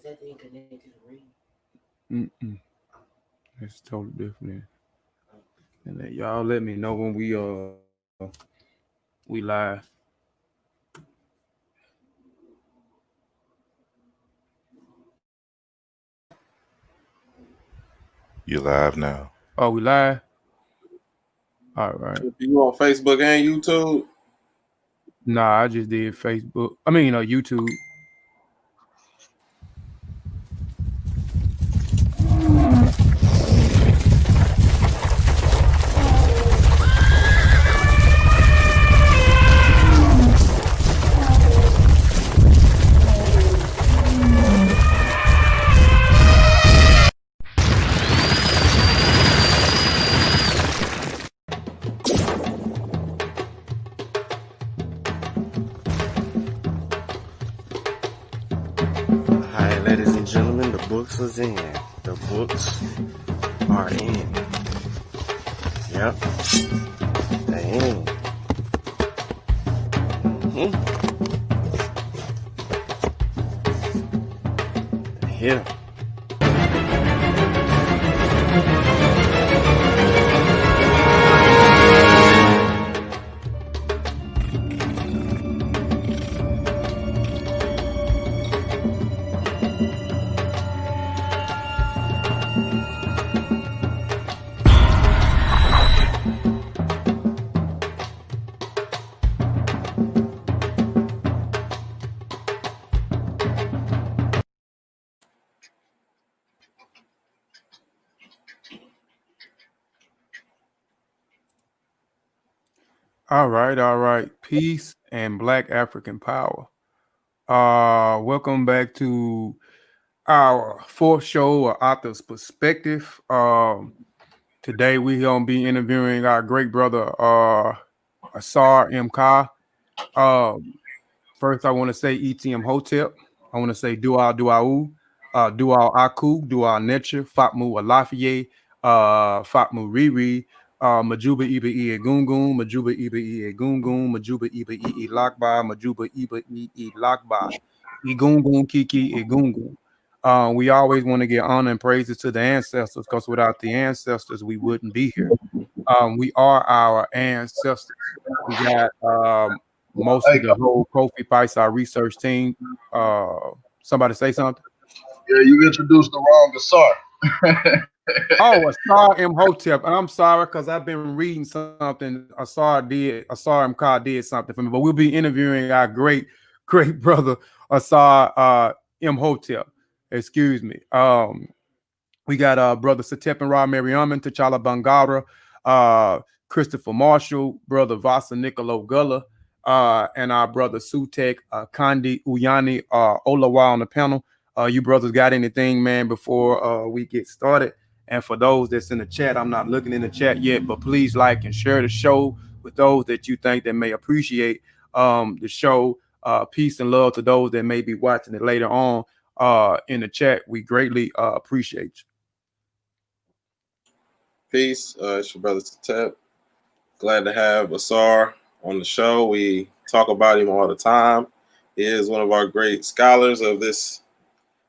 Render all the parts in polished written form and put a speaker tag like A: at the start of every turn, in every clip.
A: that thing connected to read?
B: It's totally different. And then y'all let me know when we live.
C: You live now.
B: Oh, we live. All right.
D: You on Facebook and YouTube?
B: Nah, I just did Facebook. I mean, YouTube.
A: Alright, ladies and gentlemen, the books is in. The books are in. Yep. They in. They're here.
B: All right, all right. Peace and Black African power. Welcome back to our fourth show, Author's Perspective. Today we gonna be interviewing our great brother, Asar Imhotep. First, I want to say E.T. Imhotep. I want to say Dua Duau, Dua Aku, Dua Neche, Fatmu Alafie, Fatmu Riri, Majuba Iba E Gungun, Majuba Iba E Gungun, Majuba Iba E Lakba, Majuba Iba E Lakba, Egungun Kiki Egungun. We always want to give honor and praises to the ancestors, because without the ancestors, we wouldn't be here. We are our ancestors. We got mostly the whole Kofi Piesie Research Team. Somebody say something?
E: Yeah, you introduced the wrong Asar.
B: Oh, Asar Imhotep. And I'm sorry because I've been reading something. Asar Imhotep did something for me. But we'll be interviewing our great brother Asar Imhotep. Excuse me. We got brother Satep and Ra Mariaman, T'Challa Bangara, Christopher Marshall, brother Vasa Nicolo Gullah, and our brother Sutek Kandi Uyani Olawa on the panel. You brothers got anything, man, before we get started? And for those that's in the chat, I'm not looking in the chat yet, but please like and share the show with those that you think that may appreciate the show. Peace and love to those that may be watching it later on in the chat. We greatly appreciate you.
D: Peace. It's your brother Tep. Glad to have Asar on the show. We talk about him all the time. He is one of our great scholars of this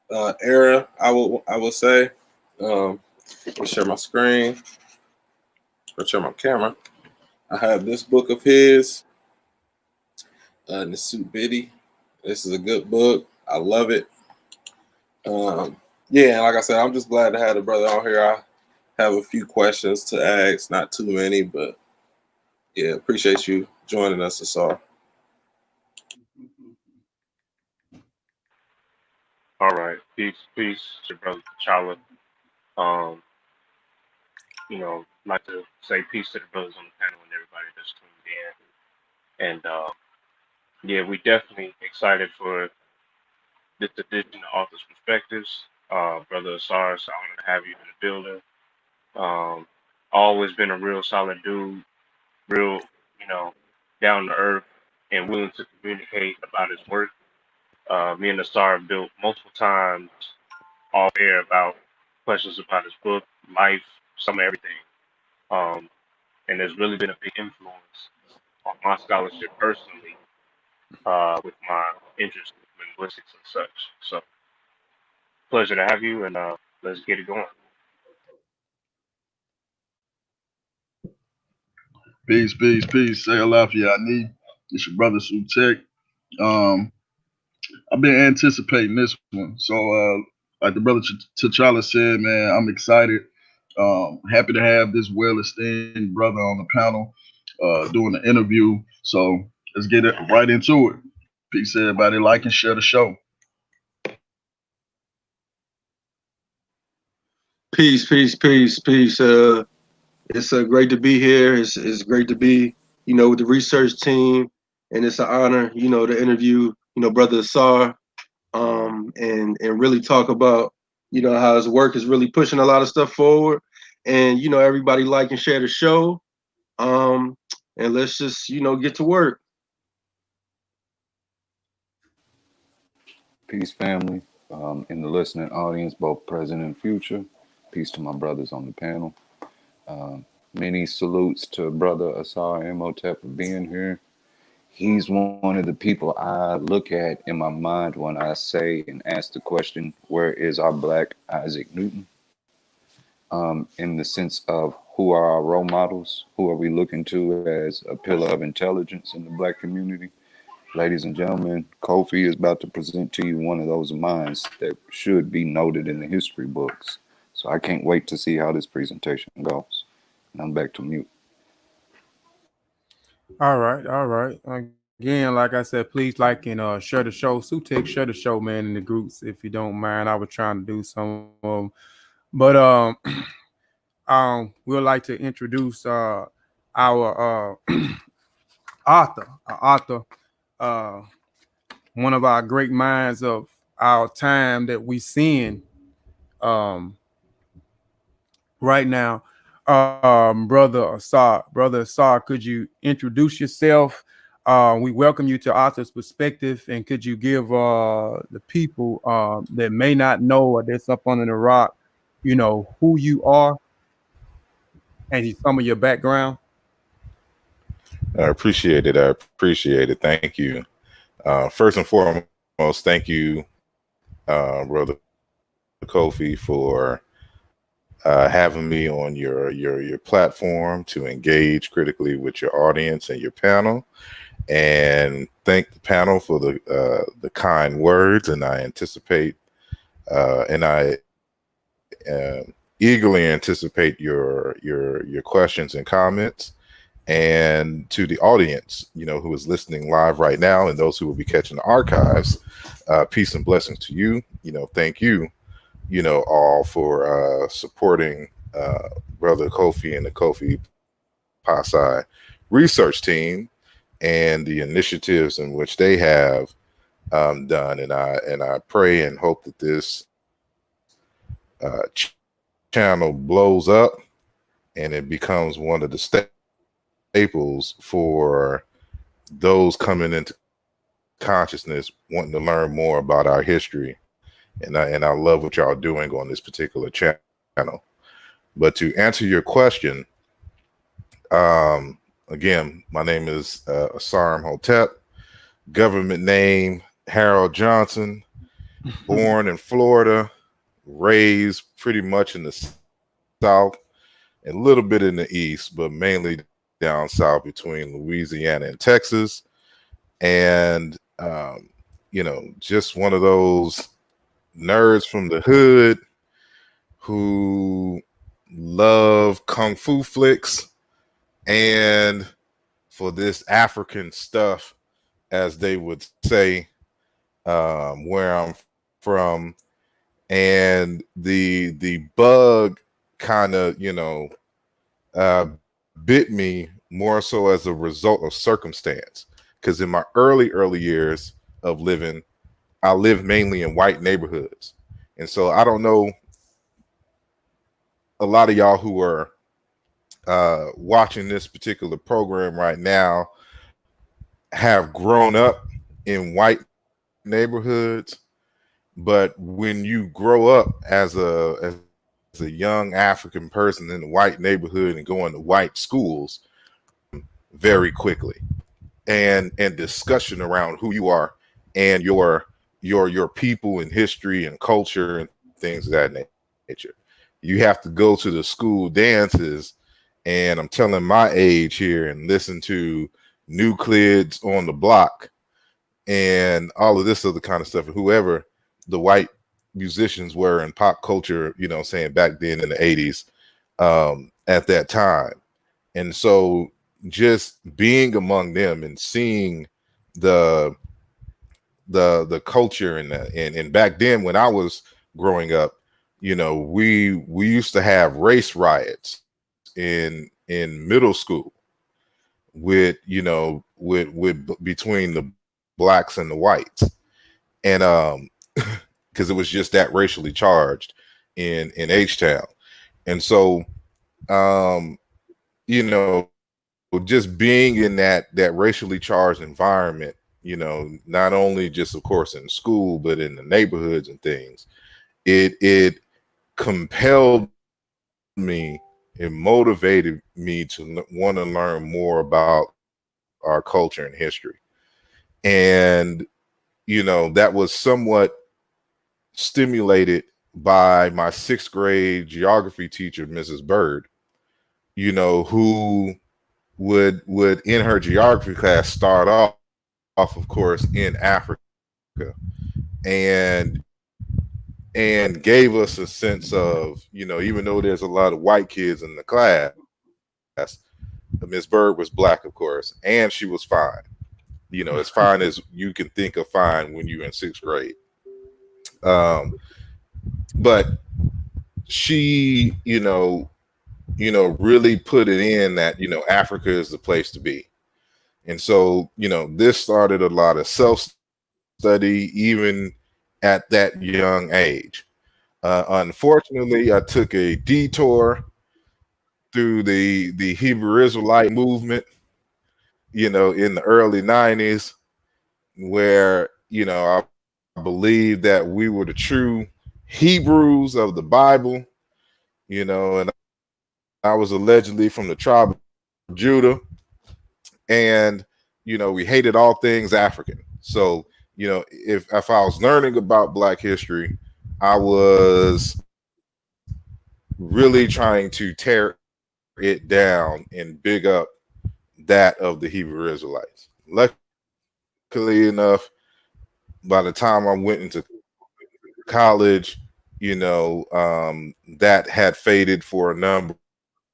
D: era, I will say. Let me share my screen. Or share my camera. I have this book of his, Nsw.t Bjt.j. This is a good book. I love it. Yeah, and like I said, I'm just glad to have the brother on here. I have a few questions to ask, not too many, but yeah, appreciate you joining us, Asar.
F: All right, peace, it's your brother T'Challa. Like to say peace to the brothers on the panel and everybody that's tuned in. And yeah, we definitely excited for this edition of Author's Perspectives. Brother Asar, it's an honor to have you in the building. Always been a real solid dude, real, down to earth and willing to communicate about his work. Me and Asar have built multiple times off air about questions about his book, life, some of everything. And there's really been a big influence on my scholarship personally, with my interest in linguistics and such. So pleasure to have you, and let's get it going.
E: Peace, peace, peace. Say hello for y'all need. It's your brother Nsw.t. I've been anticipating this one. So like the brother T'Challa said, man, I'm excited. Happy to have this well-esteemed brother on the panel doing the interview. So let's get it right into it. Peace, everybody. Like and share the show.
G: Peace, peace, peace, peace. It's great to be here. It's great to be, with the research team, and it's an honor, to interview, Brother Asar, and really talk about, how his work is really pushing a lot of stuff forward, and everybody like and share the show, and let's just get to work.
H: Peace, family. In the listening audience, both present and future. Peace to my brothers on the panel. Many salutes to Brother Asar Imhotep for being here. He's one of the people I look at in my mind when I say and ask the question, where is our Black Isaac Newton? In the sense of who are our role models? Who are we looking to as a pillar of intelligence in the Black community? Ladies and gentlemen, Kofi is about to present to you one of those minds that should be noted in the history books. So I can't wait to see how this presentation goes. And I'm back to mute.
B: All right, all right. Again, like I said, please like and share the show. Nsw.t, share the show, man, in the groups if you don't mind. I was trying to do some of them, but we'd like to introduce our author, one of our great minds of our time that we seeing right now. Brother Asar, could you introduce yourself? We welcome you to Author's Perspective, and could you give the people that may not know or that's up under the rock, who you are and some of your background?
C: I appreciate it. I appreciate it. Thank you. First and foremost, thank you, Brother Kofi, for having me on your platform to engage critically with your audience and your panel. And thank the panel for the kind words. And I anticipate and I eagerly anticipate your questions and comments. And to the audience, who is listening live right now, and those who will be catching the archives, peace and blessings to you. Thank you, all for supporting Brother Kofi and the Kofi Piesie Research Team and the initiatives in which they have done. And I pray and hope that this channel blows up and it becomes one of the staples for those coming into consciousness wanting to learn more about our history. And I love what y'all doing on this particular channel. But to answer your question, again, my name is Asar Imhotep, government name Harold Johnson, born in Florida, raised pretty much in the South, a little bit in the East, but mainly down south between Louisiana and Texas. And, just one of those nerds from the hood who love Kung Fu flicks and for this African stuff, as they would say, where I'm from. And the bug kind of, bit me more so as a result of circumstance. Because in my early years of living, I lived mainly in white neighborhoods. And so I don't know, a lot of y'all who are watching this particular program right now have grown up in white neighborhoods. But when you grow up as a young African person in a white neighborhood and going to white schools very quickly, and discussion around who you are and your people and history and culture and things of that nature. You have to go to the school dances, and I'm telling my age here, and listen to New Kids on the Block and all of this other kind of stuff. And whoever the white musicians were in pop culture, you know, saying back then in the 80s, at that time. And so just being among them and seeing the culture and back then when I was growing up, you know, we used to have race riots in middle school with, you know, with between the blacks and the whites, and because it was just that racially charged in H-Town. And so you know, just being in that racially charged environment, you know, not only just of course in school but in the neighborhoods and things, it compelled me, it motivated me to want to learn more about our culture and history. And you know, that was somewhat stimulated by my 6th grade geography teacher, Mrs. Bird, you know, who would in her geography class start off of course in Africa, and gave us a sense of, you know, even though there's a lot of white kids in the class, Miss Bird was black, of course, and she was fine. You know, as fine as you can think of fine when you're in 6th grade. But she, you know, really put it in that, you know, Africa is the place to be. And so, you know, this started a lot of self-study even at that young age. Unfortunately, I took a detour through the Hebrew Israelite movement, you know, in the early 90s, where, you know, I believe that we were the true Hebrews of the Bible, you know, and I was allegedly from the tribe of Judah, and, you know, we hated all things African. So, you know, if I was learning about Black history, I was really trying to tear it down and big up that of the Hebrew Israelites. Luckily enough, by the time I went into college, you know, that had faded for a number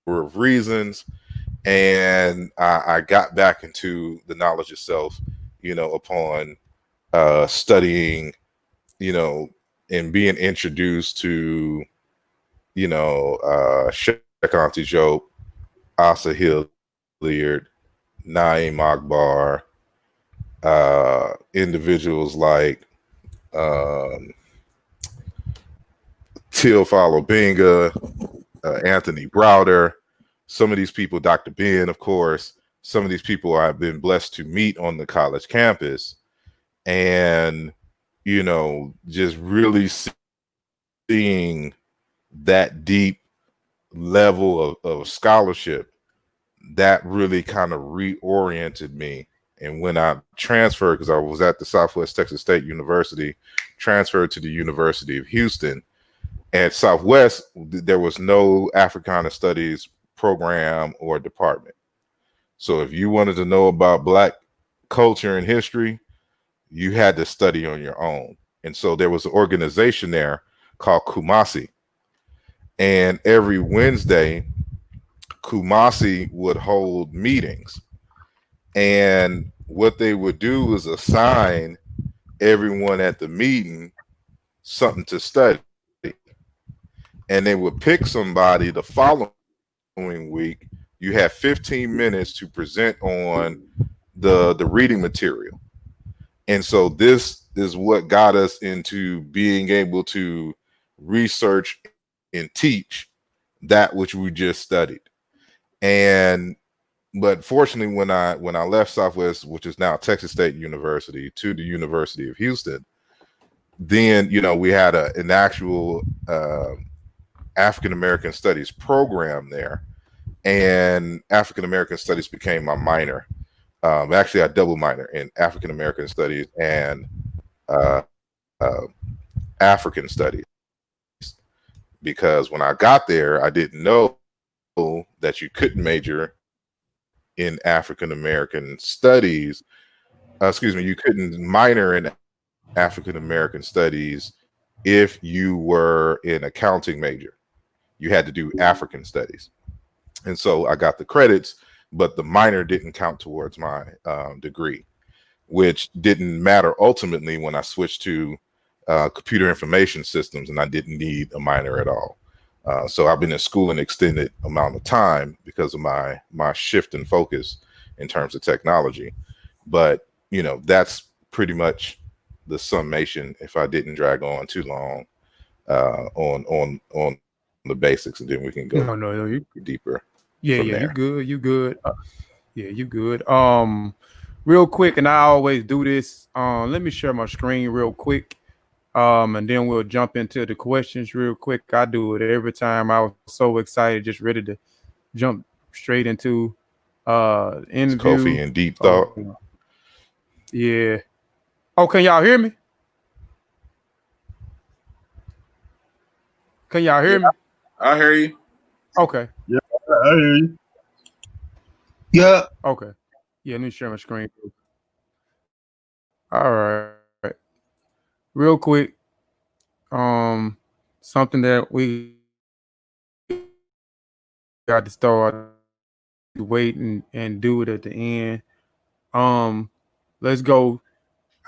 C: of reasons, and I got back into the knowledge itself, you know, upon studying, you know, and being introduced to, you know, Shekinah Job, Asa Hilliard, Naim Akbar, individuals like Teofilo Benga, Anthony Browder, some of these people, Dr. Ben, of course, some of these people I've been blessed to meet on the college campus, and, you know, just really seeing that deep level of scholarship that really kind of reoriented me. And when I transferred, because I was at the Southwest Texas State University, transferred to the University of Houston. At Southwest, there was no Africana Studies program or department. So if you wanted to know about Black culture and history, you had to study on your own. And so there was an organization there called Kumasi. And every Wednesday, Kumasi would hold meetings. And what they would do is assign everyone at the meeting something to study. And they would pick somebody the following week. You have 15 minutes to present on the reading material. And so this is what got us into being able to research and teach that which we just studied. And but fortunately, when I left Southwest, which is now Texas State University, to the University of Houston, then, you know, we had an actual African American Studies program there, and African American Studies became my minor. Actually, I double minor in African American Studies and African Studies. because when I got there, I didn't know that you couldn't major in African American studies. Excuse me, you couldn't minor in African American studies if you were an accounting major. You had to do African studies. And so I got the credits, but the minor didn't count towards my degree, which didn't matter ultimately when I switched to computer information systems, and I didn't need a minor at all. So I've been in school an extended amount of time because of my shift in focus in terms of technology. But you know, that's pretty much the summation. If I didn't drag on too long on the basics, and then we can go
B: No, you
C: deeper.
B: yeah,
C: from there.
B: you good, you good. Yeah, you good. Real quick, and I always do this. Let me share my screen real quick. And then we'll jump into the questions real quick. I do it every time. I was so excited, just ready to jump straight into interview.
C: It's Kofi in deep thought.
B: Yeah. Oh, can y'all hear me? Can y'all hear me?
D: I hear you.
B: Okay.
E: Yeah, I hear you.
G: Yeah.
B: Okay. Yeah, let me share my screen. All right. Real quick. Something that we got to start waiting and do it at the end. Let's go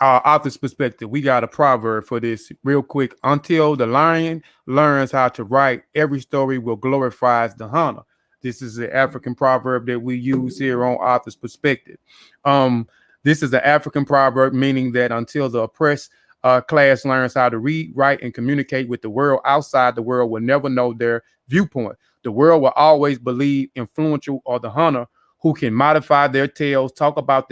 B: author's perspective. We got a proverb for this real quick. Until the lion learns how to write, every story will glorify the hunter. This is an African proverb that we use here on author's perspective. This is an African proverb meaning that until the oppressed class learns how to read, write, and communicate with the world outside, the world will never know their viewpoint. The world will always believe influential or the hunter who can modify their tales, talk about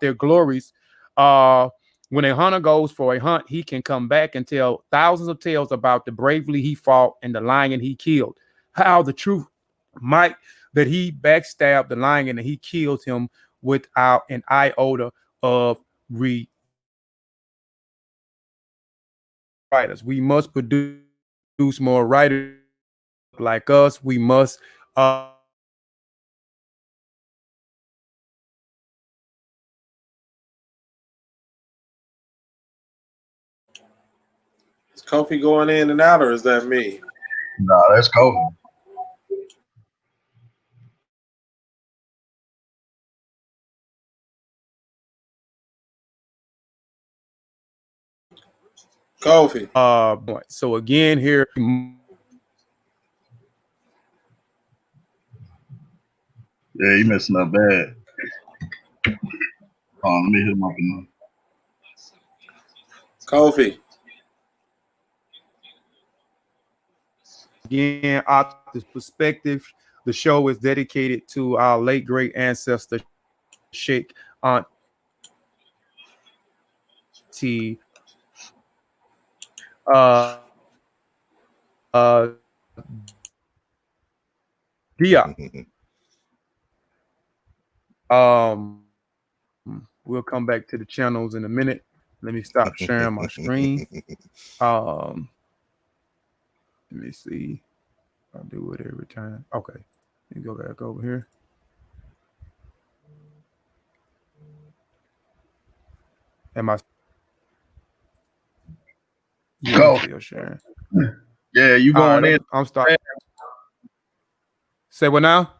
B: their glories. When a hunter goes for a hunt, he can come back and tell thousands of tales about the bravely he fought and the lion he killed. How the truth might that he backstabbed the lion and he killed him without an iota of writers. We must produce more writers like us. We must
D: Is Kofi going in and out, or is that me?
E: Nah, that's Kofi.
D: Kofi.
B: So again here.
E: Yeah, you messing up bad. Let me hit him up in
D: Kofi.
B: Again, author's perspective. The show is dedicated to our late great ancestor, Nsw.t Bjt. We'll come back to the channels in a minute. Let me stop sharing my screen. Let me see. I do it every time. Okay. Let me go back over here. Am I still sharing?
E: Yeah, you going
B: right,
E: in.
B: I'm starting. Say what now?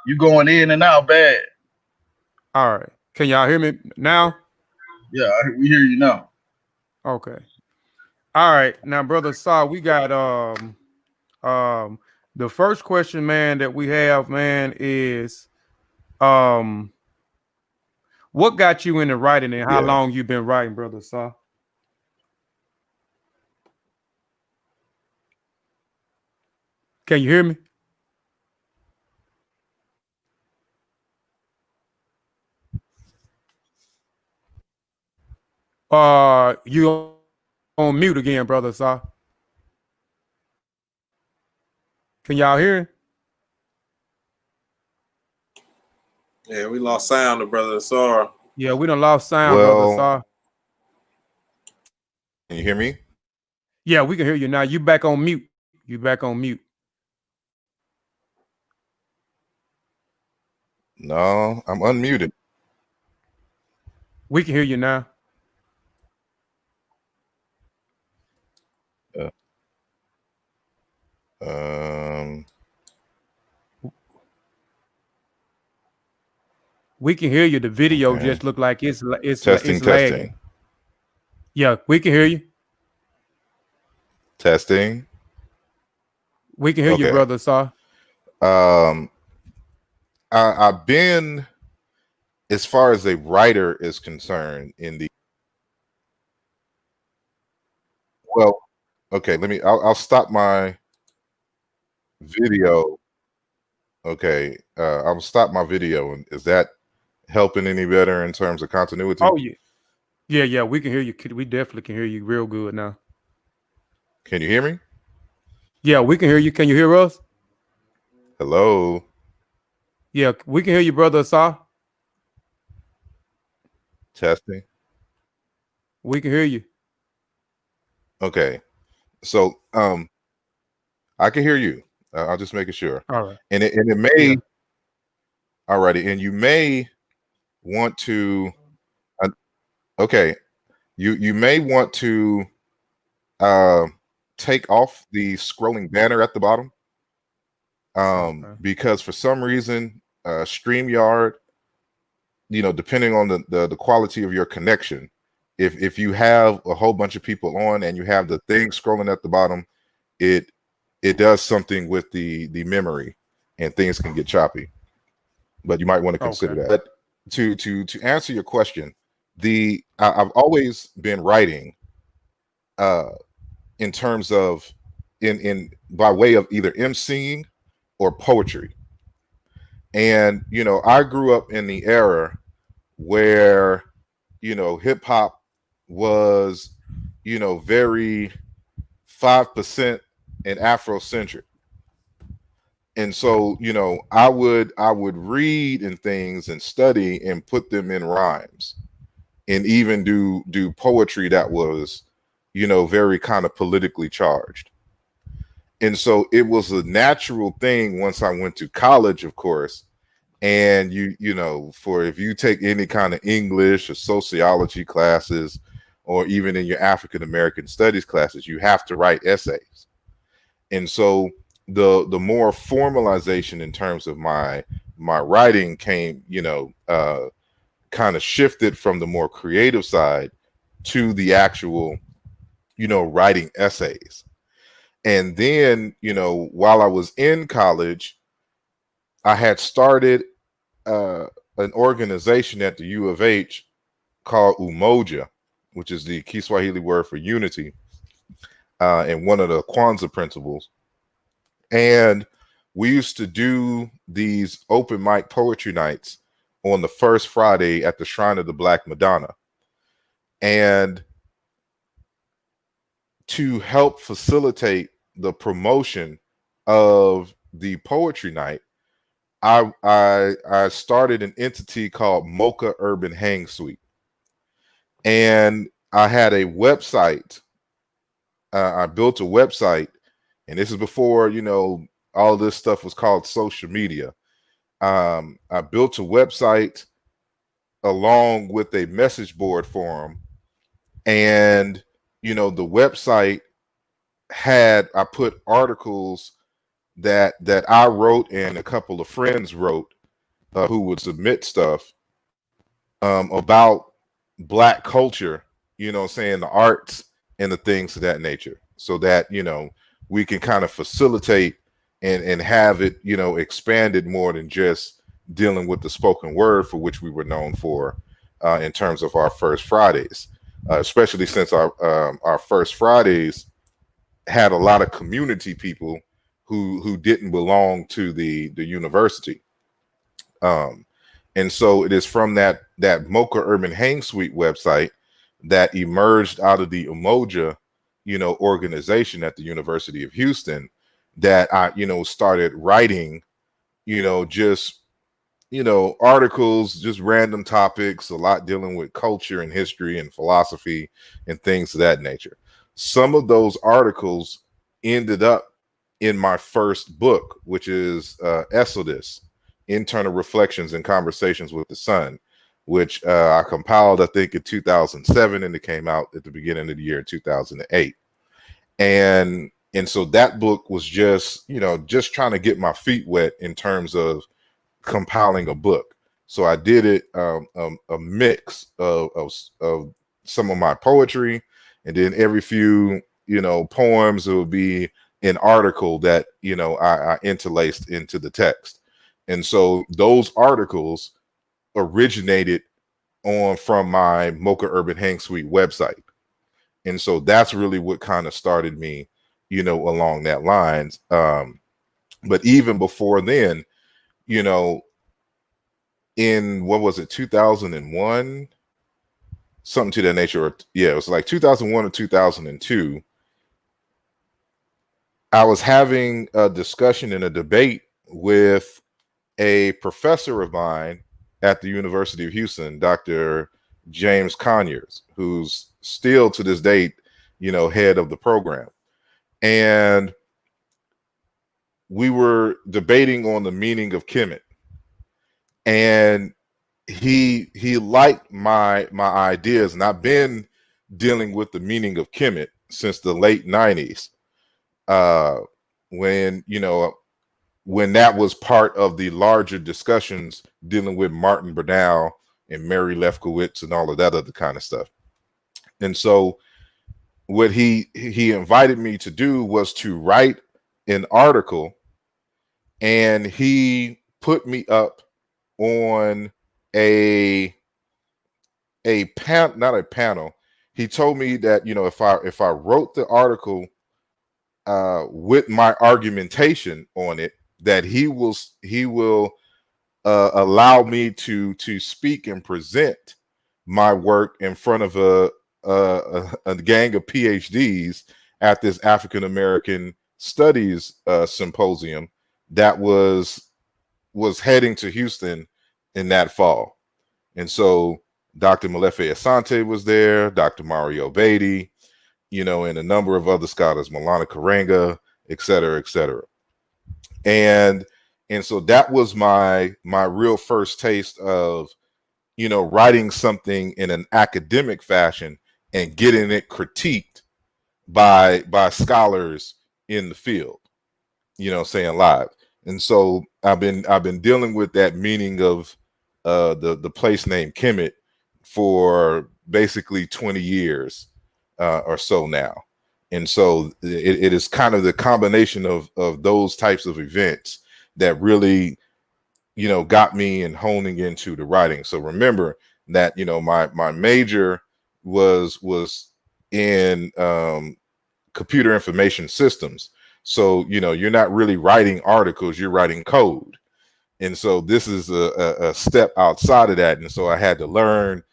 E: You going in and out bad.
B: All right. Can y'all hear me now?
E: Yeah, we hear you now.
B: Okay. All right. Now, brother Saw, we got the first question, man, that we have, man, is what got you into writing and how long you been writing, brother Saw? Can you hear me? You on mute again, brother Saw. Can y'all hear?
D: Yeah, we lost sound of Brother Asar.
B: Yeah, we done lost sound, brother Saw.
C: Can you hear me?
B: Yeah, we can hear you now. You back on mute. You back on mute.
C: No, I'm unmuted.
B: We can hear you now. We can hear you. The video
C: Okay.
B: just looked like it's
C: Testing.
B: lagging. Yeah, we can hear you.
C: Testing.
B: We can hear you,
C: Okay.
B: brother Asar.
C: I've been, as far as a writer is concerned, in the okay. I'll stop my video. Okay, I'll stop my video. And is that helping any better in terms of continuity?
B: Oh yeah. We can hear you. We definitely can hear you real good now.
C: Can you hear me?
B: Yeah, we can hear you. Can you hear us?
C: Hello.
B: Yeah, we can hear you, brother Asar.
C: Testing.
B: We can hear you.
C: Okay, so I can hear you. I'll just making sure.
B: All right.
C: And it may. Alrighty, and you may want to. Okay, you may want to take off the scrolling banner at the bottom, because for some reason, StreamYard, depending on the quality of your connection, if you have a whole bunch of people on and you have the thing scrolling at the bottom, it does something with the memory and things can get choppy. But you might want to consider that. But to answer your question, I've always been writing in terms of in by way of either emceeing or poetry. And I grew up in the era where hip hop was very 5% and Afrocentric. And so, I would read and things and study and put them in rhymes and even do poetry that was, very kind of politically charged. And so it was a natural thing once I went to college, of course. And if you take any kind of English or sociology classes, or even in your African American studies classes, you have to write essays. And so the more formalization in terms of my writing came, kind of shifted from the more creative side to the actual, writing essays. And then, while I was in college, I had started an organization at the U of H called Umoja, which is the Kiswahili word for unity, and one of the Kwanzaa principles. And we used to do these open mic poetry nights on the first Friday at the Shrine of the Black Madonna. And to help facilitate the promotion of the poetry night, I started an entity called Mocha Urban Hang Suite. And I had a website. I built a website, and this is before, all this stuff was called social media. I built a website along with a message board forum, and the website I put articles that I wrote and a couple of friends wrote, who would submit stuff about Black culture, saying the arts and the things of that nature, so that we can kind of facilitate and have it expanded more than just dealing with the spoken word, for which we were known for in terms of our first Fridays, especially since our first Fridays had a lot of community people who didn't belong to the university. And so it is from that Mocha Urban Hang Suite website that emerged out of the Umoja, organization at the University of Houston, that I, started writing, just, articles, just random topics, a lot dealing with culture and history and philosophy and things of that nature. Some of those articles ended up in my first book, which is Esodus, Internal Reflections and Conversations with the Sun, which I compiled, I think, in 2007, and it came out at the beginning of the year in 2008. And so that book was just, just trying to get my feet wet in terms of compiling a book. So I did it a mix of some of my poetry, and then every few poems, it would be an article that I interlaced into the text. And so those articles originated from my Mocha Urban Hang Suite website. And so that's really what kind of started me, along that lines. But even before then, in what was it, 2001, something to that nature. Or, yeah, it was like 2001 or 2002. I was having a discussion and a debate with a professor of mine at the University of Houston, Dr. James Conyers, who's still to this date, head of the program. And we were debating on the meaning of Kemet. And he liked my ideas, and I've been dealing with the meaning of Kemet since the late 90s. When that was part of the larger discussions dealing with Martin Bernal and Mary Lefkowitz and all of that other kind of stuff. And so what he invited me to do was to write an article, and he put me up on a not a panel. He told me that, if I wrote the article with my argumentation on it, that he will allow me to speak and present my work in front of a gang of PhDs at this African American Studies symposium that was heading to Houston in that fall. And so Dr. Molefe Asante was there, Dr. Mario Beatty, and a number of other scholars, Malana Karenga, et cetera, et cetera. And so that was my real first taste of, writing something in an academic fashion and getting it critiqued by scholars in the field, saying live. And so I've been dealing with that meaning of the place name Kemet for basically 20 years or so now. And so it is kind of the combination of those types of events that really, got me in honing into the writing. So remember that, my major was in computer information systems. So, you're not really writing articles, you're writing code. And so this is a step outside of that. And so I had to learn,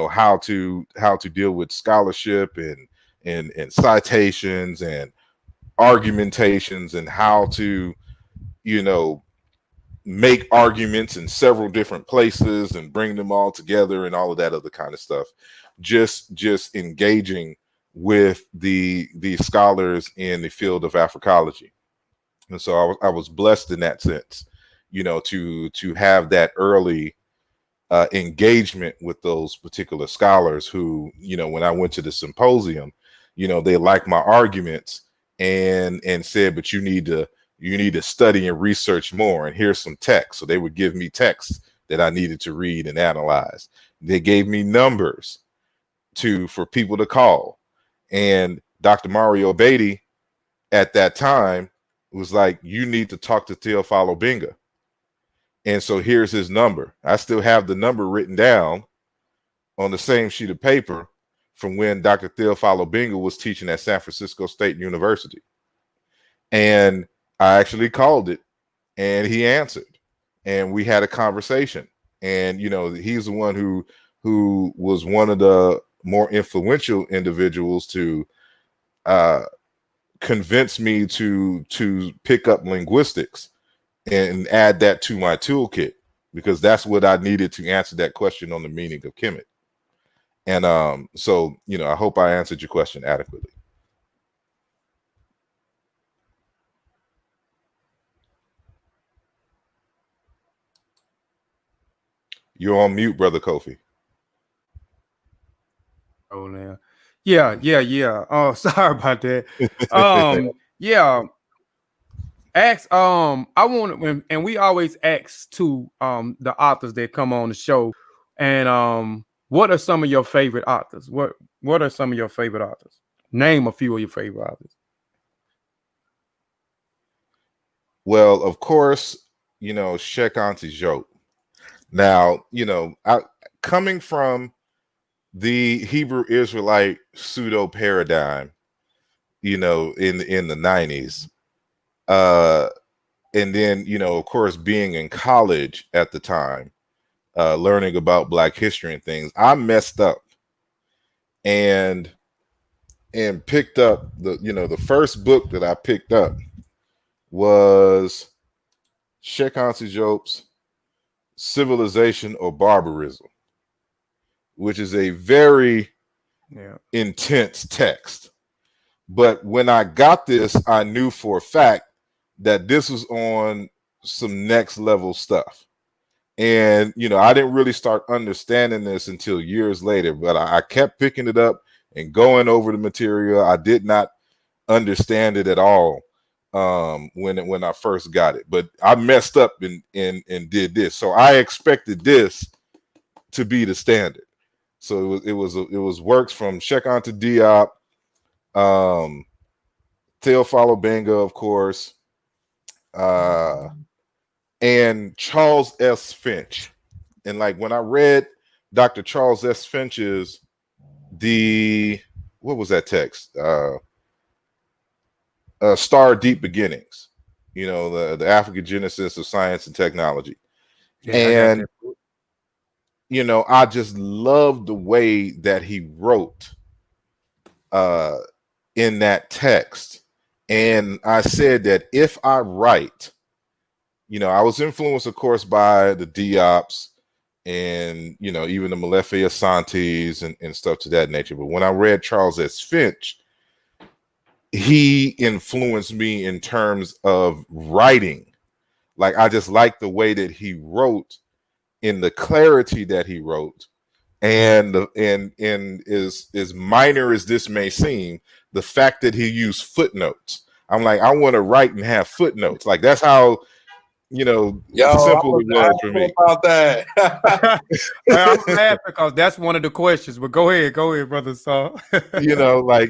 C: how to deal with scholarship and citations and argumentations, and how to, make arguments in several different places and bring them all together and all of that other kind of stuff. Just engaging with the scholars in the field of Africology. And so I was blessed in that sense, to have that early engagement with those particular scholars who, when I went to the symposium, they liked my arguments and said, but you need to study and research more, and here's some text. So they would give me texts that I needed to read and analyze. They gave me numbers for people to call. And Dr. Mario Beatty at that time was like, you need to talk to Theophilo Benga. And so here's his number. I still have the number written down on the same sheet of paper from when Dr. Theophilo Benga was teaching at San Francisco State University. And I actually called it, and he answered, and we had a conversation. And, he's the one who was one of the more influential individuals to convince me to pick up linguistics and add that to my toolkit, because that's what I needed to answer that question on the meaning of Kemet. And so, I hope I answered your question adequately. You're on mute, brother Kofi.
B: Oh, now. Yeah. Oh, sorry about that. Yeah. Ask I want to, and we always ask to the authors that come on the show, and what are some of your favorite authors? What are some of your favorite authors? Name a few of your favorite authors.
C: Well, of course, Nsw.t Bjt.j. Now, coming from the Hebrew Israelite pseudo paradigm, in the 90s, and then, of course, being in college at the time, learning about Black history and things, I messed up and picked up the first book that I picked up was Nsw.t Bjt.'s Civilization or Barbarism, which is a very intense text. But when I got this, I knew for a fact that this was on some next level stuff. And, I didn't really start understanding this until years later, but I kept picking it up and going over the material. I did not understand it at all when I first got it, but I messed up and did this. So I expected this to be the standard. So it was works from Nsw.t Diop, Theophilo Benga, of course, and Charles S. Finch. And like when I read Dr. Charles S. Finch's what was that text? srwD Beginnings, the African Genesis of Science and Technology. And I just loved the way that he wrote in that text. And I said that if I write, I was influenced, of course, by the Diops and, even the Malefi Asantes and stuff to that nature. But when I read Charles S. Finch, he influenced me in terms of writing. Like, I just like the way that he wrote, in the clarity that he wrote, and as minor as this may seem, the fact that he used footnotes. I'm like, I want to write and have footnotes. Like, that's how simple it was for me.
D: About that.
B: I'm laughing because that's one of the questions. But go ahead, brother Saul.
C: Again,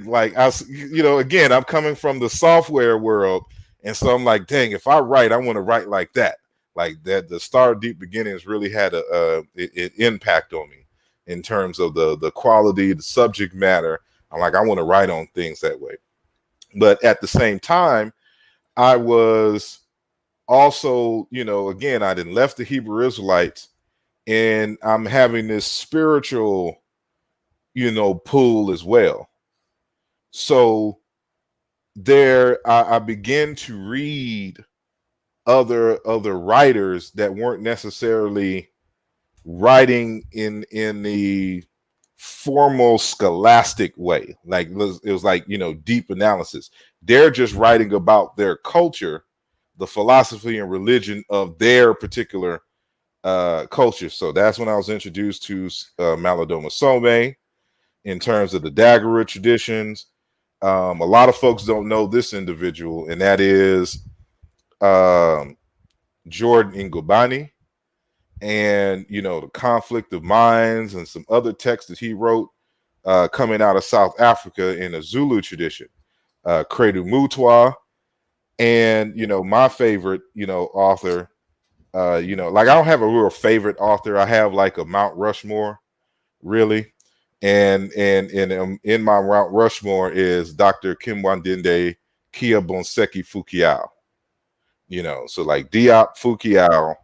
C: I'm coming from the software world, and so I'm like, dang, if I write, I want to write like that. Like that, the srwD Beginnings really had an impact on me in terms of the quality, the subject matter. I'm like, I want to write on things that way. But at the same time, I was also, again, I didn't left the Hebrew Israelites, and I'm having this spiritual, pull as well. So there, I began to read other writers that weren't necessarily writing in the formal scholastic way. Like, it was like, deep analysis. They're just writing about their culture, the philosophy and religion of their particular culture. So that's when I was introduced to Malidoma Some in terms of the Dagara traditions. A lot of folks don't know this individual, and that is Jordan Ngubani, and the Conflict of Minds and some other texts that he wrote coming out of South Africa in the Zulu tradition, Credo Mutwa, and my favorite author, like, I don't have a real favorite author. I have like a Mount Rushmore, really, and in my Mount Rushmore is Dr. Kimwandende Kia Bonseki Fukiao. So like Diop, Fukiao.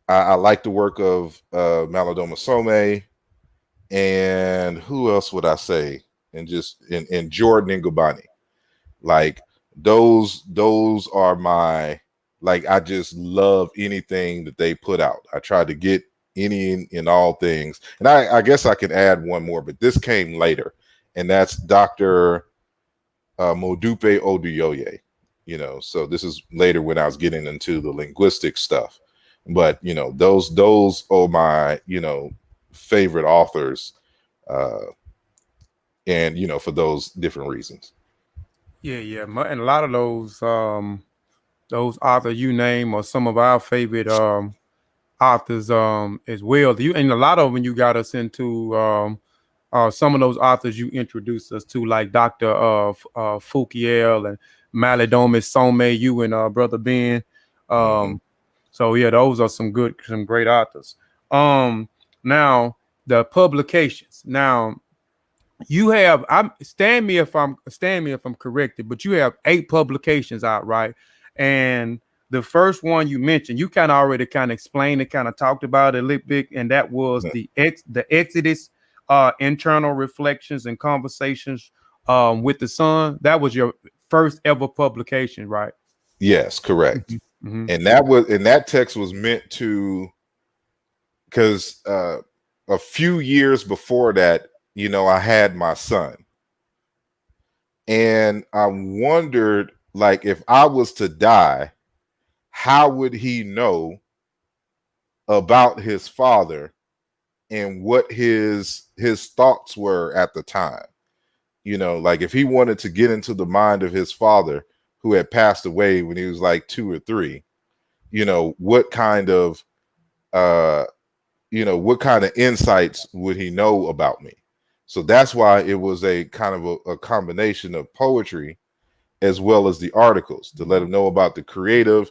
C: I like the work of Malidoma Some, and who else would I say? And just in Jordan Ngubani. Like, those are my, like, I just love anything that they put out. I try to get any in all things. And I guess I can add one more, but this came later, and that's Dr. Modupe Oduyoye. So this is later when I was getting into the linguistic stuff. But those are my favorite authors, and for those different reasons.
B: Yeah. And a lot of those authors you name are some of our favorite authors as well. And a lot of them you got us into some of those authors you introduced us to, like Dr. Fukiel and Malidomis Some, you and Brother Ben. So yeah, those are some great authors. Now the publications. Now you have, stand me if I'm corrected, but you have 8 publications out, right? And the first one you mentioned, you kind of already kind of explained it, kind of talked about it a little bit, and that was the Exodus, internal reflections and conversations with the Son. That was your first ever publication, right?
C: Yes, correct.
B: Mm-hmm.
C: And that text was meant to, because a few years before that, I had my son, and I wondered, like, if I was to die, how would he know about his father and what his thoughts were at the time? Like, if he wanted to get into the mind of his father, who had passed away when he was like 2 or 3, what kind of insights would he know about me? So that's why it was a kind of a combination of poetry as well as the articles, to let him know about the creative,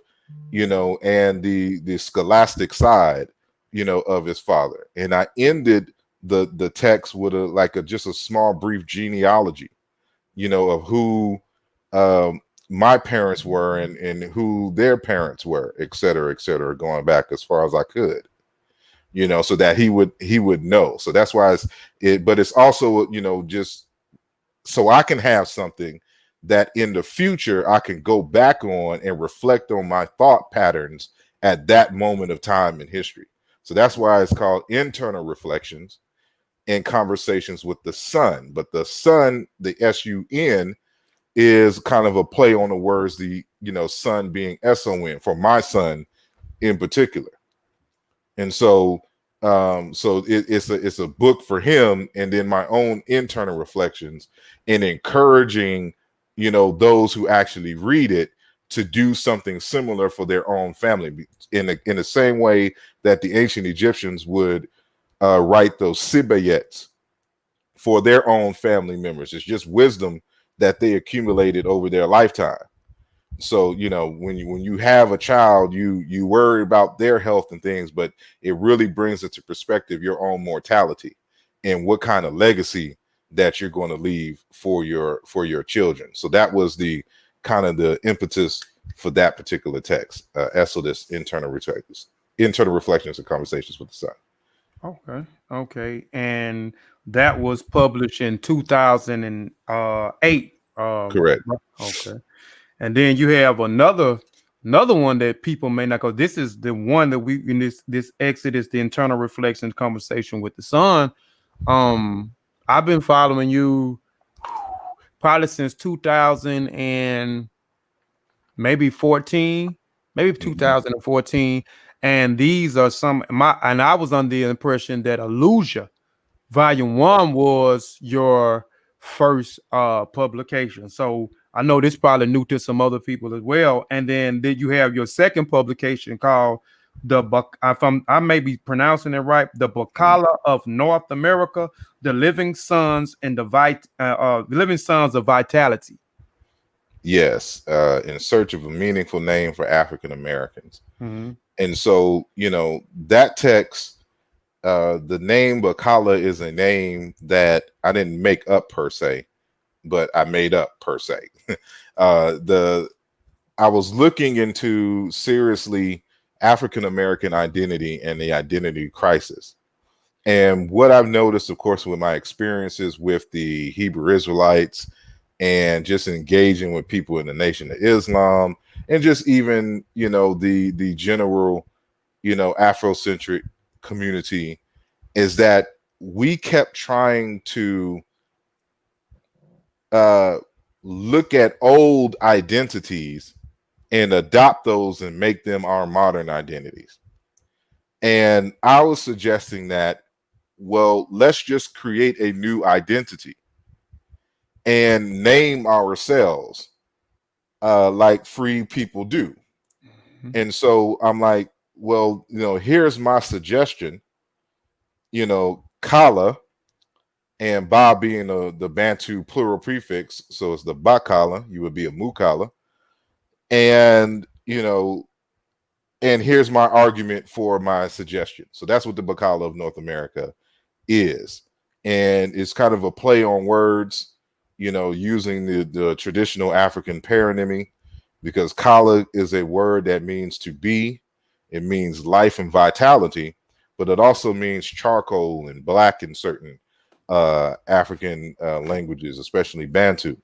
C: and the scholastic side, of his father. And I ended the text with just a small brief genealogy, of who my parents were and who their parents were, et cetera, going back as far as I could, so that he would know. So that's why but it's also, just so I can have something that in the future I can go back on and reflect on my thought patterns at that moment of time in history. So that's why it's called Internal Reflections and Conversations with the Son. But the Son, the SUN, is kind of a play on the words, the son being SON, for my son in particular. And so it's a book for him, and then my own internal reflections, and encouraging those who actually read it to do something similar for their own family, in the same way that the ancient Egyptians would write those srwDs for their own family members. It's just wisdom that they accumulated over their lifetime. So when you have a child, you worry about their health and things, but it really brings into perspective your own mortality and what kind of legacy that you're going to leave for your children. So that was the kind of the impetus for that particular text, Esodus, internal reflections and conversations with the Son.
B: Okay. And that was published in 2008.
C: Correct.
B: Okay. And then you have another one that people may not go. This is the one that we in this Exodus, the internal reflections conversation with the Son. I've been following you probably since 2000 and maybe 14, maybe 2014. And these are and I was under the impression that Aaluja Volume 1 was your first publication. So I know this probably new to some other people as well. And then did you have your second publication called I may be pronouncing it right, the Bakala of North America, the Living Sons and the Living Sons of Vitality.
C: Yes, in search of a meaningful name for African Americans.
B: Mm-hmm.
C: And so, that text, the name Bakala is a name that I didn't make up per se, but I made up per se. I was looking into seriously African American identity and the identity crisis. And what I've noticed, of course, with my experiences with the Hebrew Israelites and just engaging with people in the Nation of Islam, and just even, the general, Afrocentric community, is that we kept trying to look at old identities and adopt those and make them our modern identities. And I was suggesting that, well, let's just create a new identity and name ourselves like free people do. And so I'm like, well, here's my suggestion, Kala, and Ba being the Bantu plural prefix. So it's the Bakala, you would be a Mukala. And, and here's my argument for my suggestion. So that's what the Bakala of North America is. And it's kind of a play on words, using the traditional African paronymy, because Kala is a word that means to be. It means life and vitality, but it also means charcoal and black in certain African languages, especially Bantu.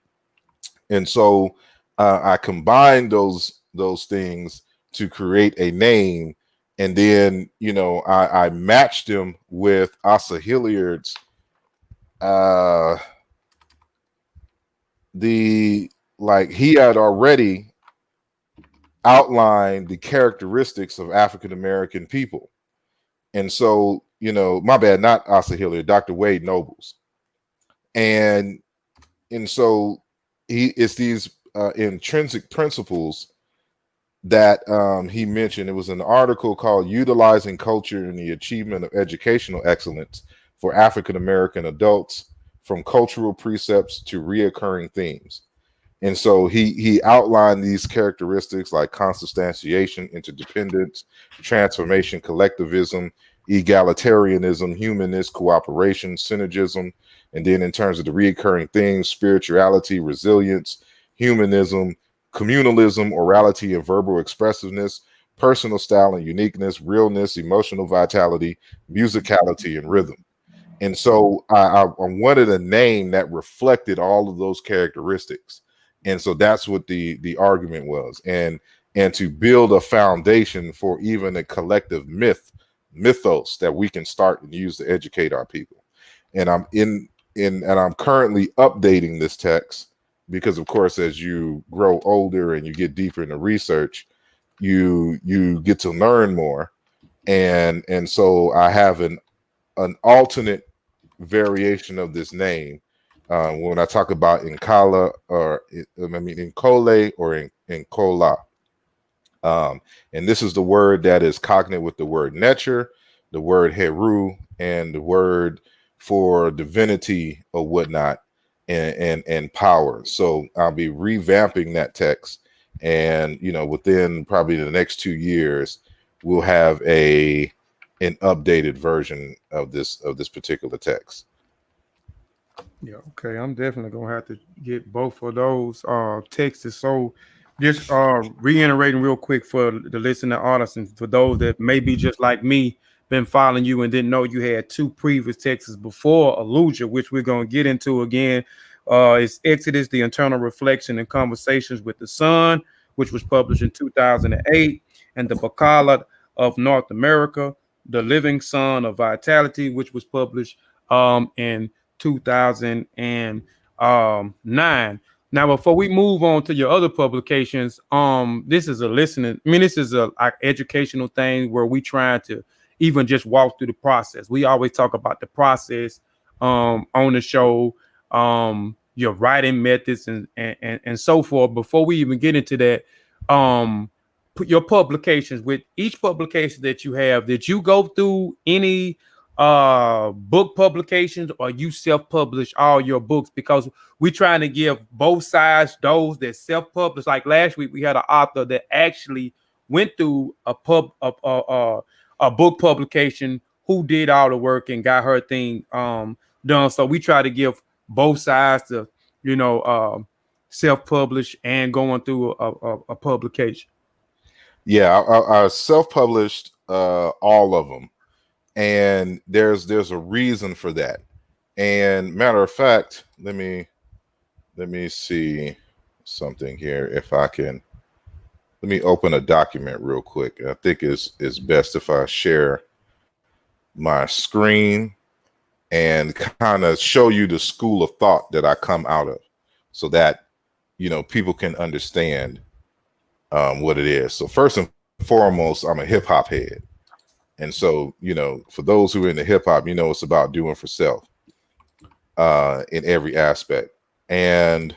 C: And so I combined those things to create a name, and then I matched them with Asa Hilliard's he had already outlined the characteristics of African American people. And so, my bad, not Asa Hilliard, Dr. Wade Nobles. And so it's these intrinsic principles that he mentioned. It was an article called Utilizing Culture in the Achievement of Educational Excellence for African American Adults, from Cultural Precepts to Reoccurring Themes. And so he outlined these characteristics like consubstantiation, interdependence, transformation, collectivism, egalitarianism, humanness, cooperation, synergism. And then in terms of the reoccurring themes, spirituality, resilience, humanism, communalism, orality and verbal expressiveness, personal style and uniqueness, realness, emotional vitality, musicality, and rhythm. And so I wanted a name that reflected all of those characteristics. And so that's what the argument was. And to build a foundation for even a collective mythos that we can start and use to educate our people. And I'm I'm currently updating this text because, of course, as you grow older and you get deeper into research, you get to learn more. And so I have an alternate variation of this name when I talk about Nkala, or Nkole, or Nkola. And this is the word that is cognate with the word nature, the word heru, and the word for divinity or whatnot, and power. So I'll be revamping that text, and within probably the next 2 years, we'll have an updated version of this particular text.
B: Yeah, okay. I'm definitely gonna have to get both of those texts. So just reiterating real quick for the listening audience, and for those that may be just like me, been following you and didn't know you had 2 previous texts before Aaluja, which we're gonna get into again. It's Exodus, the Internal Reflection and Conversations with the Sun, which was published in 2008, and the Bakala of North America, the Living Sun of Vitality, which was published in 2009. Now, before we move on to your other publications, this is a listening. This is a like educational thing where we try to even just walk through the process. We always talk about the process on the show, your writing methods and so forth. Before we even get into that, put your publications. With each publication that you have, did you go through any book publications, or you self-publish all your books? Because we're trying to give both sides, those that self-publish. Like last week we had an author that actually went through a book publication, who did all the work and got her thing done. So we try to give both sides to self-publish and going through a publication.
C: Yeah, I self-published all of them. And there's a reason for that. And matter of fact, let me see something here. If I can, let me open a document real quick. I think it's best if I share my screen and kind of show you the school of thought that I come out of, so that people can understand what it is. So first and foremost, I'm a hip hop head. And so, for those who are into hip hop, it's about doing for self in every aspect. And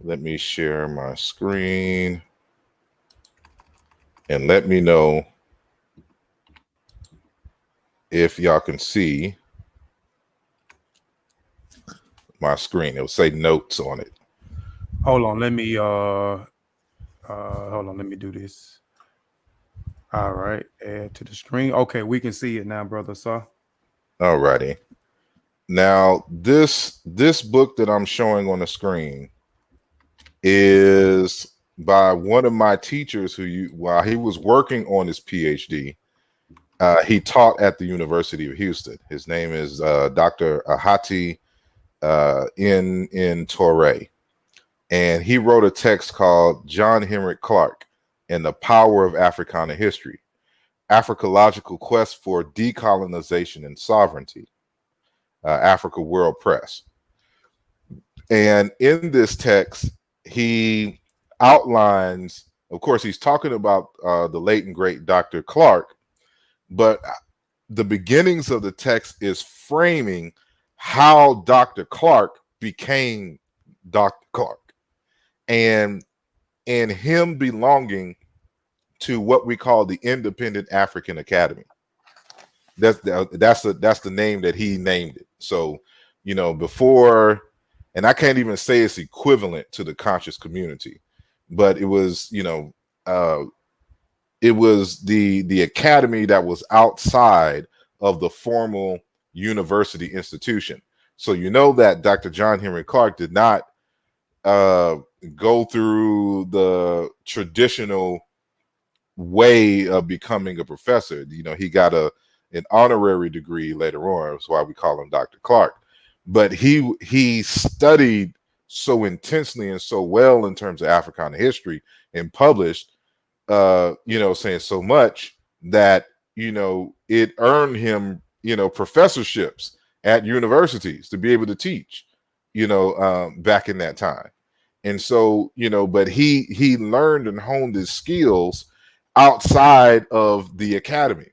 C: let me share my screen and let me know if y'all can see my screen. It'll say notes on it.
B: Hold on, let me hold on, let me do this. All right, add to the screen. Okay, we can see it now, brother. So,
C: all righty. Now, this book that I'm showing on the screen is by one of my teachers while he was working on his PhD, he taught at the University of Houston. His name is Dr. Ahati Ntw. And he wrote a text called John Henrik Clarke and the Power of Africana History, Africological Quest for Decolonization and Sovereignty, Africa World Press. And in this text, he outlines, of course, he's talking about the late and great Dr. Clarke, but the beginnings of the text is framing how Dr. Clarke became Dr. Clarke. And him belonging to what we call the Independent African Academy. That's the name that he named it. So, before, and I can't even say it's equivalent to the conscious community, but it was, it was the academy that was outside of the formal university institution. So that Dr. John Henry Clarke did not go through the traditional way of becoming a professor. He got an honorary degree later on. That's why we call him Dr. Clarke. But he studied so intensely and so well in terms of Africana history and published, saying so much that, it earned him, professorships at universities to be able to teach, back in that time. And so, but he learned and honed his skills outside of the academy.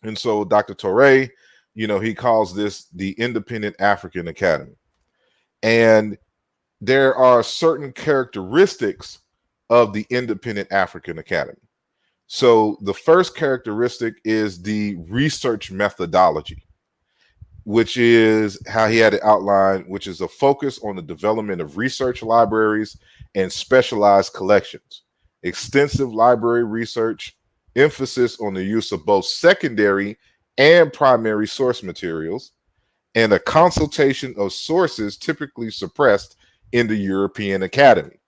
C: And so Dr. Touré, he calls this the Independent African Academy. And there are certain characteristics of the Independent African Academy. So the first characteristic is the research methodology, which is how he had it outlined, which is a focus on the development of research libraries and specialized collections, extensive library research, emphasis on the use of both secondary and primary source materials, and a consultation of sources typically suppressed in the European Academy.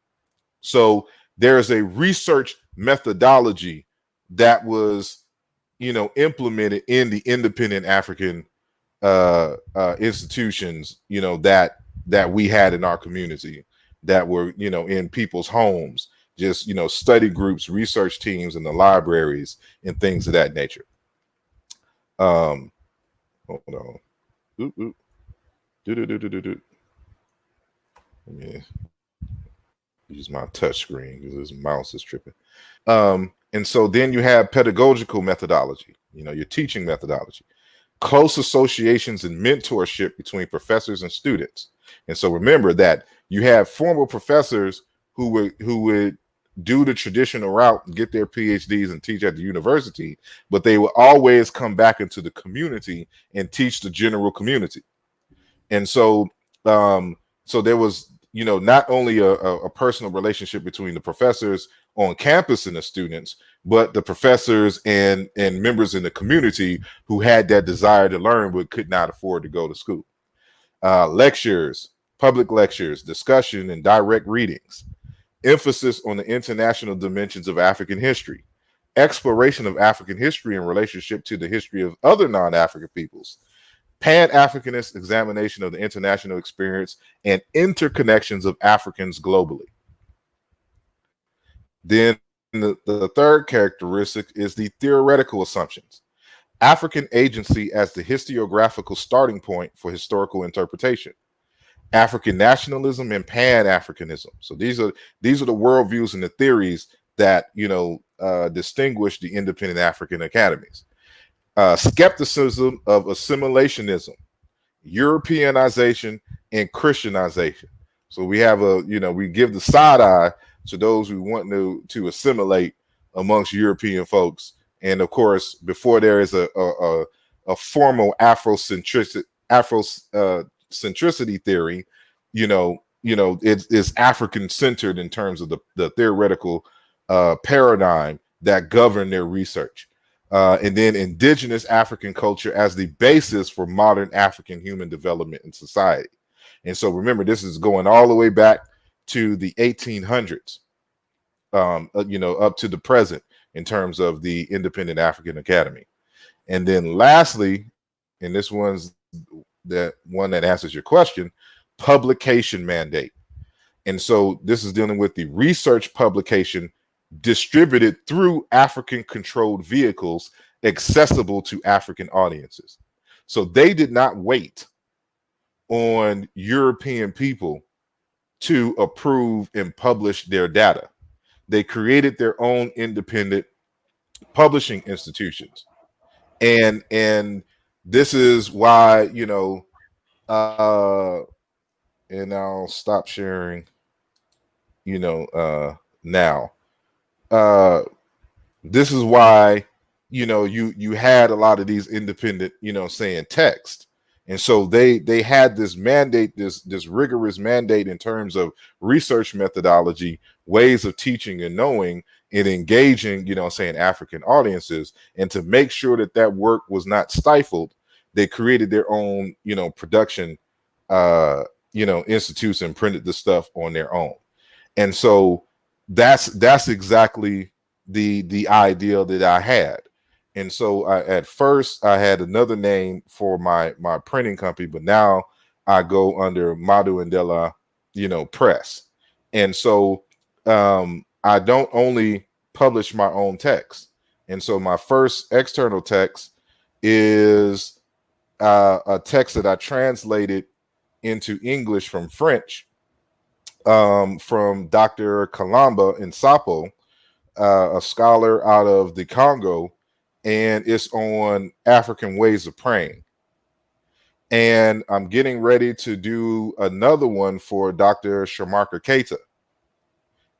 C: So there's a research methodology that was, implemented in the Independent African institutions, that we had in our community, that were, in people's homes, just, study groups, research teams in the libraries and things of that nature. Hold on. Oop, oop. Let me use my touch screen because this mouse is tripping. And so then you have pedagogical methodology, your teaching methodology, close associations and mentorship between professors and students. And so remember that you have former professors who would do the traditional route and get their PhDs and teach at the university, but they would always come back into the community and teach the general community. And so, so there was, not only a personal relationship between the professors on campus and the students, but the professors and members in the community who had that desire to learn but could not afford to go to school. Lectures, public lectures, discussion, and direct readings. Emphasis on the international dimensions of African history. Exploration of African history in relationship to the history of other non-African peoples. Pan-Africanist examination of the international experience and interconnections of Africans globally. Then the third characteristic is the theoretical assumptions. African agency as the historiographical starting point for historical interpretation. African nationalism and Pan-Africanism. So these are the worldviews and the theories that distinguish the Independent African Academies. skepticism of assimilationism, Europeanization, and Christianization. So we have we give the side eye to those who want to assimilate amongst European folks. And of course, before there is a formal Afrocentricity theory, it's African centered in terms of the theoretical paradigm that govern their research. And then indigenous African culture as the basis for modern African human development and society. And so remember, this is going all the way back to the 1800s, up to the present in terms of the Independent African Academy. And then lastly, and this one's that one that answers your question, publication mandate. And so this is dealing with the research publication distributed through African controlled vehicles accessible to African audiences. So they did not wait on European people to approve and publish their data. They created their own independent publishing institutions. And this is why, and I'll stop sharing, now. This is why, you had a lot of these independent, saying text. And so they had this mandate, this rigorous mandate in terms of research methodology, ways of teaching and knowing and engaging, saying African audiences. And to make sure that work was not stifled, they created their own, production, institutes and printed the stuff on their own. And so that's exactly the idea that I had. And so at first I had another name for my printing company, but now I go under Madu Ndela, Press. And so I don't only publish my own text. And so my first external text is a text that I translated into English from French from Dr. Kalamba Nsapo, a scholar out of the Congo, and it's on African ways of praying. And I'm getting ready to do another one for Dr. Shamarka Keita.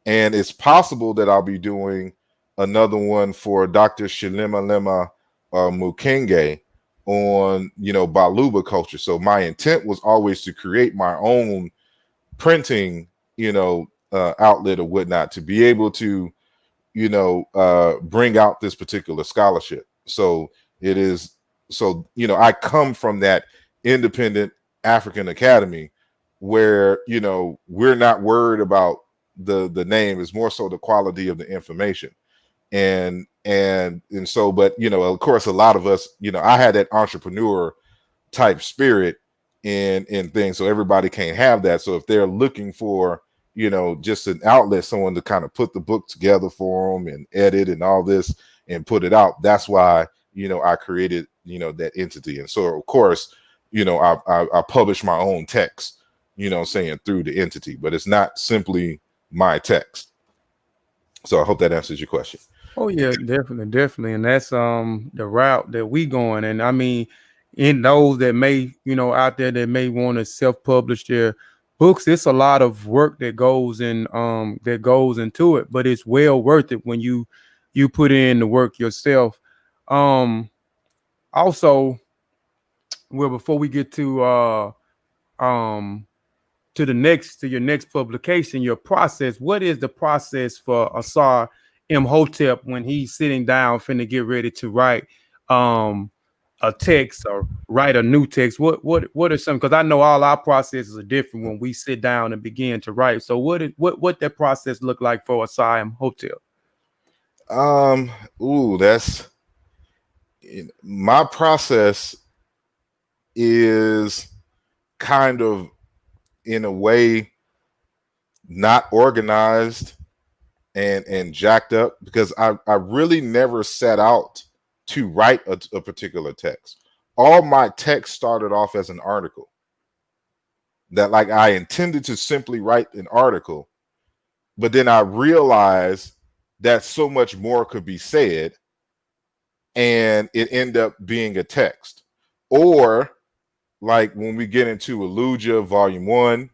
C: And it's possible that I'll be doing another one for Dr. Shilimalema Mukenge on, Baluba culture. So my intent was always to create my own printing, outlet or whatnot, to be able to, bring out this particular scholarship. So it is, I come from that independent African Academy where, we're not worried about the name, is more so the quality of the information. And so, but, of course, a lot of us, I had that entrepreneur type spirit in things. So everybody can't have that. So if they're looking for, just an outlet, someone to kind of put the book together for them and edit and all this and put it out, that's why, I created, that entity. And so, of course, I publish my own text, saying through the entity, but it's not simply my text. So I hope that answers your question.
B: Oh yeah, definitely. And that's the route that we going. And I mean, in those that may, out there that may want to self-publish their books, it's a lot of work that goes into it, but it's well worth it when you put in the work yourself. Also, well, before we get to your next publication, your process, what is the process for Asar Imhotep when he's sitting down finna get ready to write a text or write a new text? What are some, because I know all our processes are different when we sit down and begin to write. So what that process look like for Asar Imhotep?
C: That's my process is kind of, in a way, not organized and jacked up, because I really never set out to write a particular text. All my text started off as an article that, like, I intended to simply write an article, but then I realized that so much more could be said and it end up being a text. Or like when we get into Aaluja Volume 1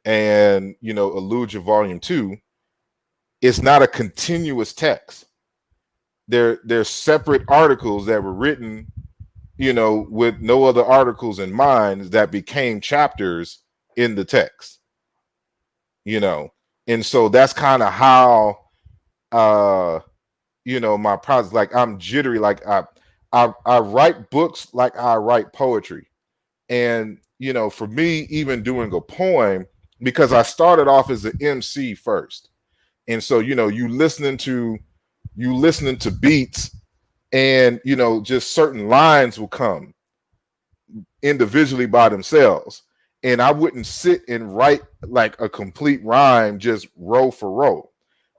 C: and Aaluja Volume 2, it's not a continuous text. They're separate articles that were written, with no other articles in mind, that became chapters in the text. And so that's kind of how my process, like I'm jittery, like I write books like I write poetry. And for me, even doing a poem, because I started off as an MC first. And so you listening to beats, and just certain lines will come individually by themselves, and I wouldn't sit and write like a complete rhyme just row for row.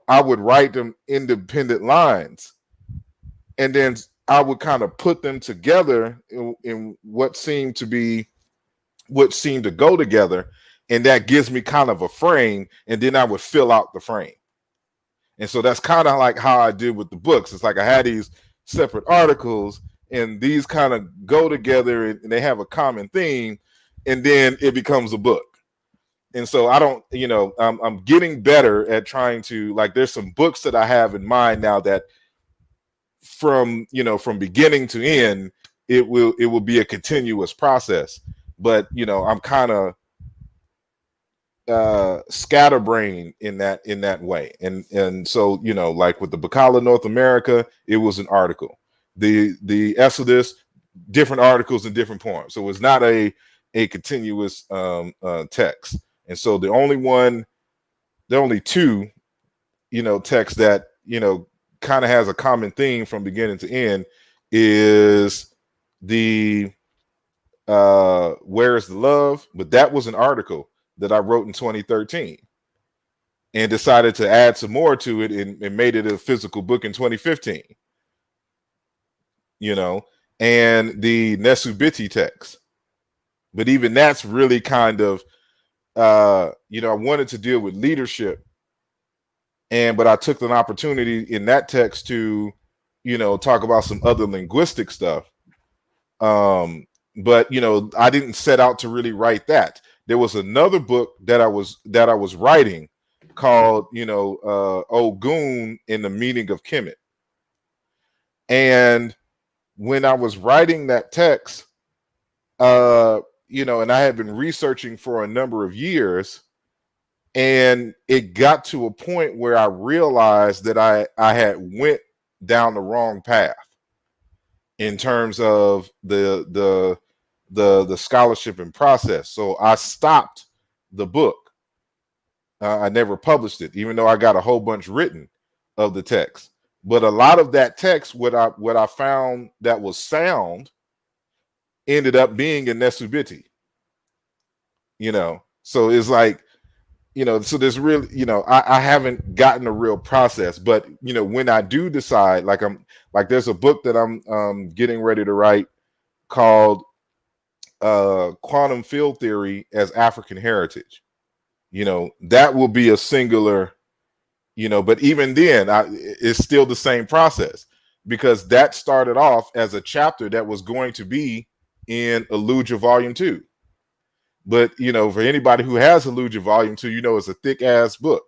C: I would write them independent lines, and then I would kind of put them together in what seemed to go together, and that gives me kind of a frame, and then I would fill out the frame. And so that's kind of like how I did with the books. It's like I had these separate articles, and these kind of go together, and they have a common theme, and then it becomes a book. And so I don't, I'm getting better at trying to, like, there's some books that I have in mind now that from beginning to end, it will be a continuous process. But I'm kind of scatterbrained in that way, and so like with the Bakala of North America, it was an article. The Esodus, different articles and different poems, so it's not a continuous text. And so the only two texts that kind of has a common theme from beginning to end is the Where is the Love, but that was an article that I wrote in 2013 and decided to add some more to it, and made it a physical book in 2015. And the Nsw.t text. But even that's really kind of, I wanted to deal with leadership, but I took an opportunity in that text to, talk about some other linguistic stuff. But I didn't set out to really write that. There was another book that I was writing called, Ogun in the Meaning of Kemet. And when I was writing that text, and I had been researching for a number of years, and it got to a point where I realized that I had went down the wrong path in terms of the scholarship and process. So I stopped the book. I never published it, even though I got a whole bunch written of the text. But a lot of that text, what I found that was sound, ended up being in Nsw.t. So it's like, so there's really, I haven't gotten a real process, but when I do decide, there's a book that I'm getting ready to write called Quantum Field Theory as African Heritage. That will be a singular, but even then it's still the same process, because that started off as a chapter that was going to be in Aaluja Volume 2. But for anybody who has Aaluja Volume 2, it's a thick ass book.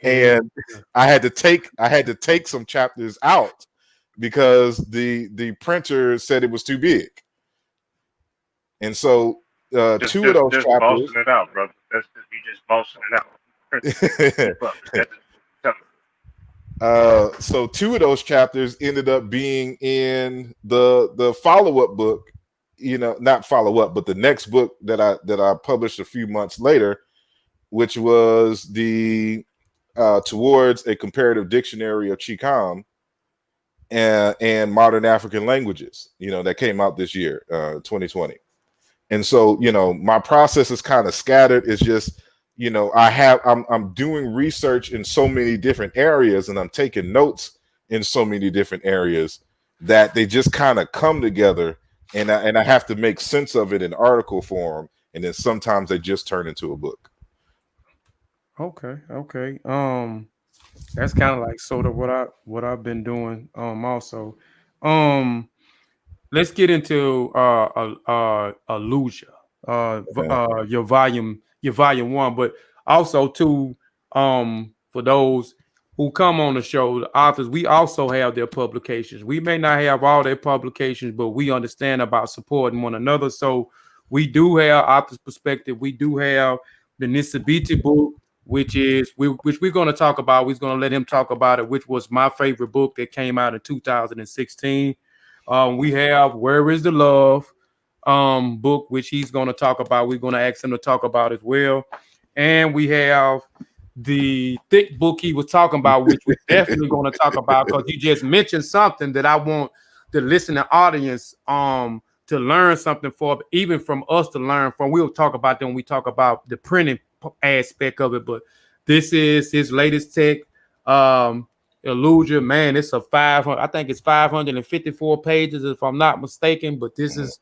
C: And I had to take some chapters out because the printer said it was too big. And so two of those
F: just
C: chapters,
F: bossing it out, brother. You just bossing it out.
C: So two of those chapters ended up being in the follow-up book, not follow-up, but the next book that I published a few months later, which was the Towards a Comparative Dictionary of Cikam and Modern African Languages, that came out this year, 2020. And so, my process is kind of scattered. It's just, I'm doing research in so many different areas, and I'm taking notes in so many different areas that they just kind of come together, and I have to make sense of it in article form, and then sometimes they just turn into a book.
B: Okay. That's kind of like sort of what I've been doing also. Let's get into Aaluja, your volume one, but also too, for those who come on the show, the authors, we also have their publications. We may not have all their publications, but we understand about supporting one another. So we do have authors' perspective. We do have the Nsw.t book, which we're going to talk about. We're going to let him talk about it, which was my favorite book that came out in 2016. We have Where is the Love book, which he's going to talk about. We're going to ask him to talk about as well. And we have the thick book he was talking about, which we're definitely going to talk about, because you just mentioned something that I want the listening audience to learn something for, even from us to learn from. We'll talk about that when we talk about the printing aspect of it, but this is his latest tech. Aaluja, man, it's a 500. I think it's 554 pages, if I'm not mistaken. But this is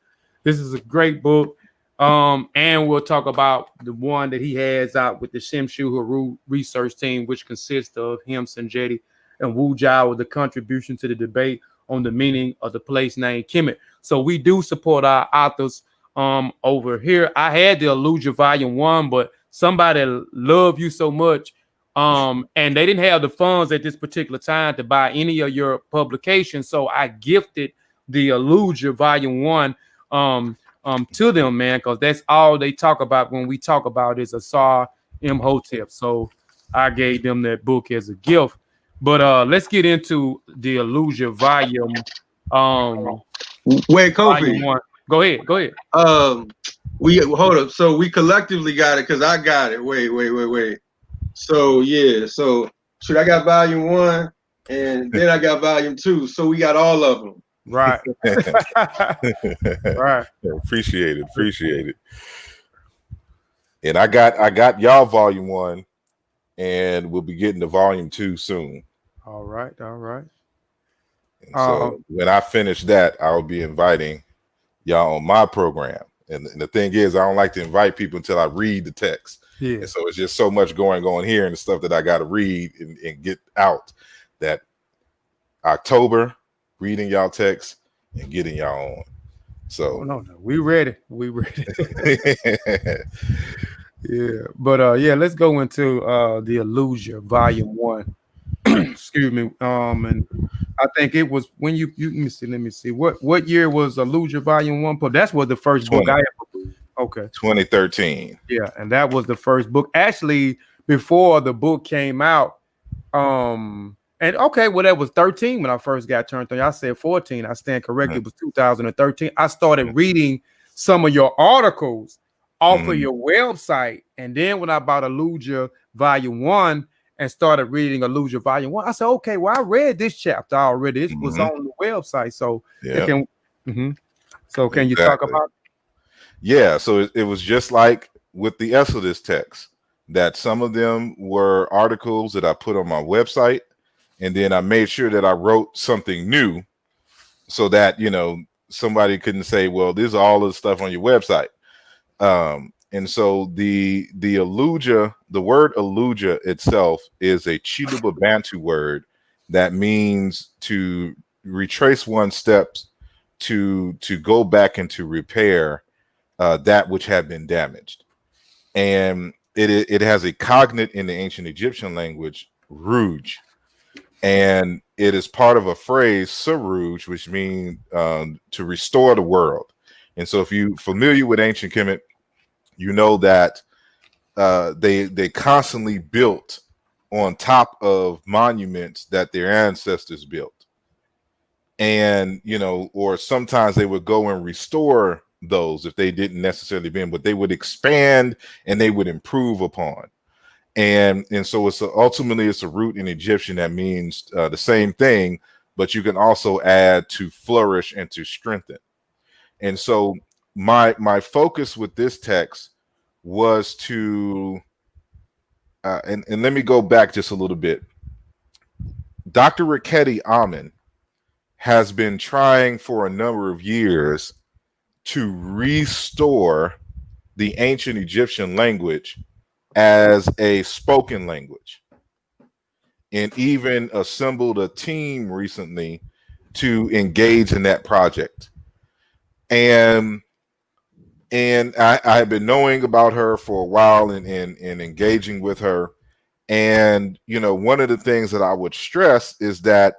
B: a great book. And we'll talk about the one that he has out with the Nsw.t Research Team, which consists of him, Sanjeti, and Wu Jia, with the contribution to the debate on the meaning of the place name Kemet. So we do support our authors over here. I had the Aaluja Volume 1, but somebody loved you so much. And they didn't have the funds at this particular time to buy any of your publications, so I gifted the Aaluja Volume 1 to them, man, because that's all they talk about when we talk about is Asar Imhotep. So I gave them that book as a gift. But let's get into the Aaluja Volume.
G: Wait, Kofi.
B: Volume 1. Go ahead.
G: We hold up. So we collectively got it because I got it. Wait. So yeah, so shoot, I got volume 1 and then I got volume 2. So we got all of them.
B: Right. Right.
C: Appreciate it. And I got y'all volume 1, and we'll be getting to volume 2 soon.
B: All right.
C: And so when I finish that, I'll be inviting y'all on my program. And the thing is, I don't like to invite people until I read the text.
B: Yeah.
C: And so it's just so much going on here and the stuff that I got to read and get out, that October, reading y'all text and getting y'all on. So
B: no, we ready. Yeah, but yeah, let's go into the Aaluja Volume 1. Excuse me. And I think it was when you let me see. What year was Aaluja Volume 1? But that's what the first
C: 20.
B: book I ever. Okay.
C: 2013.
B: Yeah, and that was the first book. Actually, before the book came out, and okay, well, that was 13 when I first got turned on. I said 14. I stand corrected. It was 2013. I started reading some of your articles off of your website, and then when I bought Aaluja Volume 1 and started reading Aaluja Volume 1, I said, okay, well, I read this chapter already. It was on the website, so can you talk about it?
C: Yeah, so it was just like with the Esodus text, that some of them were articles that I put on my website, and then I made sure that I wrote something new so that, somebody couldn't say, well, this is all the stuff on your website. And so the Aaluja, the word Aaluja itself is a Chiluba Bantu word that means to retrace one's steps, to go back and to repair that which had been damaged. And it has a cognate in the ancient Egyptian language, rouge, and it is part of a phrase, srwD, which means to restore the world. And so if you're familiar with ancient Kemet, you know that they constantly built on top of monuments that their ancestors built. And, or sometimes they would go and restore those if they didn't necessarily been, but they would expand and they would improve upon. And so ultimately it's a root in Egyptian that means the same thing, but you can also add to flourish and to strengthen. And so my focus with this text was to and let me go back just a little bit. Dr. Raketi Amen has been trying for a number of years to restore the ancient Egyptian language as a spoken language, and even assembled a team recently to engage in that project. And I have been knowing about her for a while and engaging with her. And, you know, one of the things that I would stress is that,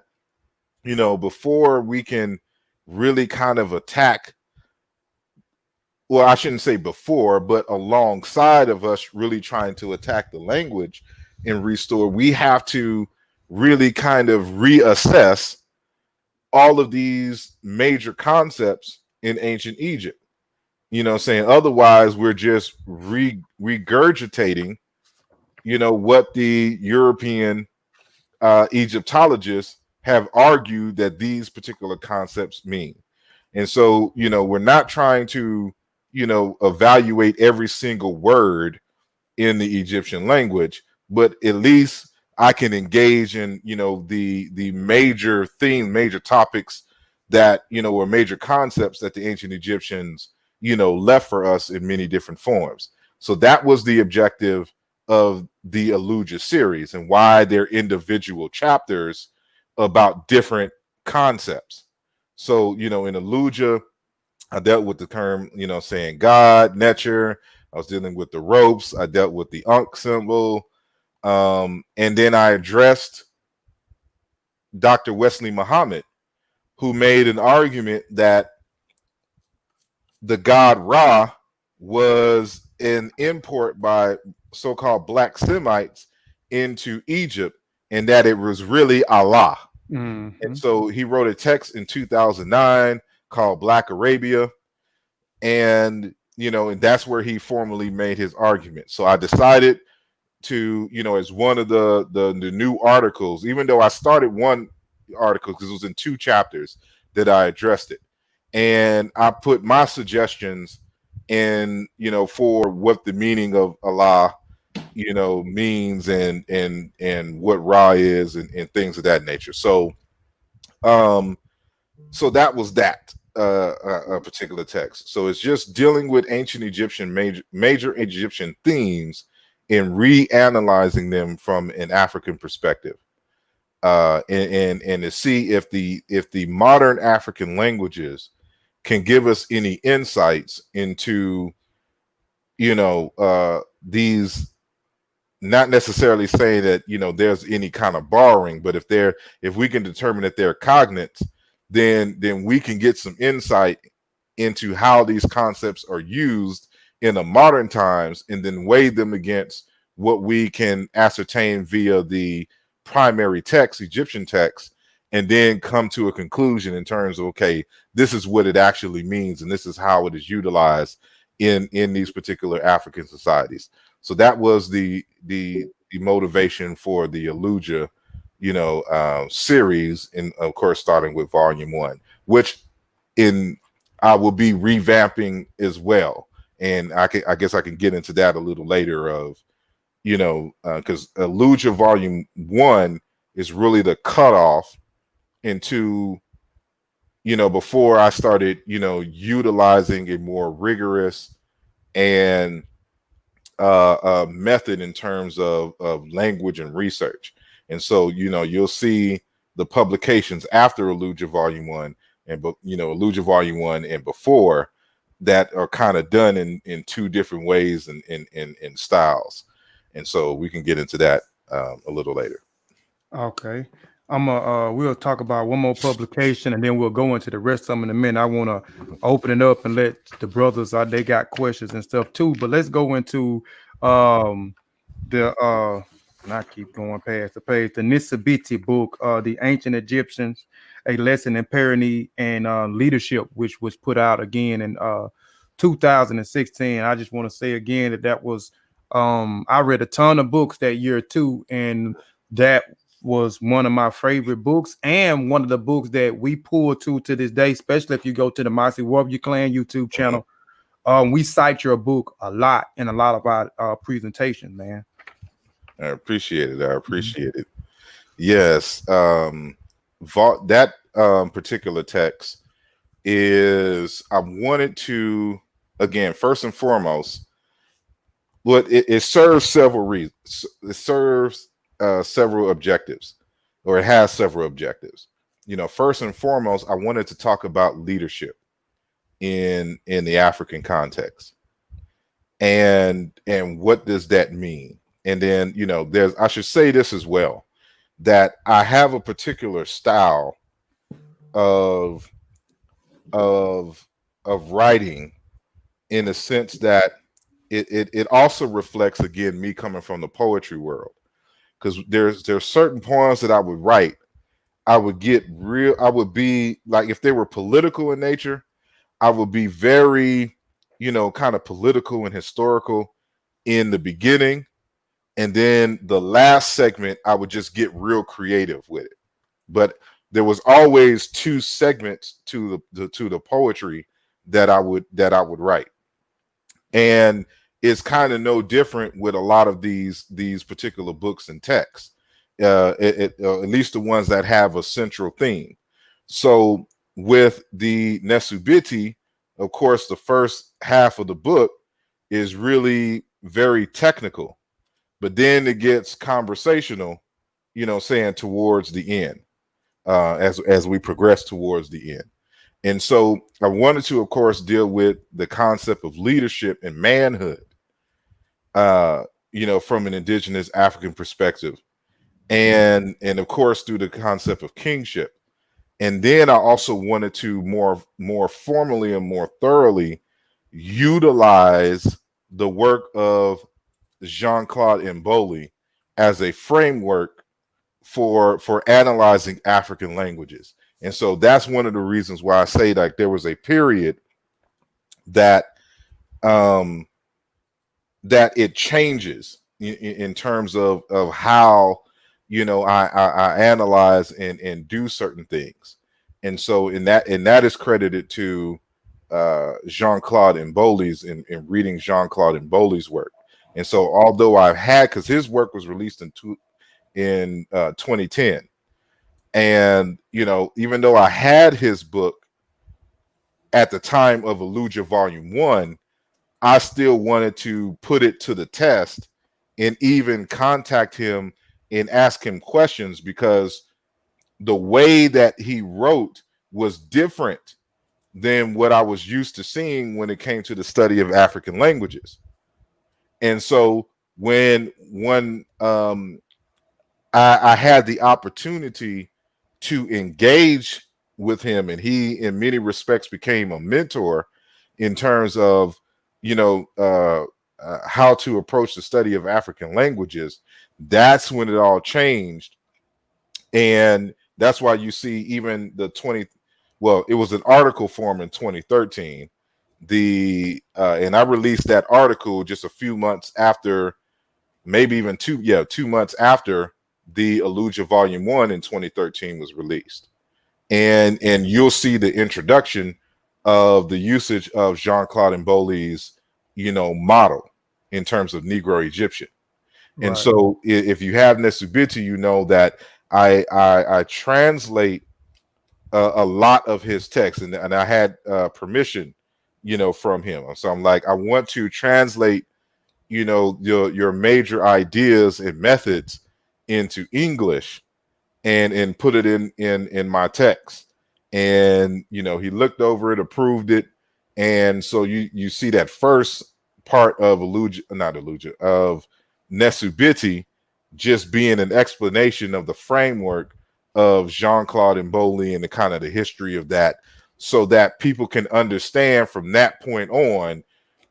C: you know, before we can really kind of attack, well, I shouldn't say before, but alongside of us really trying to attack the language and restore, we have to really kind of reassess all of these major concepts in ancient Egypt. You know, saying otherwise we're just regurgitating, you know, what the European Egyptologists have argued that these particular concepts mean. And so, you know, we're not trying to, you know, evaluate every single word in the Egyptian language, but at least I can engage in, you know, the major theme, major topics that, you know, were major concepts that the ancient Egyptians, you know, left for us in many different forms. So that was the objective of the Aaluja series and why they're individual chapters about different concepts. So, you know, in Aaluja, I dealt with the term, you know, saying God, nature. I was dealing with the ropes. I dealt with the Ankh symbol. And then I addressed Dr. Wesley Muhammad, who made an argument that the god Ra was an import by so-called Black Semites into Egypt, and that it was really Allah. And so he wrote a text in 2009 called Black Arabia, and you know, and that's where he formally made his argument. So I decided to, you know, as one of the new articles, even though I started one article because it was in 2 chapters that I addressed it, and I put my suggestions in, you know, for what the meaning of Allah, you know, means and what Ra is and things of that nature. So so that was that a particular text. So it's just dealing with ancient Egyptian major Egyptian themes and reanalyzing them from an African perspective, and to see if the modern African languages can give us any insights into, you know, these, not necessarily saying that, you know, there's any kind of borrowing, but if we can determine that they're cognates, then we can get some insight into how these concepts are used in the modern times, and then weigh them against what we can ascertain via the primary text, Egyptian text, and then come to a conclusion in terms of, okay, this is what it actually means, and this is how it is utilized in these particular African societies. So that was the motivation for the Aaluja, you know, series, and of course starting with volume 1, which I will be revamping as well, and I guess I can get into that a little later. Of, you know, because Aaluja volume 1 is really the cutoff into, you know, before I started, you know, utilizing a more rigorous and method in terms of language and research. And so, you know, you'll see the publications after Aaluja volume 1 and, you know, Aaluja volume 1 and before that are kind of done in 2 different ways and in styles. And so we can get into that a little later.
B: Okay. We'll talk about one more publication and then we'll go into the rest of them in a minute. I want to open it up and let the brothers, they got questions and stuff too, but let's go into and I keep going past the page, the Nsw.t book, The Ancient Egyptians, A Lesson in Paronymy and Leadership, which was put out again in 2016. I just want to say again that was, I read a ton of books that year too, and that was one of my favorite books, and one of the books that we pull to this day, especially if you go to the Mossy Warrior Clan YouTube channel. We cite your book a lot in a lot of our presentation, man.
C: I appreciate it. I appreciate it. Yes. That particular text is, I wanted to, again, first and foremost, it serves several reasons. It serves several objectives, or it has several objectives. first and foremost, I wanted to talk about leadership in the African context, and what does that mean? And then, I should say this as well, that I have a particular style of of writing, in the sense that it also reflects, again, me coming from the poetry world, because there's certain poems that I would write. I would be like, if they were political in nature, I would be very, kind of political and historical in the beginning. And then the last segment, I would just get real creative with it. But there was always two segments to the poetry that I would write. And it's kind of no different with a lot of these particular books and texts, at least the ones that have a central theme. So with the Nsw.t Bjt.j, of course, the first half of the book is really very technical, but then it gets conversational, saying towards the end, as we progress towards the end. And so I wanted to, of course, deal with the concept of leadership and manhood, from an indigenous African perspective, and of course through the concept of kingship. And then I also wanted to more formally and more thoroughly utilize the work of Jean-Claude Mboli as a framework for analyzing African languages. And so that's one of the reasons why I say, like, there was a period that that it changes in terms of how, I analyze and do certain things. And so in that is credited to Jean-Claude Mboli's in reading Jean-Claude Mboli's work. And so although I've had, because his work was released in 2010, and even though I had his book at the time of Aaluja Volume 1, I still wanted to put it to the test and even contact him and ask him questions, because the way that he wrote was different than what I was used to seeing when it came to the study of African languages. And so when I had the opportunity to engage with him, and he in many respects became a mentor in terms of how to approach the study of African languages, that's when it all changed. And that's why you see even it was an article form in 2013. And I released that article just a few months after, maybe even 2 months after the Aaluja Volume 1 in 2013 was released. And you'll see the introduction of the usage of Jean-Claude Mboli's, model in terms of Negro Egyptian. Right. And so if you have Nsw.t Bjt.j, you know that I translate a lot of his text, and I had permission, from him. So I'm like, I want to translate, your major ideas and methods into English and put it in my text. And he looked over it, approved it. And so you see that first part of of Nsw.t Bjt.j just being an explanation of the framework of Jean-Claude Mboli and the kind of the history of that, so that people can understand from that point on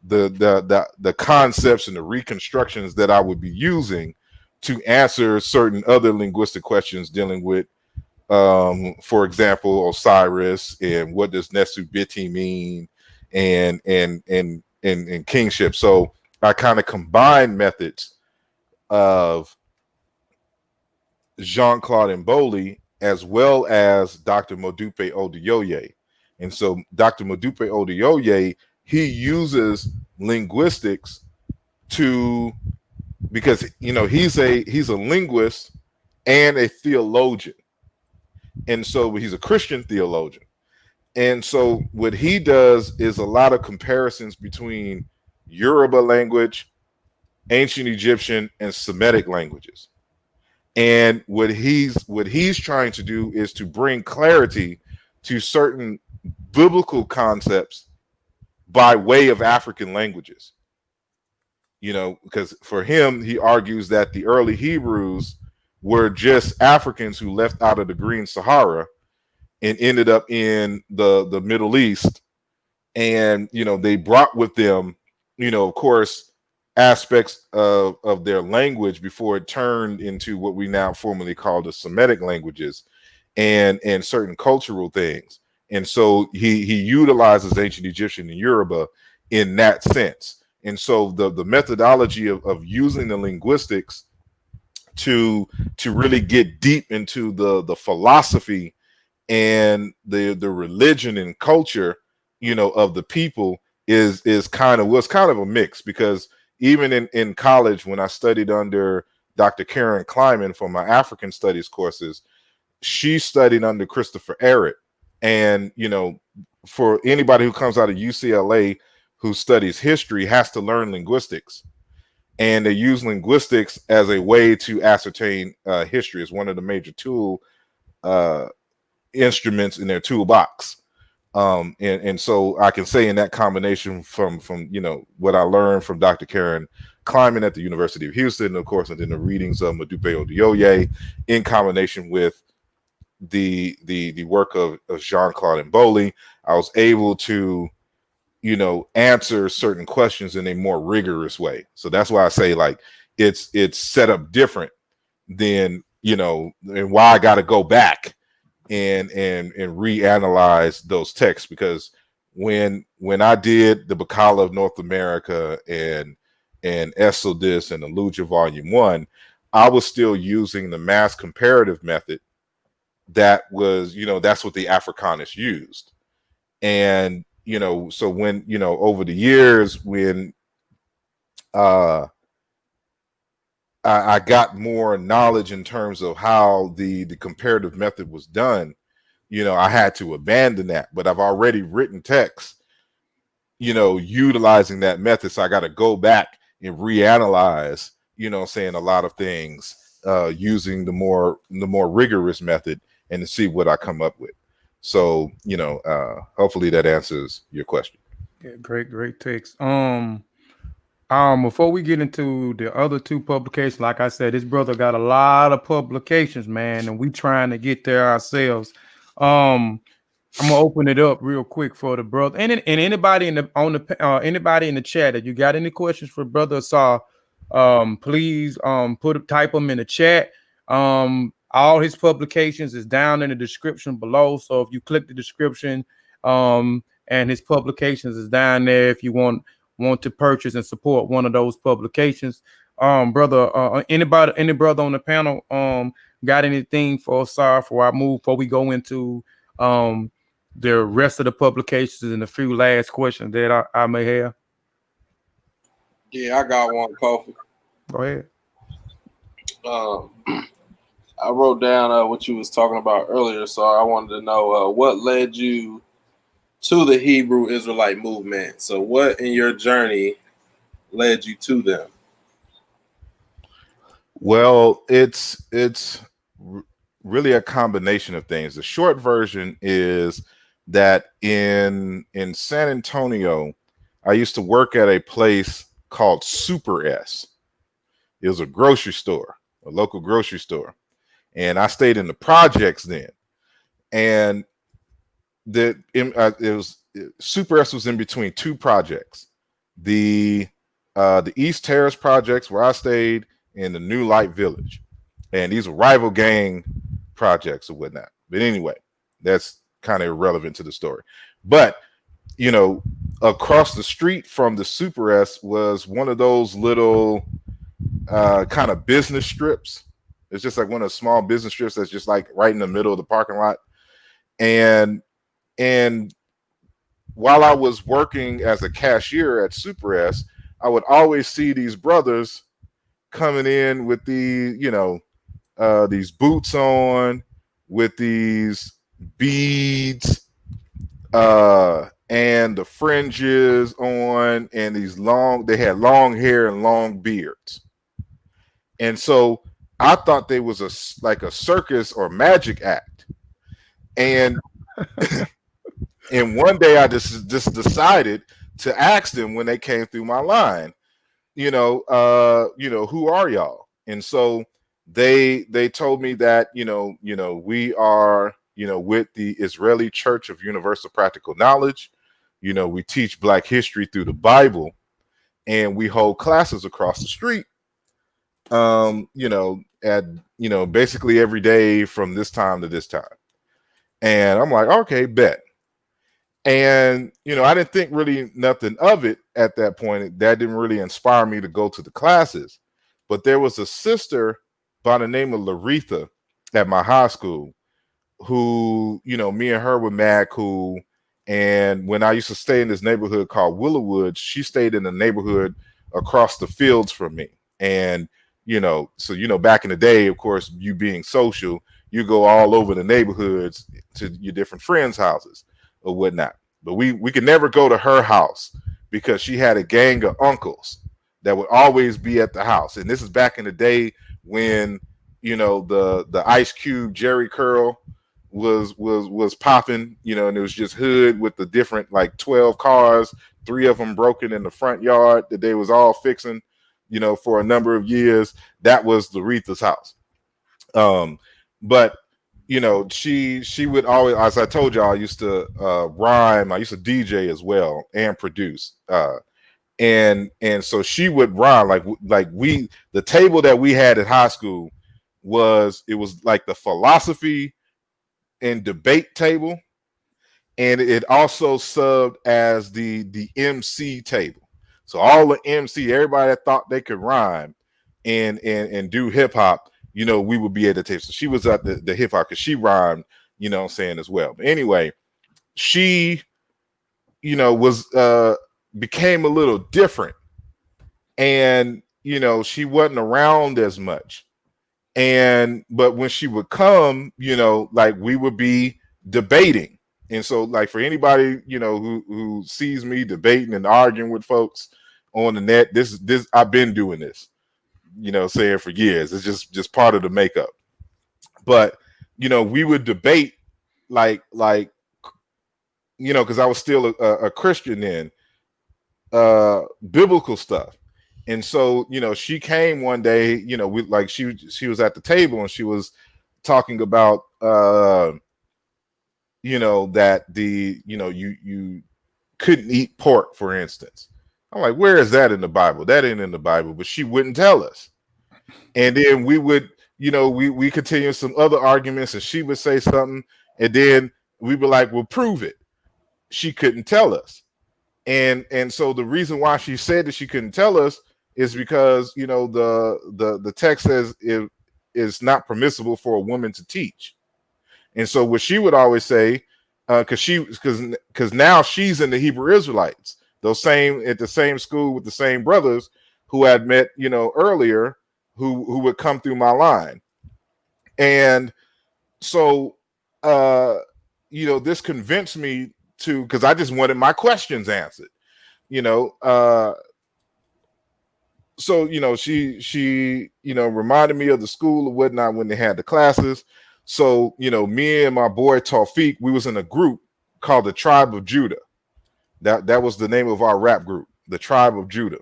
C: the concepts and the reconstructions that I would be using to answer certain other linguistic questions dealing with, for example, Osiris, and what does Nsw.t Bjt.j mean, and kingship. So I kind of combine methods of Jean-Claude Mboli as well as Dr. Modupe Oduyoye. And so Dr. Modupe Oduyoye, he uses linguistics because he's a linguist and a theologian. And so he's a Christian theologian. And so what he does is a lot of comparisons between Yoruba language, ancient Egyptian, and Semitic languages. And what he's trying to do is to bring clarity to certain biblical concepts by way of African languages. You know, because for him, he argues that the early Hebrews were just Africans who left out of the Green Sahara and ended up in the Middle East. And, you know, they brought with them, you know, of course, aspects of their language before it turned into what we now formally call the Semitic languages and certain cultural things. And so he utilizes ancient Egyptian and Yoruba in that sense. And so the methodology of using the linguistics to really get deep into the philosophy and the religion and culture, you know, of the people was kind of a mix, because even in college, when I studied under Dr. Karen Kleiman for my African studies courses, she studied under Christopher Ehret. And, you know, for anybody who comes out of UCLA who studies history has to learn linguistics. And they use linguistics as a way to ascertain history as one of the major instruments in their toolbox. And so I can say in that combination from you know what I learned from Dr. Karen Kleiman at the University of Houston, of course, and then the readings of Modupe Oduyoye in combination with the work of Jean-Claude Mboli, I was able to, you know, answer certain questions in a more rigorous way. So that's why I say, like, it's set up different than, you know, and why I got to go back and reanalyze those texts, because when I did the Bakala of North America and Esodus and Aaluja Volume 1, I was still using the mass comparative method. That was, you know, that's what the Afrikaners used. And, you know, so when, you know, over the years, when I got more knowledge in terms of how the comparative method was done, you know, I had to abandon that. But I've already written text, you know, utilizing that method. So I got to go back and reanalyze, you know, saying a lot of things using the more rigorous method and to see what I come up with. So, you know, hopefully that answers your question.
B: Yeah, great text. Before we get into the other two publications, like I said, this brother got a lot of publications, man, and we trying to get there ourselves. I'm gonna open it up real quick for the brother and anybody anybody in the chat. If you got any questions for Brother Asar, please type them in the chat. All his publications is down in the description below. So if you click the description, and his publications is down there if you want to purchase and support one of those publications. Brother, any brother on the panel got anything for Asar before we go into the rest of the publications and a few last questions that I may have?
D: Yeah, I got one, Kofi.
B: Go ahead.
D: I wrote down what you was talking about earlier, so I wanted to know what led you to the Hebrew Israelite movement. So what in your journey led you to them?
C: Well, it's really a combination of things. The short version is that in San Antonio, I used to work at a place called Super S. It was a grocery store, a local grocery store. And I stayed in the projects then. And Super S was in between two projects. The East Terrace projects where I stayed in the New Light Village. And these were rival gang projects or whatnot. But anyway, that's kind of irrelevant to the story. But, you know, across the street from the Super S was one of those little kind of business strips. It's just like one of the small business strips that's just like right in the middle of the parking lot. And while I was working as a cashier at Super S, I would always see these brothers coming in with these boots on, with these beads, and the fringes on, and they had long hair and long beards. And so I thought they was like a circus or magic act. And and one day I just decided to ask them when they came through my line, who are y'all? And so they told me that, we are, with the Israeli Church of Universal Practical Knowledge. We teach Black history through the Bible, and we hold classes across the street. Basically every day from this time to this time. And I'm like, okay, bet. And, I didn't think really nothing of it at that point. That didn't really inspire me to go to the classes. But there was a sister by the name of Laretha at my high school who, me and her were mad cool. And when I used to stay in this neighborhood called Willowwood, she stayed in the neighborhood across the fields from me. And, back in the day, of course, you being social, you go all over the neighborhoods to your different friends' houses or whatnot. But we could never go to her house because she had a gang of uncles that would always be at the house. And this is back in the day when, the Ice Cube Jerry curl was popping, and it was just hood with the different like 12 cars, 3 of them broken in the front yard that they was all fixing, for a number of years. That was Laretha's house. But she would always, as I told y'all, I used to rhyme. I used to DJ as well and produce. And so she would rhyme the table that we had at high school was like the philosophy and debate table, and it also subbed as the MC table. So all the MC, everybody that thought they could rhyme and do hip hop, we would be at the table. So she was at the hip hop because she rhymed, as well. But anyway, she, became a little different, and she wasn't around as much. But when she would come, we would be debating. And so like for anybody, who sees me debating and arguing with folks on the net, this I've been doing this, saying for years. It's just part of the makeup. But, we would debate because I was still a Christian then, biblical stuff. And so, she came one day, she was at the table and she was talking about, that you couldn't eat pork, for instance. I'm like, where is that in the Bible? That ain't in the Bible, but she wouldn't tell us. And then we would, we continue some other arguments and she would say something and then we were like, well, prove it. She couldn't tell us. And so the reason why she said that she couldn't tell us is because, the text says it's not permissible for a woman to teach. And so what she would always say, because now she's in the Hebrew Israelites, at the same school with the same brothers who had met, earlier, who would come through my line. And so, this convinced me because I just wanted my questions answered, so, she reminded me of the school or whatnot when they had the classes. So, me and my boy Tawfiq, we was in a group called the Tribe of Judah. That was the name of our rap group, the Tribe of Judah.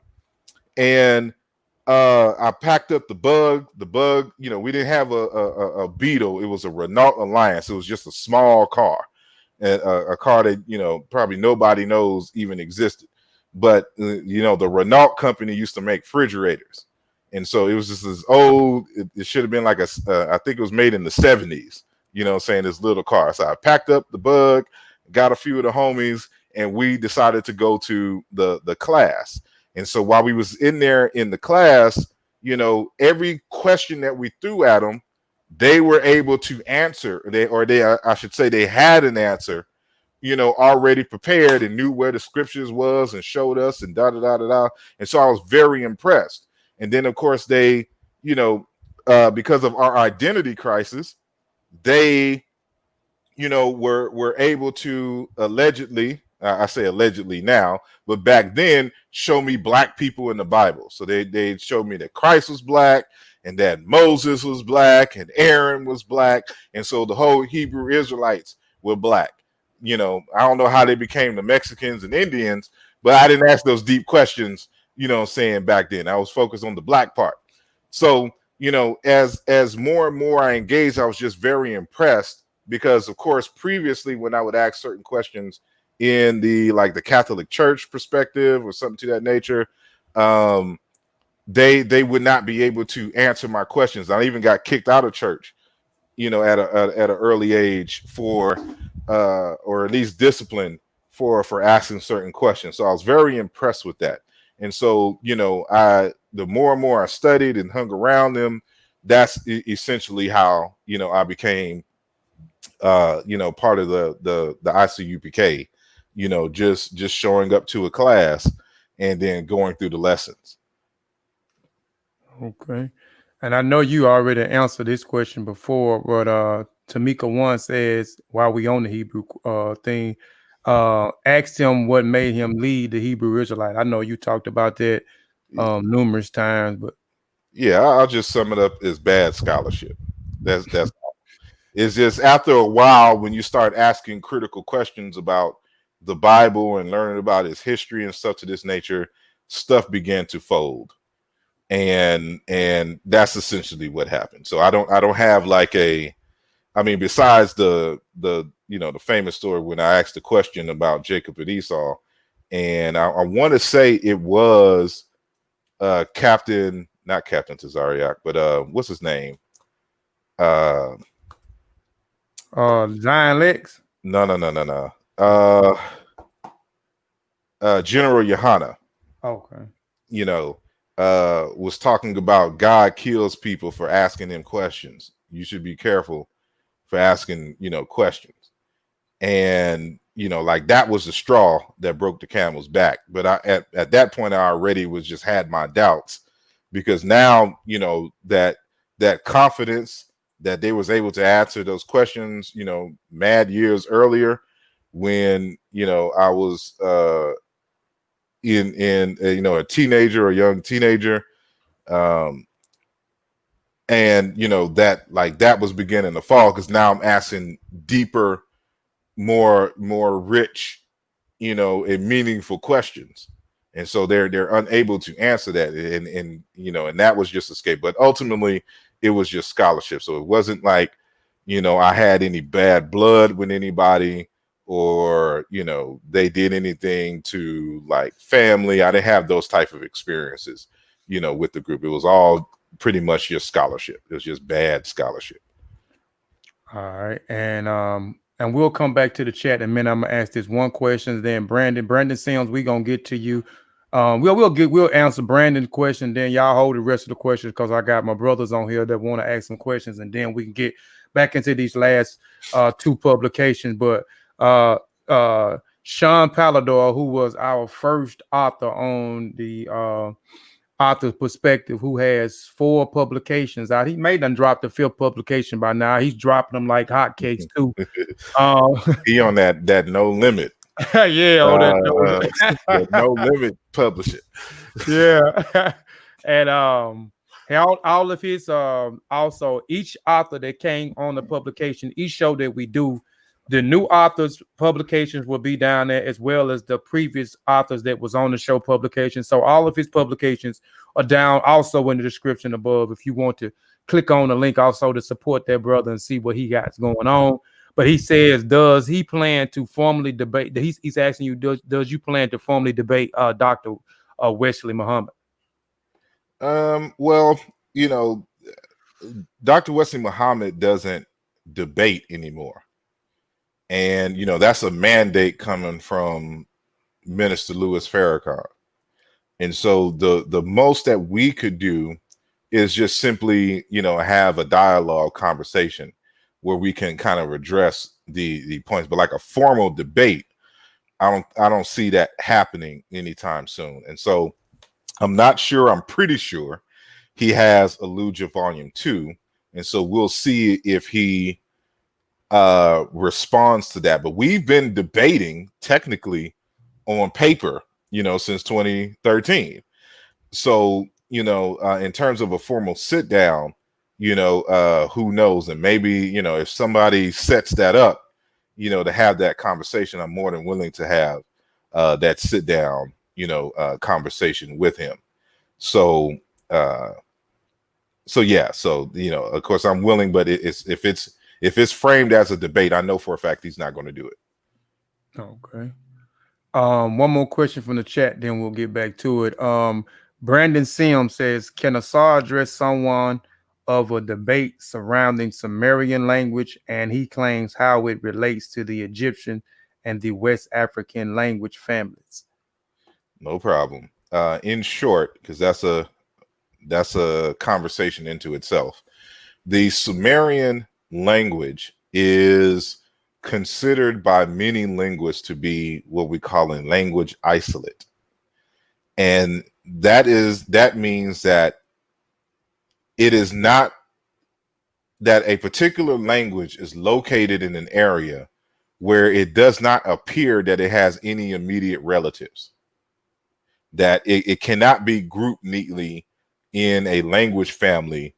C: And I packed up the bug, we didn't have a Beetle. It was a Renault Alliance. It was just a small car, a car that, probably nobody knows even existed. But, the Renault company used to make refrigerators. And so it was just this old, it should have been like I think it was made in the 70s, this little car. So I packed up the bug, got a few of the homies, and we decided to go to the class. And so while we was in there in the class, every question that we threw at them, they were able to answer. I should say they had an answer, already prepared and knew where the scriptures was and showed us and da-da-da-da-da. And so I was very impressed. And then, of course, they, because of our identity crisis, they, were able to allegedly, I say allegedly now, but back then show me black people in the Bible. So they showed me that Christ was black and that Moses was black and Aaron was black. And so the whole Hebrew Israelites were black. You know, I don't know how they became the Mexicans and Indians, but I didn't ask those deep questions, you know, saying back then. I was focused on the black part. So, you know, as more and more I engaged, I was just very impressed because, of course, previously when I would ask certain questions in the Catholic Church perspective or something to that nature, they would not be able to answer my questions. I even got kicked out of church, you know, at an early age for or at least disciplined for asking certain questions. So I was very impressed with that. And so, you know, the more and more I studied and hung around them, that's essentially how, you know, I became you know, part of the ICUPK, you know, just showing up to a class and then going through the lessons.
B: Okay. And I know you already answered this question before, but Tamika one says, while we on the Hebrew thing, asked him what made him lead the Hebrew Israelite. I know you talked about that numerous times, but
C: yeah, I'll just sum it up as bad scholarship. That's it's just after a while when you start asking critical questions about the Bible and learning about its history and stuff to this nature, stuff began to fold. And that's essentially what happened. So I don't have like I mean, besides the you know, the famous story when I asked the question about Jacob and Esau, and I want to say it was not Captain Tazariak, but what's his name?
B: Zion Lex.
C: No. General Yohana.
B: Okay.
C: You know, was talking about God kills people for asking them questions. You should be careful for asking, you know, questions. And, you know, like that was the straw that broke the camel's back. But at that point, I already just had my doubts, because now, you know, that confidence that they was able to answer those questions, you know, mad years earlier when, you know, I was in you know, a teenager or young teenager, and you know, that was beginning to fall, because now I'm asking deeper, more rich, you know, and meaningful questions, and so they're unable to answer that, and you know, and that was just escape. But ultimately it was just scholarship, so it wasn't like, you know, I had any bad blood with anybody, or, you know, they did anything to like family. I didn't have those type of experiences, you know, with the group. It was all pretty much just scholarship. It was just bad scholarship.
B: All right, and we'll come back to the chat in a minute. I'm gonna ask this one question, then Brandon Sims, we gonna get to you. We'll answer Brandon's question, then y'all hold the rest of the questions, because I got my brothers on here that want to ask some questions, and then we can get back into these last two publications. But Sean Palador, who was our first author on the author's perspective, who has 4 publications out. He may done drop the 5th publication by now. He's dropping them like hotcakes too.
C: He on that no limit.
B: Yeah,
C: that no limit publishing.
B: Yeah. And all of his also each author that came on the publication, each show that we do, the new authors publications will be down there, as well as the previous authors that was on the show publication. So all of his publications are down also in the description above, if you want to click on the link also to support that brother and see what he got going on. But he says, does he plan to formally debate? He's asking you, does you plan to formally debate Dr. Wesley Muhammad?
C: Well, you know, Dr. Wesley Muhammad doesn't debate anymore. And, you know, that's a mandate coming from Minister Louis Farrakhan. And so the most that we could do is just simply, you know, have a dialogue conversation where we can kind of address the points. But like a formal debate, I don't see that happening anytime soon. And so I'm not sure. I'm pretty sure he has Aaluja Volume 2. And so we'll see if he responds to that. But we've been debating technically on paper, you know, since 2013. So, in terms of a formal sit down, who knows? And maybe, if somebody sets that up, to have that conversation, I'm more than willing to have that sit down, conversation with him. So, yeah. So, of course I'm willing, but if it's framed as a debate, I know for a fact he's not going to do it.
B: Okay. One more question from the chat, then we'll get back to it. Brandon Sims says, can Asar address someone of a debate surrounding Sumerian language, and he claims how it relates to the Egyptian and the West African language families?
C: No problem. In short, because that's a conversation into itself. The Sumerian language is considered by many linguists to be what we call a language isolate. And that means that it is not that a particular language is located in an area where it does not appear that it has any immediate relatives, that it cannot be grouped neatly in a language family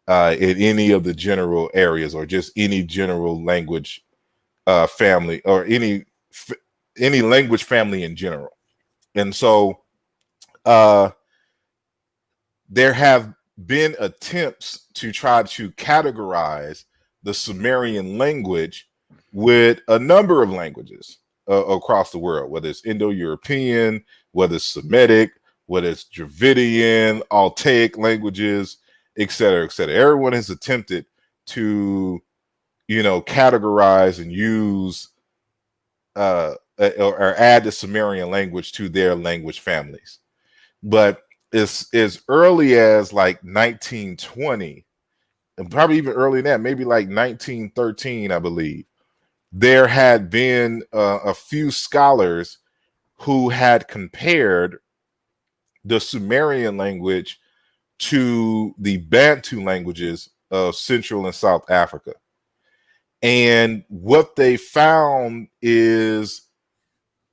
C: in any of the general areas, or just any general language family, or any language family in general. And so there have been attempts to try to categorize the Sumerian language with a number of languages across the world, whether it's Indo-European, whether it's Semitic, whether it's Dravidian, Altaic languages, et cetera, et cetera. Everyone has attempted to, categorize and use or add the Sumerian language to their language families. But it's as early as like 1920, and probably even earlier than that, maybe like 1913, I believe, there had been a few scholars who had compared the Sumerian language to the Bantu languages of Central and South Africa. And what they found is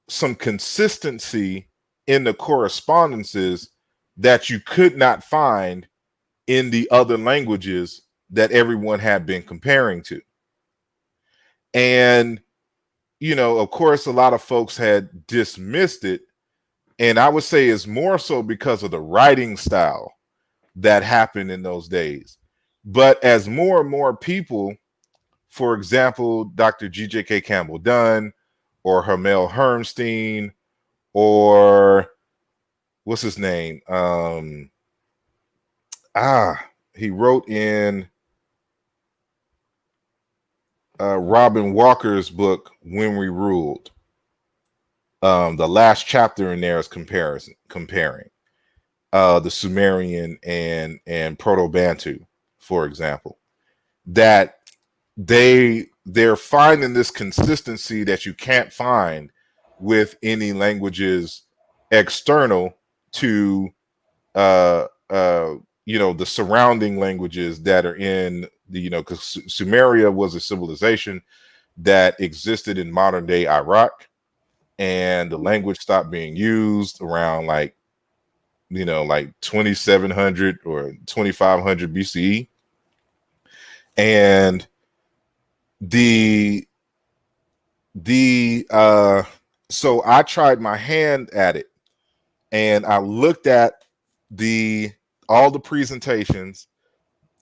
C: some consistency in the correspondences that you could not find in the other languages that everyone had been comparing to. And, of course, a lot of folks had dismissed it. And I would say it's more so because of the writing style that happened in those days. But as more and more people, for example, Dr. G.J.K. Campbell Dunn, or Hermel Hermstein, or what's his name? He wrote in Robin Walker's book, When We Ruled. The last chapter in there is comparing the Sumerian and Proto-Bantu, for example, that they're finding this consistency that you can't find with any languages external to the surrounding languages that are in the, because Sumeria was a civilization that existed in modern day Iraq, and the language stopped being used around like 2700 or 2500 BCE. And so I tried my hand at it, and I looked at all the presentations,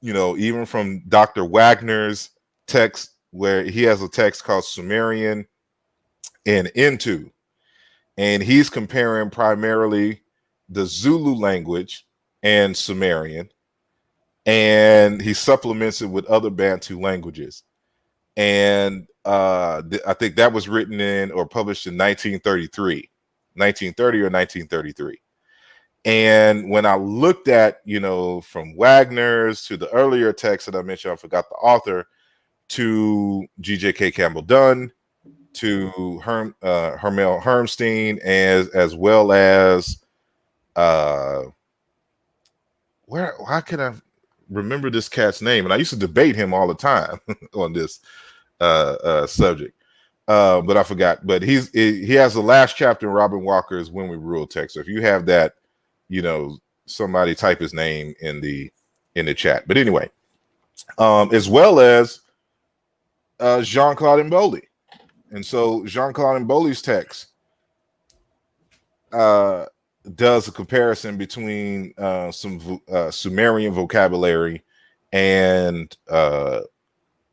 C: even from Dr. Wagner's text, where he has a text called Sumerian and Nsw.t, and he's comparing primarily the Zulu language and Sumerian, and he supplements it with other Bantu languages. And I think that was written in or published in 1930 or 1933. And when I looked at, from Wagner's to the earlier text that I mentioned, I forgot the author, to G.J.K. Campbell Dunn, to Hermel Hermstein, as well as how can I remember this cat's name? And I used to debate him all the time on this subject, but I forgot. But he has the last chapter in Robin Walker's When We Rule text. So if you have that, somebody type his name in the chat. But anyway, as well as Jean-Claude Mboli. And so Jean-Claude Mboli's text does a comparison between some Sumerian vocabulary and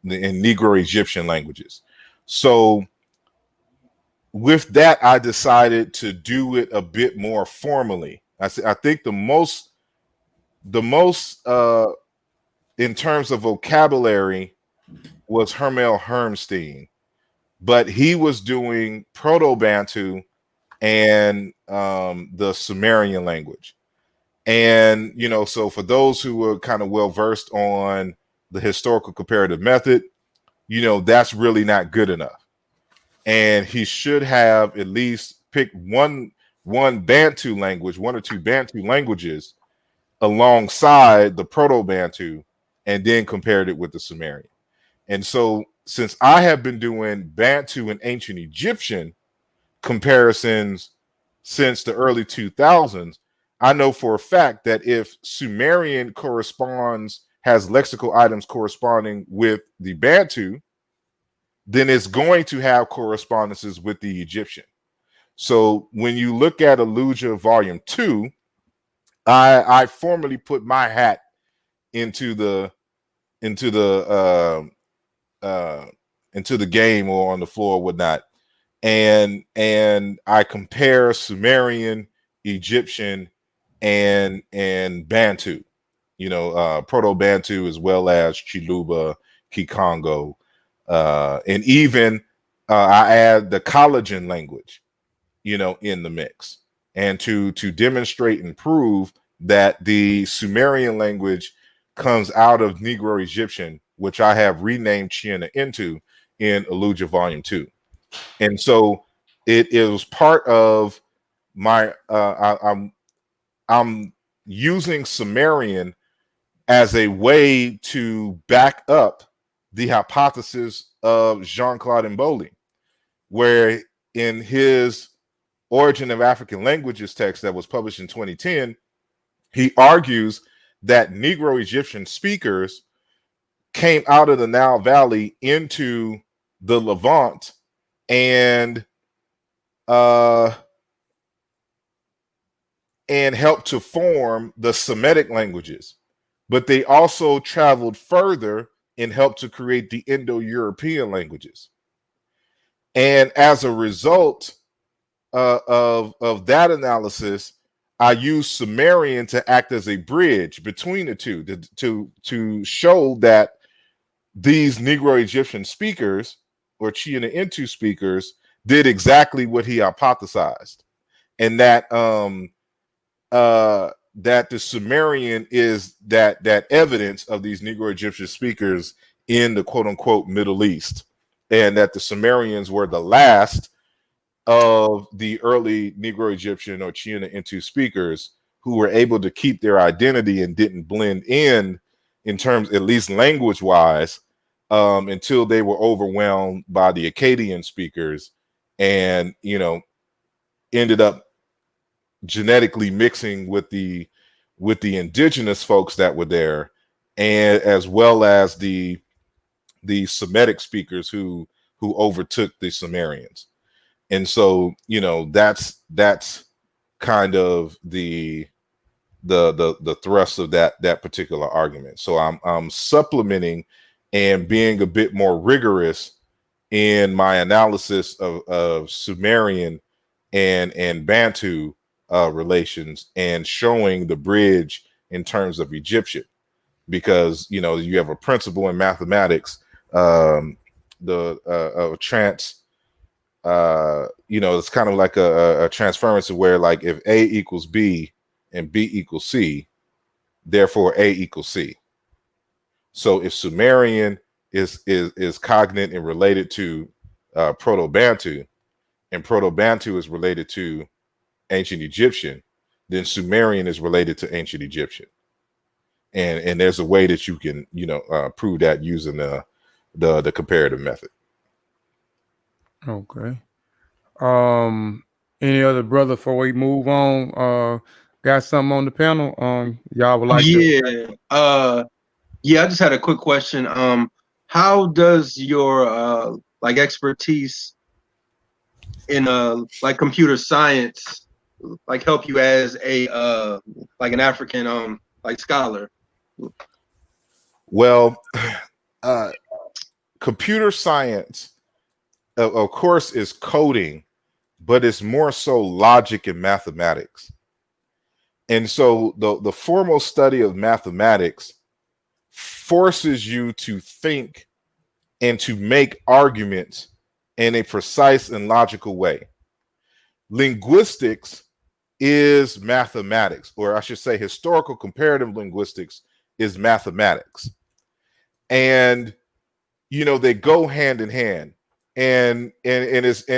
C: Negro Egyptian languages. So with that, I decided to do it a bit more formally. I think the most in terms of vocabulary was Hermel Hermstein, but he was doing Proto-Bantu and the Sumerian language. And, you know, so for those who were kind of well versed on the historical comparative method, you know, that's really not good enough. And he should have at least picked one Bantu language, one or two Bantu languages alongside the Proto-Bantu, and then compared it with the Sumerian. And so since I have been doing Bantu and ancient Egyptian comparisons since the early 2000s, I know for a fact that if Sumerian has lexical items corresponding with the Bantu, then it's going to have correspondences with the Egyptian. So when you look at Aaluja Volume 2, I formally put my hat into the game or on the floor or whatnot, and I compare Sumerian, Egyptian, and Bantu, you know, Proto-Bantu as well as Chiluba, Kikongo, and even I add the collagen language, you know, in the mix, and to demonstrate and prove that the Sumerian language comes out of Negro Egyptian, which I have renamed Cyena-Ntu in Aaluja Volume 2. And so it was part of my I'm using Sumerian as a way to back up the hypothesis of Jean-Claude Mboli, where in his Origin of African Languages text that was published in 2010, he argues that Negro Egyptian speakers came out of the Nile Valley into the Levant and helped to form the Semitic languages, but they also traveled further and helped to create the Indo-European languages. And as a result of that analysis, I use Sumerian to act as a bridge between the two to show that these Negro Egyptian speakers or Cyena-Ntu speakers did exactly what he hypothesized, and that that the Sumerian is that evidence of these Negro Egyptian speakers in the quote unquote Middle East, and that the Sumerians were the last of the early Negro Egyptian or Cyena-Ntu speakers who were able to keep their identity and didn't blend in terms, at least language wise, until they were overwhelmed by the Akkadian speakers and, you know, ended up genetically mixing with the indigenous folks that were there, and as well as the Semitic speakers who overtook the Sumerians. And so, you know, that's kind of the thrust of that particular argument. So I'm supplementing and being a bit more rigorous in my analysis of Sumerian and Bantu relations, and showing the bridge in terms of Egyptian, because, you know, you have a principle in mathematics, you know, it's kind of like a transference where, like, if A equals B and B equals C, therefore A equals C. So if Sumerian is cognate and related to Proto-Bantu, and Proto-Bantu is related to ancient Egyptian, then Sumerian is related to ancient Egyptian. And there's a way that you can, you know, prove that using the comparative method.
B: Okay. Any other brother before we move on? got something on the panel? Y'all would
G: Oh,
B: like
G: yeah. Yeah, I just had a quick question. How does your like expertise in like computer science like help you as a like an African like scholar?
C: Well, computer science, of course, is coding, but it's more so logic and mathematics. And so the formal study of mathematics forces you to think and to make arguments in a precise and logical way. Linguistics is mathematics, or I should say historical comparative linguistics is mathematics. And they go hand in hand. And it's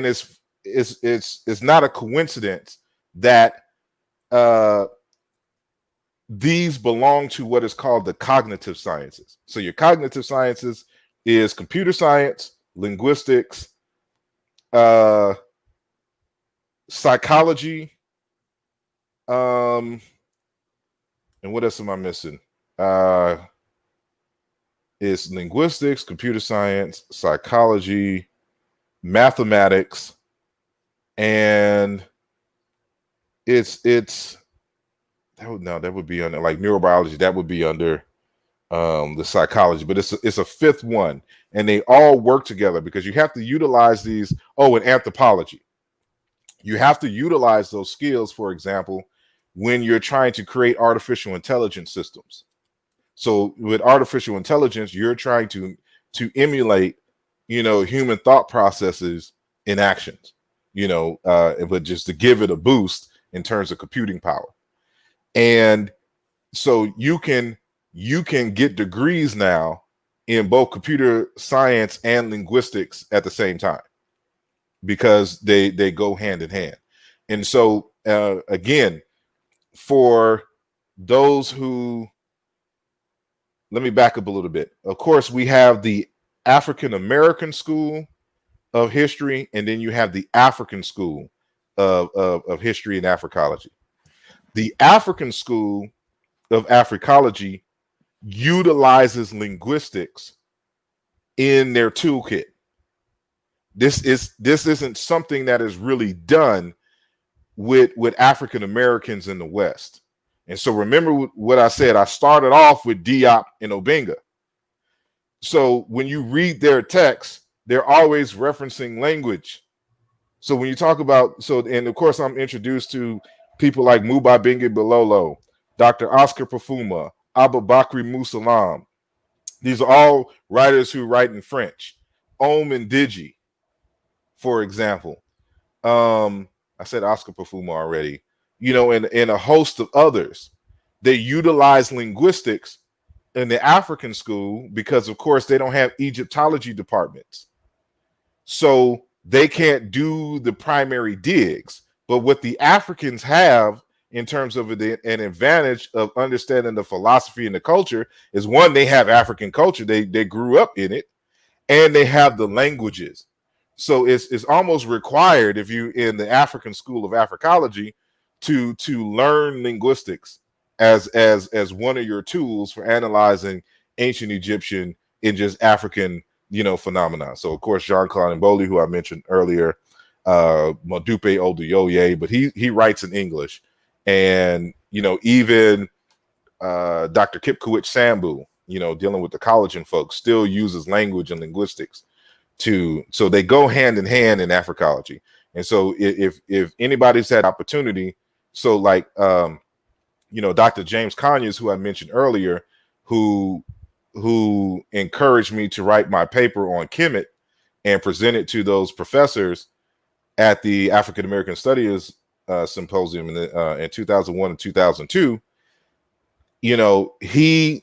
C: not a coincidence that these belong to what is called the cognitive sciences. So your cognitive sciences is computer science, linguistics, psychology, and what else am I missing? It's linguistics, computer science, psychology, mathematics, and that would be under like neurobiology. That would be under the psychology, but it's a fifth one, and they all work together because you have to utilize these. Oh, and anthropology. You have to utilize those skills, for example, when you're trying to create artificial intelligence systems. So with artificial intelligence, you're trying to emulate, human thought processes in actions, but just to give it a boost in terms of computing power. And so you can get degrees now in both computer science and linguistics at the same time because they go hand in hand. And so again, for those who, let me back up a little bit. Of course, we have the African American School of History, and then you have the African School of History and Africology. The African School of Africology utilizes linguistics in their toolkit. This isn't something that is really done with African Americans in the West. And so remember what I said. I started off with Diop and Obenga. So when you read their texts, they're always referencing language. So when you talk about, and of course I'm introduced to people like Mubabingi Bilolo, Dr. Oscar Pafuma, Abubakri Musalam. These are all writers who write in French. Om and Digi, for example. I said Oscar Pafuma already. And a host of others. They utilize linguistics in the African school because, of course, they don't have Egyptology departments. So they can't do the primary digs. But what the Africans have in terms of an advantage of understanding the philosophy and the culture is, one, they have African culture. They grew up in it, and they have the languages. So it's almost required if you in the African School of Africology to learn linguistics as one of your tools for analyzing ancient Egyptian and just African phenomena. So of course Jean-Claude Mboli, who I mentioned earlier, Modupe Oduyoye, but he writes in English, and even Dr. Kipkoech Sambu, dealing with the collagen folks, still uses language and linguistics so they go hand in hand in Africology. And so if anybody's had opportunity, so like Dr. James Conyers, who I mentioned earlier, who encouraged me to write my paper on Kemet and present it to those professors at the African American Studies Symposium in 2001 and 2002. He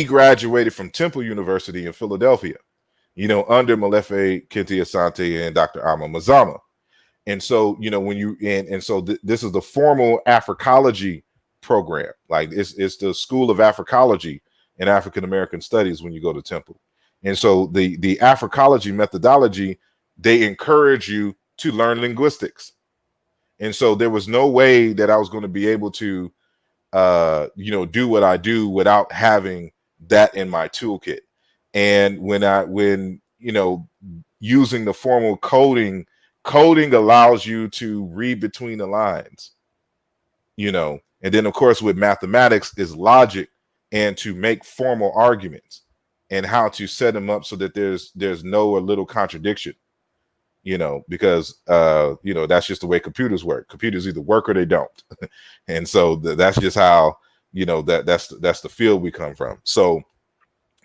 C: graduated from Temple University in Philadelphia, under Molefe Kenti Asante and Dr. Ama Mazama. And so, this is the formal Africology program. Like it's the School of Africology and African American Studies when you go to Temple. And so the Africology methodology, they encourage you to learn linguistics. And so there was no way that I was going to be able to, do what I do without having that in my toolkit. And when using the formal coding allows you to read between the lines, and then of course with mathematics is logic and to make formal arguments and how to set them up so that there's no or little contradiction, because that's just the way computers work. Computers either work or they don't. And so that's just how, that's the field we come from. So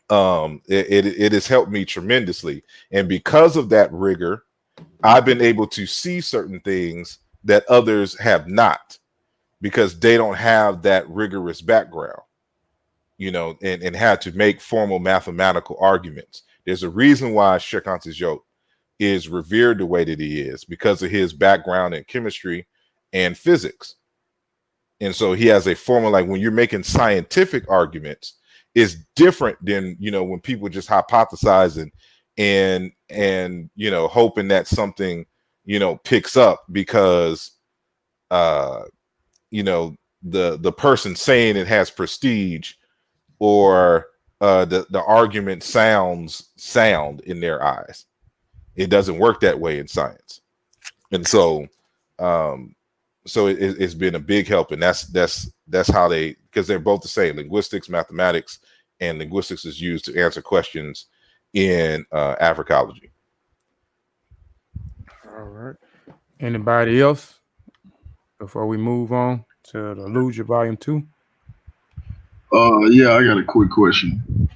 C: it has helped me tremendously. And because of that rigor, I've been able to see certain things that others have not, because they don't have that rigorous background, and had to make formal mathematical arguments. There's a reason why Nsw.t Bjt.j is revered the way that he is, because of his background in chemistry and physics. And so he has a formula. Like when you're making scientific arguments, it's different than, when people just hypothesizing and hoping that something, picks up because, the person saying it has prestige, or the argument sounds sound in their eyes. It doesn't work that way in science. And so it's been a big help. And that's how because they're both the same. Linguistics, mathematics, and linguistics is used to answer questions in Africology.
B: All right. Anybody else before we move on to the Aaluja Volume 2?
E: Yeah, I got a quick question.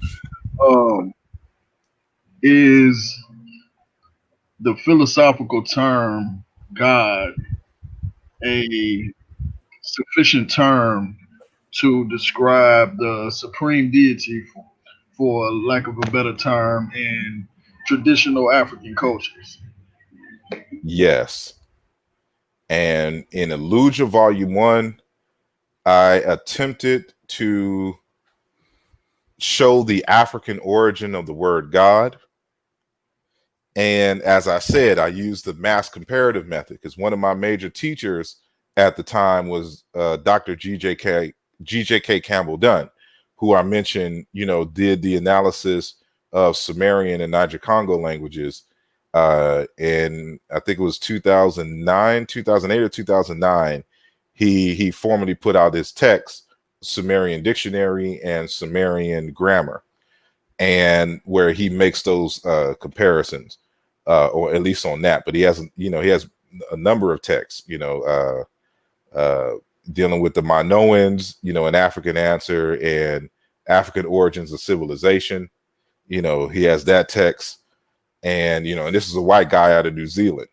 E: Is the philosophical term God a sufficient term to describe the supreme deity, for lack of a better term, in traditional African cultures?
C: Yes. And in Aaluja Volume 1, I attempted to show the African origin of the word God. And as I said, I used the mass comparative method because one of my major teachers at the time was Dr. G.J.K. Campbell Dunn, who I mentioned, did the analysis of Sumerian and Niger-Congo languages. And I think it was 2008 or 2009. He formally put out his text, Sumerian Dictionary and Sumerian Grammar, and where he makes those comparisons, or at least on that. But he has a number of texts, dealing with the Minoans, an African answer, and African origins of civilization. He has that text, and and this is a white guy out of New Zealand.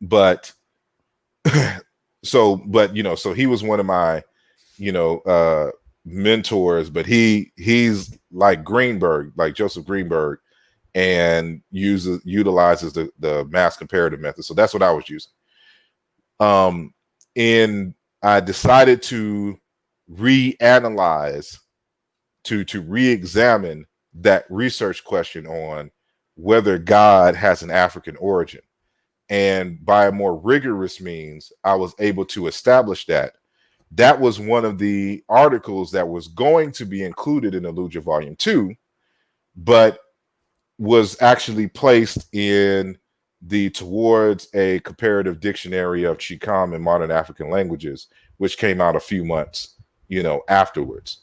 C: But so he was one of my, mentors, but he's like Greenberg, like Joseph Greenberg, and utilizes the mass comparative method. So that's what I was using. And I decided to reanalyze, to re-examine that research question on whether God has an African origin. And by a more rigorous means, I was able to establish that. That was one of the articles that was going to be included in Aaluja Volume 2, but was actually placed in the Towards a Comparative Dictionary of Cikam and Modern African Languages, which came out a few months, afterwards.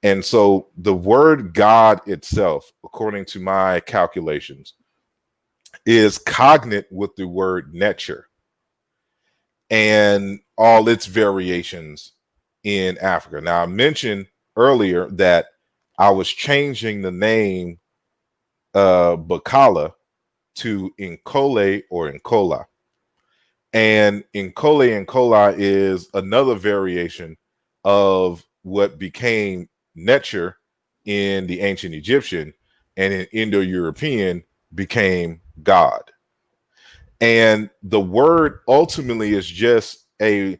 C: And so the word God itself, according to my calculations, is cognate with the word nature and all its variations in Africa. Now, I mentioned earlier that I was changing the name Bakala to Nkole or Nkola. And Nkole is another variation of what became nature in the ancient Egyptian, and in Indo-European became God. And the word ultimately is just we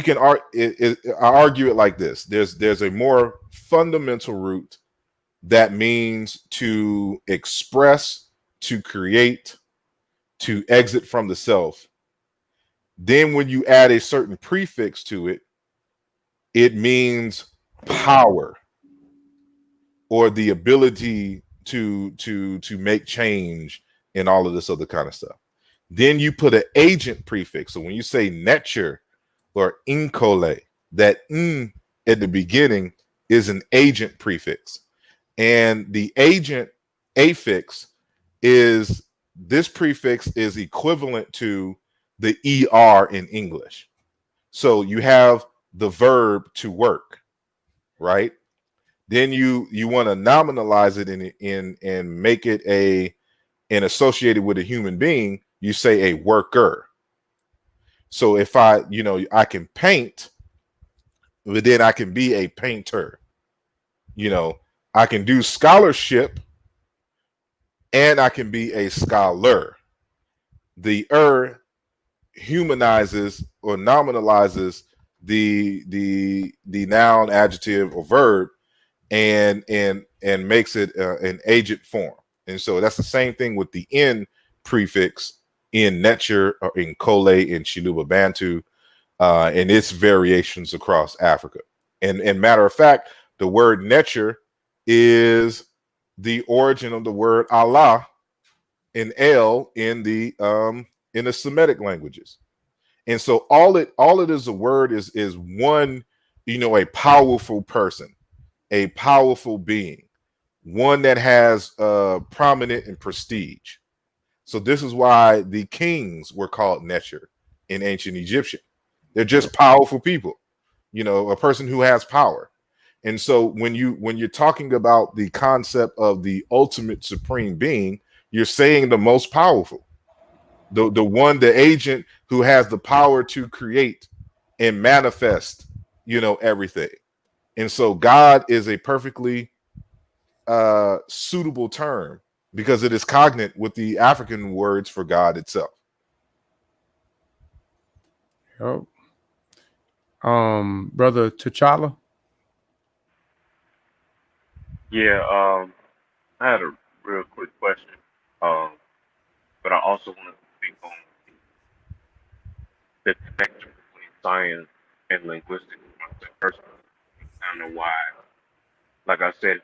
C: can argue it like this. There's a more fundamental root that means to express, to create, to exit from the self. Then when you add a certain prefix to it, it means power or the ability to make change and all of this other kind of stuff. Then you put an agent prefix. So when you say nature or inkole, that n at the beginning is an agent prefix. And the agent affix is, this prefix is equivalent to the ER in English. So you have the verb to work, right? Then you want to nominalize it in and make it and associated with a human being, you say a worker. So if I can paint, but then I can be a painter. I can do scholarship and I can be a scholar. The humanizes or nominalizes the noun, adjective, or verb, and makes it an agent form. And so that's the same thing with the n prefix in nature or in Kole in Chiluba Bantu and its variations across Africa. And matter of fact, the word nature is the origin of the word Allah in El in the Semitic languages. And so all it is a word is one, a powerful person, a powerful being, one that has prominent and prestige. So this is why the kings were called Nesher in ancient Egyptian. They're just powerful people, a person who has power. And so when you're talking about the concept of the ultimate supreme being, you're saying the most powerful, the agent who has the power to create and manifest, everything. And so God is a perfectly suitable term because it is cognate with the African words for God itself.
B: Oh, Brother T'Challa.
F: Yeah, I had a real quick question, but I also want to speak on the connection between science and linguistics. Personally, kind of why, like I said,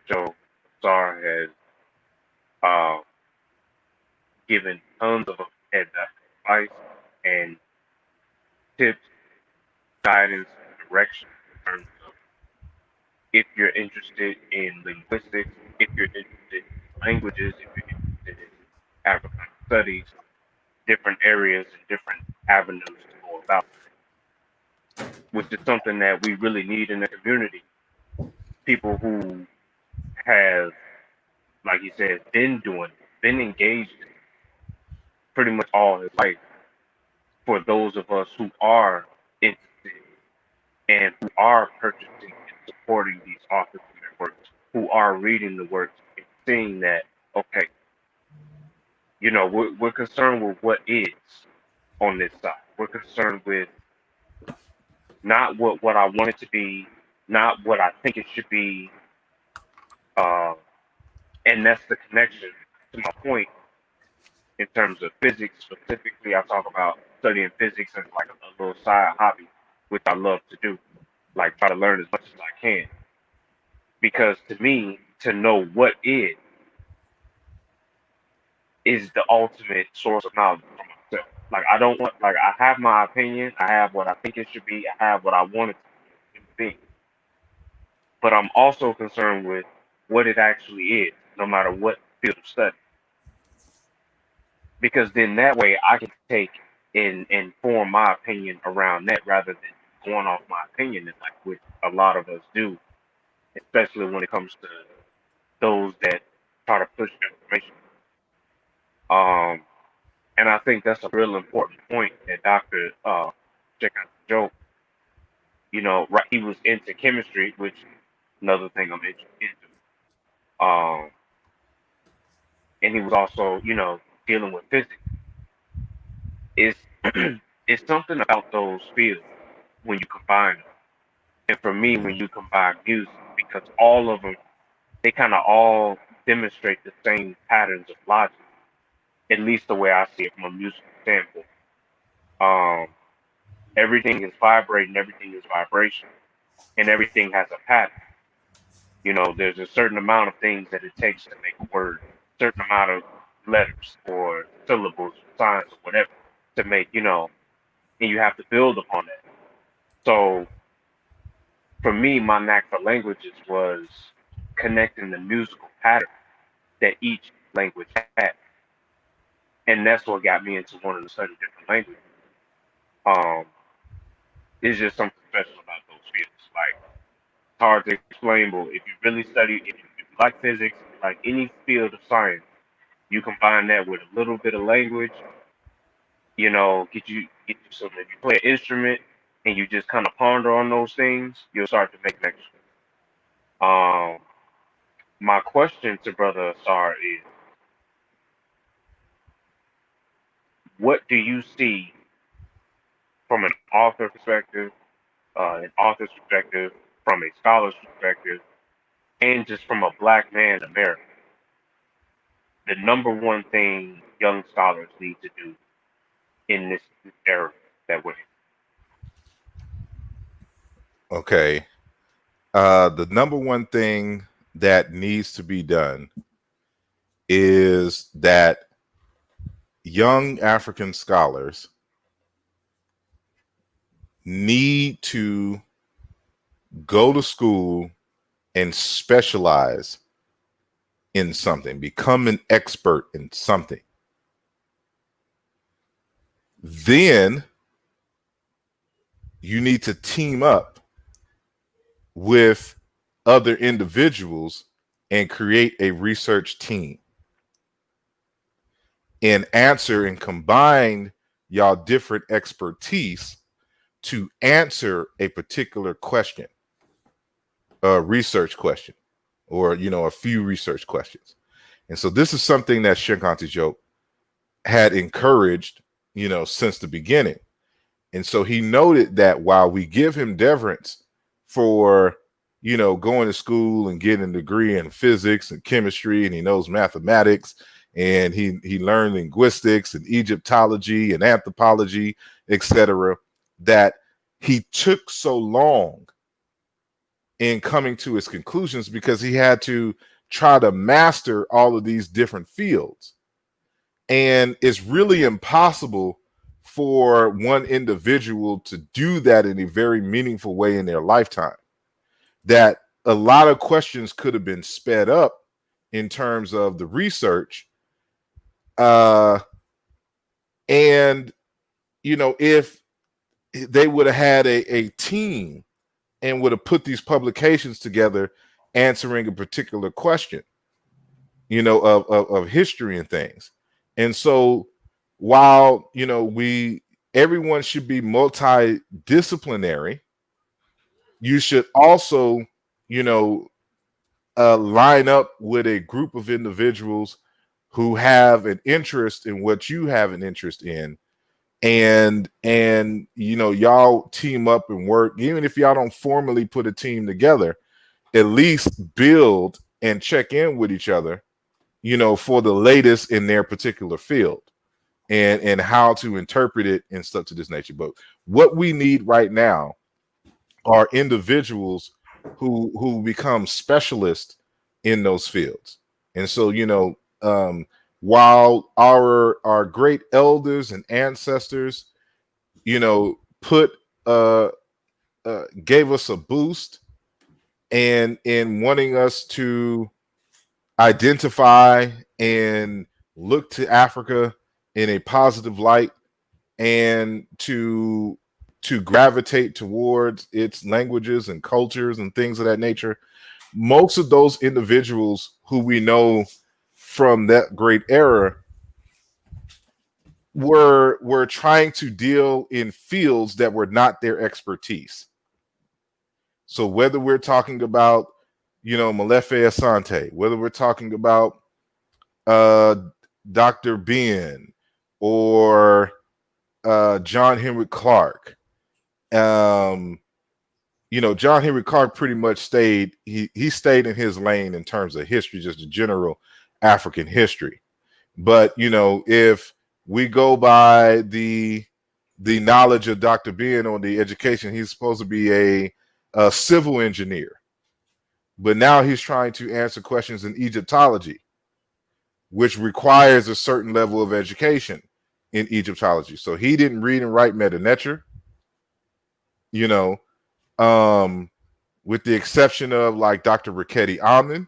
F: Joe Sar has uh, given tons of advice and tips, guidance, and direction in terms of if you're interested in linguistics, if you're interested in languages, if you're interested in African studies, different areas and different avenues to go about, which is something that we really need in the community. People who have, like he said, been engaged in pretty much all his life. For those of us who are interested and who are purchasing and supporting these authors and their works, who are reading the works and seeing that, okay, we're concerned with what is on this side. We're concerned with not what I want it to be, not what I think it should be, and that's the connection to my point in terms of physics specifically. I talk about studying physics as like a little side hobby, which I love to do, like try to learn as much as I can. Because to me, to know what is the ultimate source of knowledge for myself. Like I don't want, like I have my opinion, I have what I think it should be, I have what I want it to be. But I'm also concerned with what it actually is, no matter what field of study. Because then that way I can take and form my opinion around that rather than going off my opinion, and like which a lot of us do, especially when it comes to those that try to push information. And I think that's a real important point that Dr. Cikam, right, he was into chemistry, which another thing I'm into. And he was also, dealing with physics. It's it's something about those fields when you combine them. And for me, when you combine music, because all of them, they kind of all demonstrate the same patterns of logic. at least the way I see it from a musical standpoint. Um, Everything is vibrating, everything is vibration, and everything has a pattern. You know, there's a certain amount of things that it takes to make a word, certain amount of letters or syllables, signs, or whatever to make, you know, and you have to build upon that. So for me, my knack for languages was connecting the musical pattern that each language had. And that's what got me into wanting to study different languages. Um, it's just something special about those fields. Like, it's hard to explain, but if you really study, if you like physics, like any field of science, you combine that with a little bit of language, you know, get you something. If you play an instrument and you just kind of ponder on those things, you'll start to make connections. Um, my question to Brother Asar is, what do you see from an author's perspective, from a scholar's perspective, and just from a black man in America, the number one thing young scholars need to do in this era that we're in?
C: Okay. The number one thing that needs to be done is that young African scholars need to go to school and specialize in something, become an expert in something. Then you need to team up with other individuals and create a research team and answer and combine y'all different expertise to answer a particular question, a research question, or, you know, a few research questions. And so this is something that Nsw.t Bjt.j had encouraged, you know, since the beginning. And so he noted that while we give him deference for, you know, going to school and getting a degree in physics and chemistry, and he knows mathematics, and he learned linguistics and Egyptology and anthropology, etc., that he took so long in coming to his conclusions because he had to try to master all of these different fields. And it's really impossible for one individual to do that in a very meaningful way in their lifetime. That a lot of questions could have been sped up in terms of the research. And, you know, if they would have had a team and would have put these publications together answering a particular question, you know, of history and things. And so while, you know, everyone should be multidisciplinary, you should also, you know, line up with a group of individuals who have an interest in what you have an interest in, and you know, y'all team up and work. Even if y'all don't formally put a team together, at least build and check in with each other, you know, for the latest in their particular field and how to interpret it and stuff to this nature. But what we need right now are individuals who become specialists in those fields. And so, you know, while our great elders and ancestors, you know, gave us a boost and in wanting us to identify and look to Africa in a positive light and to gravitate towards its languages and cultures and things of that nature. Most of those individuals who we know from that great era were trying to deal in fields that were not their expertise. So whether we're talking about, you know, Molefe Asante, whether we're talking about Dr. Ben or John Henry Clark, you know, John Henry Clark pretty much he stayed in his lane in terms of history, just the general African history. But if we go by the knowledge of Dr. Ben on the education, he's supposed to be a civil engineer, but now he's trying to answer questions in Egyptology, which requires a certain level of education in Egyptology. So he didn't read and write Meta Neter, with the exception of like Dr. Raketi Amnon,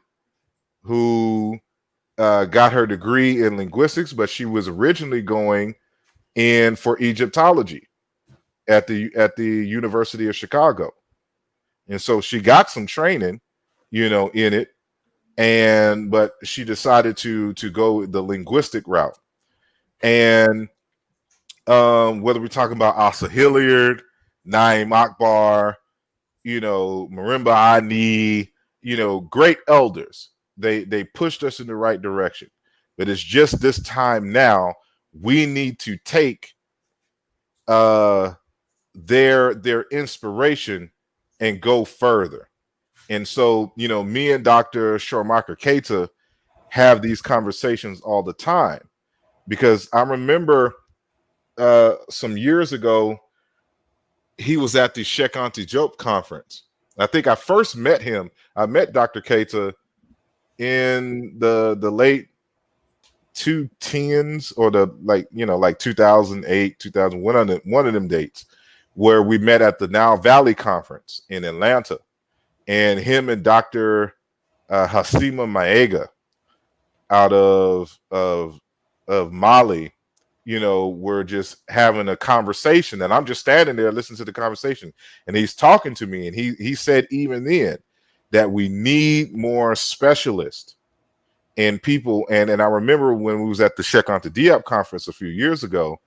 C: who got her degree in linguistics, but she was originally going in for Egyptology at the University of Chicago. And so she got some training, in it. But she decided to go the linguistic route. And whether we're talking about Asa Hilliard, Naim Akbar, Marimba Ani, great elders, they pushed us in the right direction. But it's just this time now we need to take their inspiration and go further. And so, me and Dr. Sharmaka Keita have these conversations all the time, because I remember some years ago, he was at the Nsw.t Bjt.j conference. I think I first met him. I met Dr. Keita in the late 2010s, or like 2008, 2001, one of them dates, where we met at the Now Valley conference in Atlanta. And him and Dr. Hasima Maega out of Mali, we're just having a conversation, and I'm just standing there listening to the conversation, and he's talking to me, and he said even then that we need more specialists and people. And I remember when we was at the Nsw.t Bjt.j conference a few years ago,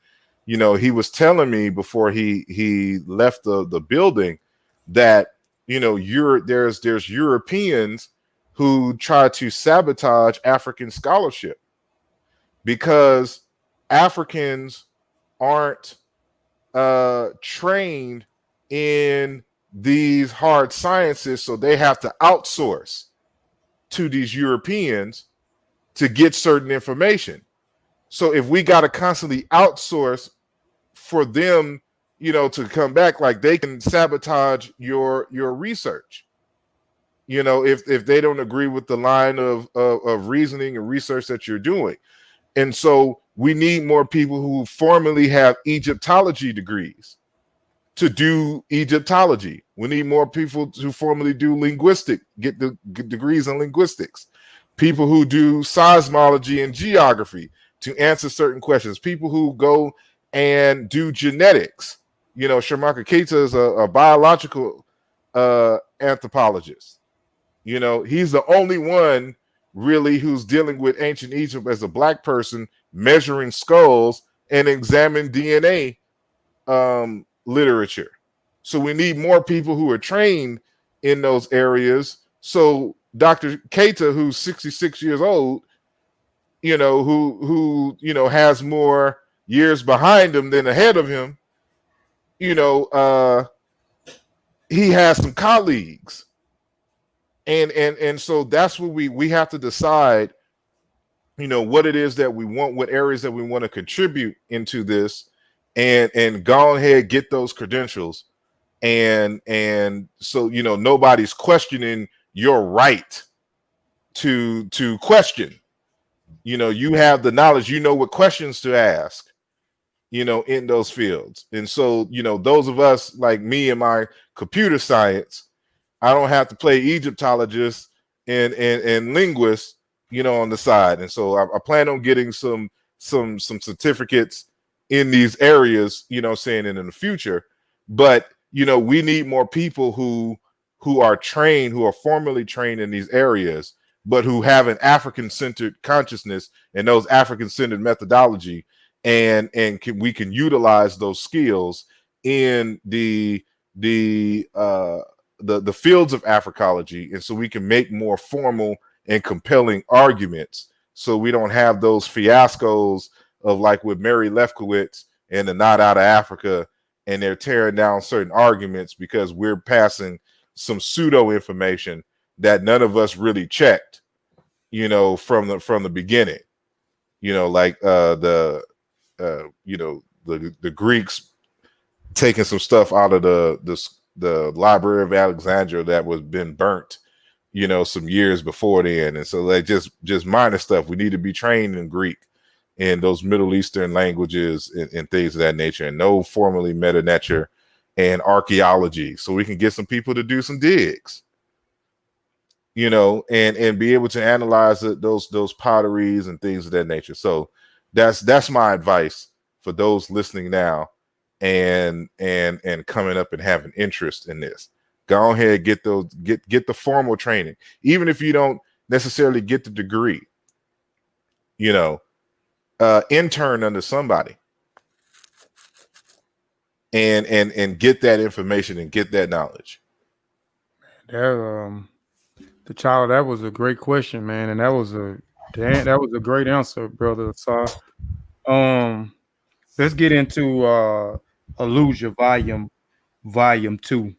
C: he was telling me before he left the building that there's Europeans who try to sabotage African scholarship because Africans aren't trained in these hard sciences, so they have to outsource to these Europeans to get certain information. So if we got to constantly outsource for them, to come back, like, they can sabotage your research. If they don't agree with the line of reasoning and research that you're doing. And so we need more people who formally have Egyptology degrees to do Egyptology. We need more people who formally do get the degrees in linguistics. People who do seismology and geography to answer certain questions. People who go and do genetics. Sharmaka Keita is a biological anthropologist. He's the only one really who's dealing with ancient Egypt as a black person, measuring skulls and examine DNA literature. So we need more people who are trained in those areas. So Dr. Keita, who's 66 years old, who has more years behind him than ahead of him, he has some colleagues. And so that's what we have to decide, what it is that we want, what areas that we want to contribute into this, and go ahead, get those credentials. And so, nobody's questioning your right to question. You have the knowledge, what questions to ask, in those fields. And so, those of us like me and my computer science, I don't have to play Egyptologist and linguist, on the side. And so I plan on getting some certificates in these areas, saying it in the future. But, we need more people who are trained, who are formally trained in these areas, but who have an African-centered consciousness and those African-centered methodology, and we can utilize those skills in the fields of Africology, and so we can make more formal and compelling arguments, so we don't have those fiascos of like with Mary Lefkowitz and the Not Out of Africa, and they're tearing down certain arguments because we're passing some pseudo information that none of us really checked, from the beginning. you know, like the Greeks taking some stuff out of the Library of Alexandria that was been burnt, you know, some years before then. And so like just minor stuff. We need to be trained in Greek and those Middle Eastern languages and things of that nature, and know formally meta nature and archaeology, so we can get some people to do some digs, you know, and be able to analyze those potteries and things of that nature. So that's my advice for those listening now and coming up and having interest in this. Go ahead, get the formal training, even if you don't necessarily get the degree, you know, intern under somebody and get that information and get that knowledge.
B: That the child, that was a great question, man, and that was a great answer, brother. So, let's get into Aaluja Volume 2.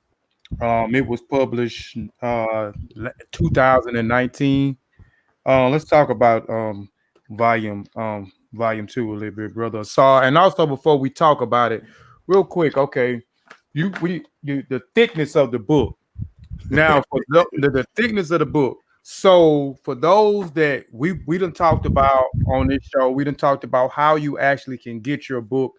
B: It was published 2019. Let's talk about volume 2 a little bit, brother. And also before we talk about it, real quick, okay, the thickness of the book. Now, for the thickness of the book. So for those that we done talked about on this show, we done talked about how you actually can get your book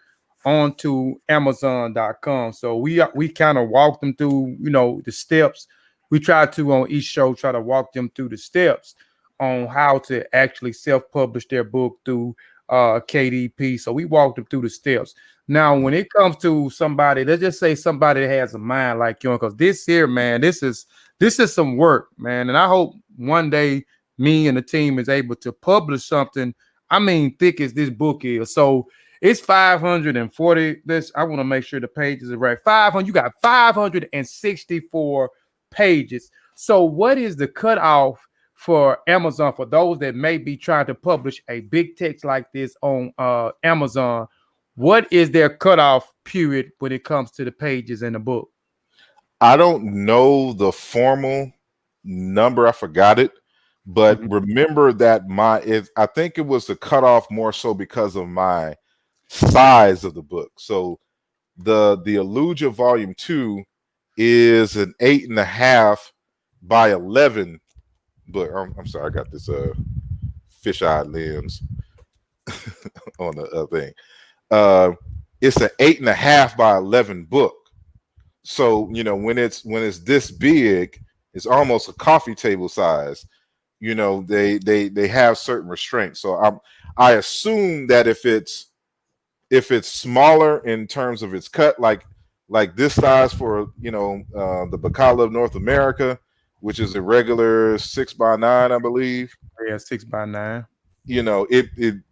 B: onto Amazon.com. So we kind of walked them through, you know, the steps. We try to on each show try to walk them through the steps on how to actually self-publish their book through KDP. So we walked them through the steps. Now, when it comes to somebody, let's just say somebody that has a mind like yours, because this here, man, this is some work, man. And I hope one day me and the team is able to publish something, I mean, thick as this book is. So it's 540. I want to make sure the pages are right. 500. You got 564 pages. So what is the cutoff for Amazon for those that may be trying to publish a big text like this on Amazon? What is their cutoff period when it comes to the pages in the book?
C: I don't know the formal number. I forgot it, but remember that I think it was the cutoff more so because of my size of the book. So the Aaluja Volume 2 is an 8.5 by 11 book. I'm sorry, I got this fisheye lens on the thing. It's an 8.5 by 11 book. So, you know, when it's this big, it's almost a coffee table size. You know, they have certain restraints. So I assume that if it's smaller in terms of its cut, like this size for, you know, the Bakala of North America, which is a regular 6x9, I believe.
B: Yeah, 6x9.
C: You know,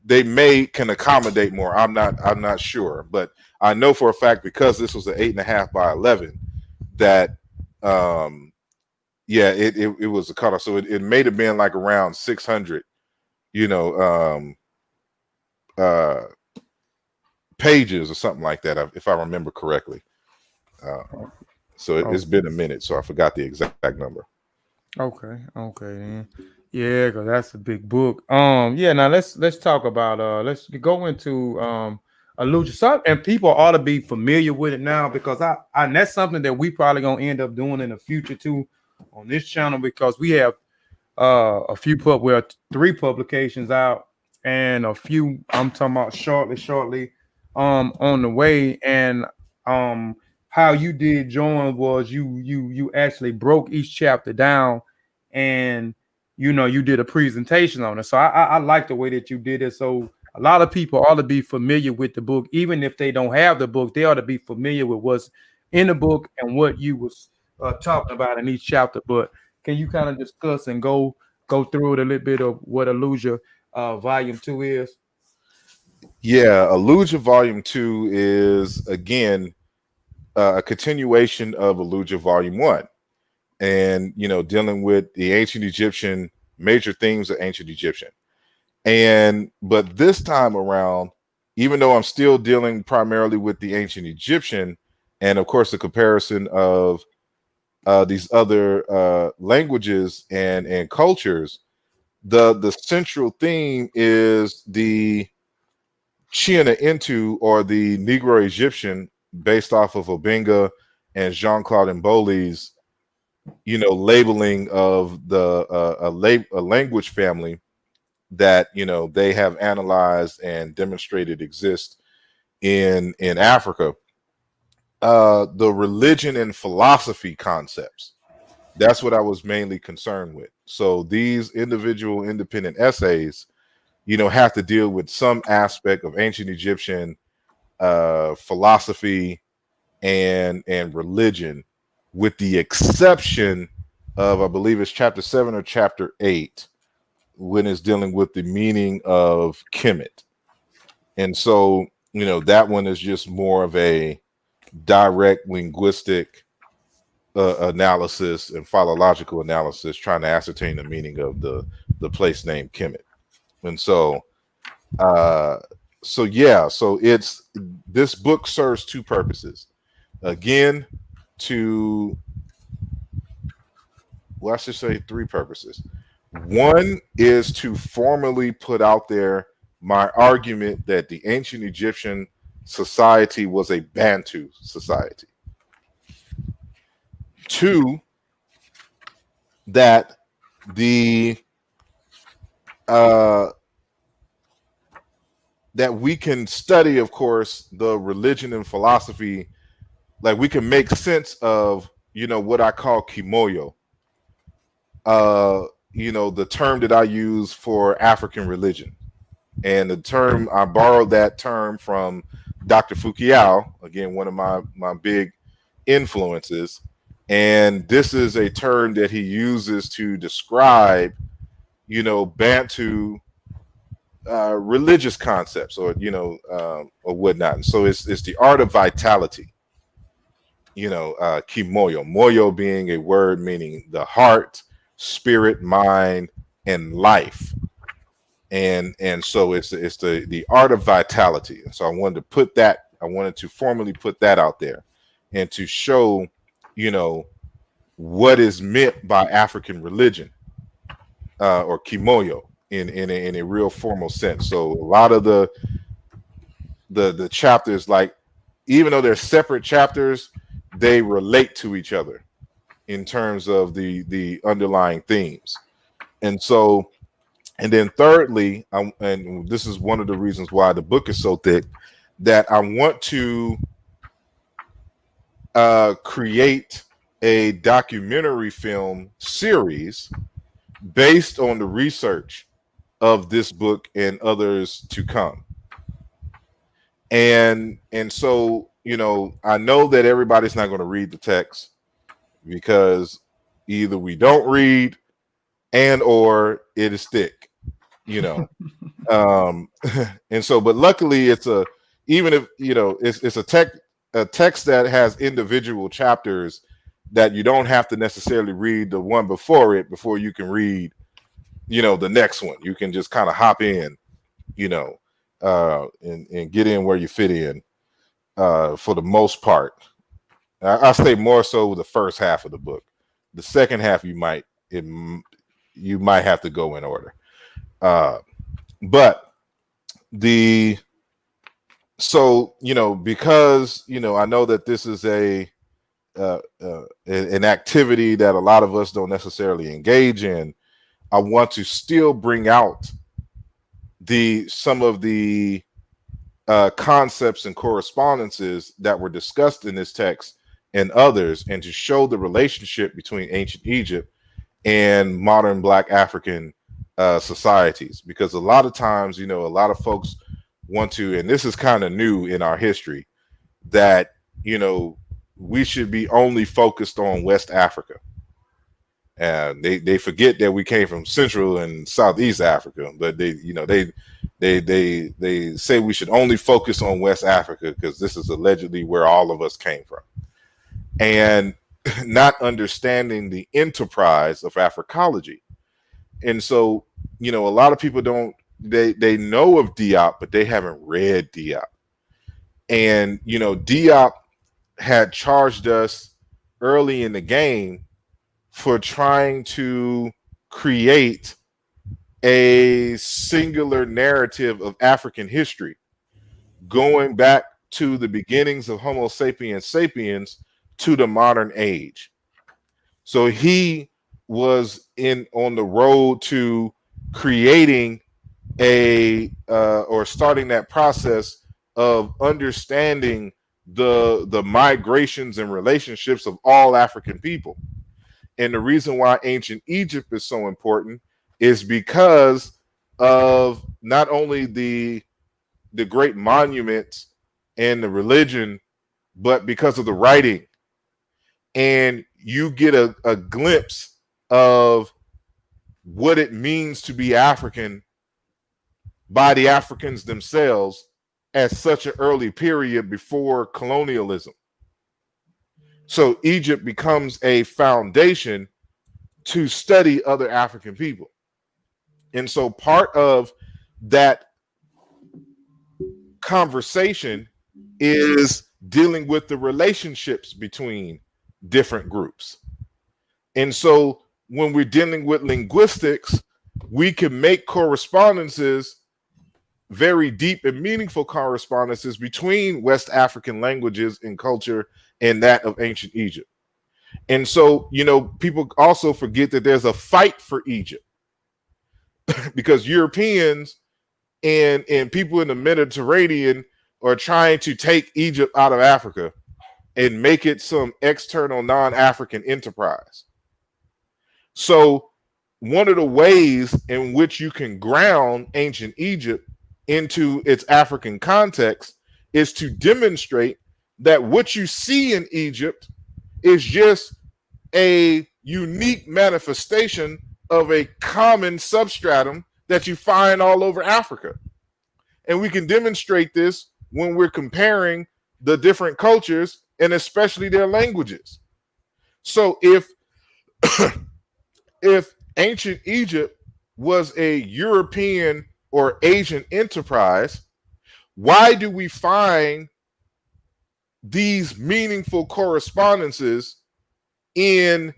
C: they can accommodate more. I'm not sure, but I know for a fact, because this was an 8.5 by 11, that it was a cutoff. So it may have been like around 600, you know, pages or something like that, if I remember correctly. So it's been a minute, so I forgot the exact number.
B: Okay, then. Yeah, because that's a big book. Yeah. Now let's talk about let's go into Aaluja. And people ought to be familiar with it now, because and that's something that we probably gonna end up doing in the future too on this channel, because we have a few 3 publications out and a few I'm talking about shortly on the way. And how you did join was you actually broke each chapter down, and you know, you did a presentation on it. So I like the way that you did it. So a lot of people ought to be familiar with the book. Even if they don't have the book, they ought to be familiar with what's in the book and what you was talking about in each chapter. But can you kind of discuss and go through it a little bit of what Aaluja Volume 2 is?
C: Yeah, Aaluja Volume 2 is, again, a continuation of Aaluja Volume 1. And, you know, dealing with the ancient Egyptian, major themes of ancient Egyptian. But this time around, even though I'm still dealing primarily with the ancient Egyptian, and of course the comparison of these other languages and cultures, the central theme is the Cyena-Ntu, or the Negro Egyptian, based off of Obenga and Jean-Claude Mboli's, labeling of a language family that they have analyzed and demonstrated exist in Africa. The religion and philosophy concepts. That's what I was mainly concerned with. So these individual independent essays, have to deal with some aspect of ancient Egyptian philosophy and religion, with the exception of, I believe it's chapter 7 or chapter 8, when it's dealing with the meaning of Kemet. And so, that one is just more of a direct linguistic analysis and philological analysis, trying to ascertain the meaning of the place name Kemet. And so so it's, this book serves two purposes. Again, I should say three purposes. One is to formally put out there my argument that the ancient Egyptian society was a Bantu society. Two, that that we can study, of course, the religion and philosophy, like we can make sense of, what I call kimoyo. The term that I use for African religion. And the term, I borrowed that term from Dr. Fukuyao, again, one of my big influences. And this is a term that he uses to describe, Bantu religious concepts, or or whatnot. And so it's the art of vitality, kimoyo, moyo being a word meaning the heart, spirit, mind, and life. And so it's the art of vitality. And so I wanted to formally put that out there, and to show what is meant by African religion, or kimoyo, in a real formal sense. So a lot of the chapters, like, even though they're separate chapters, they relate to each other in terms of the underlying themes. And so, and then thirdly, and this is one of the reasons why the book is so thick, that I want to create a documentary film series based on the research of this book and others to come. And so, I know that everybody's not going to read the text, because either we don't read or it is thick, and so, but luckily it's even if, it's a text that has individual chapters that you don't have to necessarily read the one before it before you can read, the next one. You can just kind of hop in, and get in where you fit in, for the most part. I say more so the first half of the book. The second half, you might have to go in order. But because I know that this is an activity that a lot of us don't necessarily engage in, I want to still bring out some of the concepts and correspondences that were discussed in this text and others, and to show the relationship between ancient Egypt and modern Black African societies. Because a lot of times, a lot of folks want to, and this is kind of new in our history, that we should be only focused on West Africa. And they forget that we came from Central and Southeast Africa, but they say we should only focus on West Africa because this is allegedly where all of us came from, and not understanding the enterprise of Africology. And so, a lot of people they know of Diop, but they haven't read Diop. And Diop had charged us early in the game for trying to create a singular narrative of African history, going back to the beginnings of Homo sapiens sapiens to the modern age. So he was on the road to creating or starting that process of understanding the migrations and relationships of all African people. And the reason why ancient Egypt is so important is because of not only the great monuments and the religion, but because of the writing. And you get a glimpse of what it means to be African by the Africans themselves at such an early period before colonialism. So Egypt becomes a foundation to study other African people. And so part of that conversation is dealing with the relationships between different groups. And so when we're dealing with linguistics, we can make correspondences, very deep and meaningful correspondences between West African languages and culture and that of ancient Egypt. And so, people also forget that there's a fight for Egypt because Europeans and people in the Mediterranean are trying to take Egypt out of Africa and make it some external non-African enterprise. So one of the ways in which you can ground ancient Egypt into its African context is to demonstrate that what you see in Egypt is just a unique manifestation of a common substratum that you find all over Africa. And we can demonstrate this when we're comparing the different cultures and especially their languages. So if ancient Egypt was a European or Asian enterprise, why do we find these meaningful correspondences in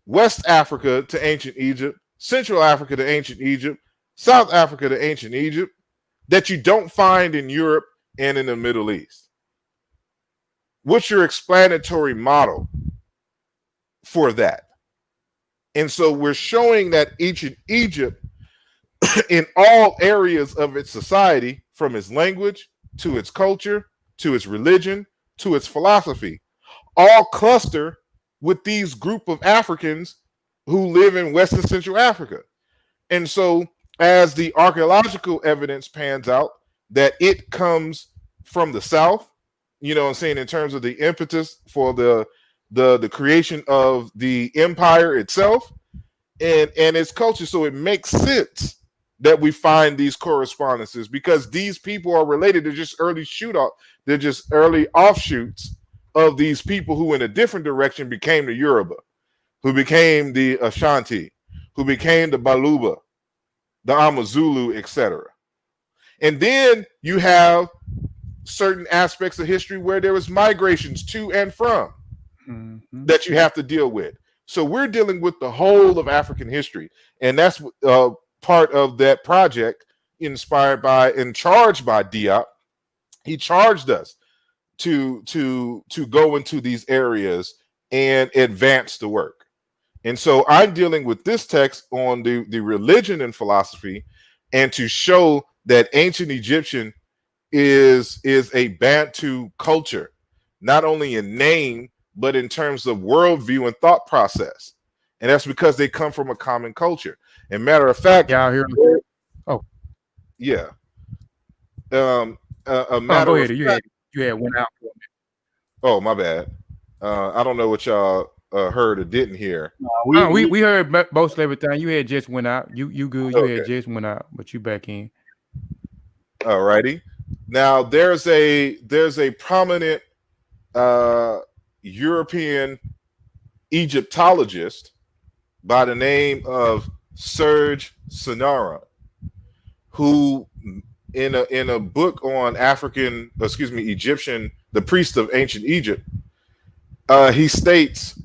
C: West Africa to ancient Egypt, Central Africa to ancient Egypt, South Africa to ancient Egypt, that you don't find in Europe and in the Middle East? What's your explanatory model for that? And so we're showing that ancient Egypt, in all areas of its society, from its language to its culture, to its religion, to its philosophy, all cluster with these group of Africans who live in West and Central Africa. And so as the archaeological evidence pans out that it comes from the South, you know what I'm saying, in terms of the impetus for the creation of the empire itself and its culture. So it makes sense that we find these correspondences because these people are related. They're just they're just early offshoots of these people who in a different direction became the Yoruba, who became the Ashanti, who became the Baluba, the Amazulu, etc. And then you have certain aspects of history where there was migrations to and from that you have to deal with. So we're dealing with the whole of African history. And that's part of that project inspired by and charged by Diop. He charged us to go into these areas and advance the work. And so I'm dealing with this text on the religion and philosophy, and to show that ancient Egyptian is a Bantu culture, not only in name, but in terms of worldview and thought process. And that's because they come from a common culture. And matter of fact,
B: Yeah, here. Oh,
C: yeah.
B: go ahead. You had went out for a minute.
C: Oh, my bad. I don't know what y'all heard or didn't hear.
B: We heard most everything. You had just went out. You good. You had just went out, but you back in.
C: All righty. Now there's a prominent European Egyptologist by the name of Cyena-Ntu, who in a book on Egyptian, the priest of ancient Egypt, he states,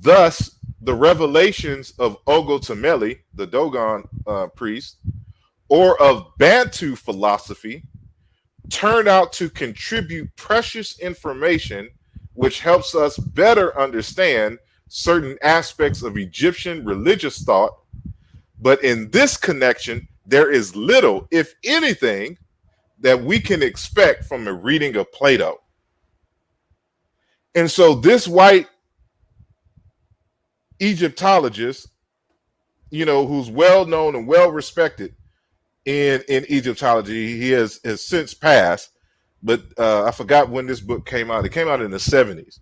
C: thus the revelations of Ogotameli, the Dogon priest, or of Bantu philosophy turn out to contribute precious information which helps us better understand certain aspects of Egyptian religious thought. But in this connection, there is little, if anything, that we can expect from a reading of Plato. And so this white Egyptologist, you know, who's well known and well respected in Egyptology, he has since passed, but I forgot when this book came out. It came out in the 70s.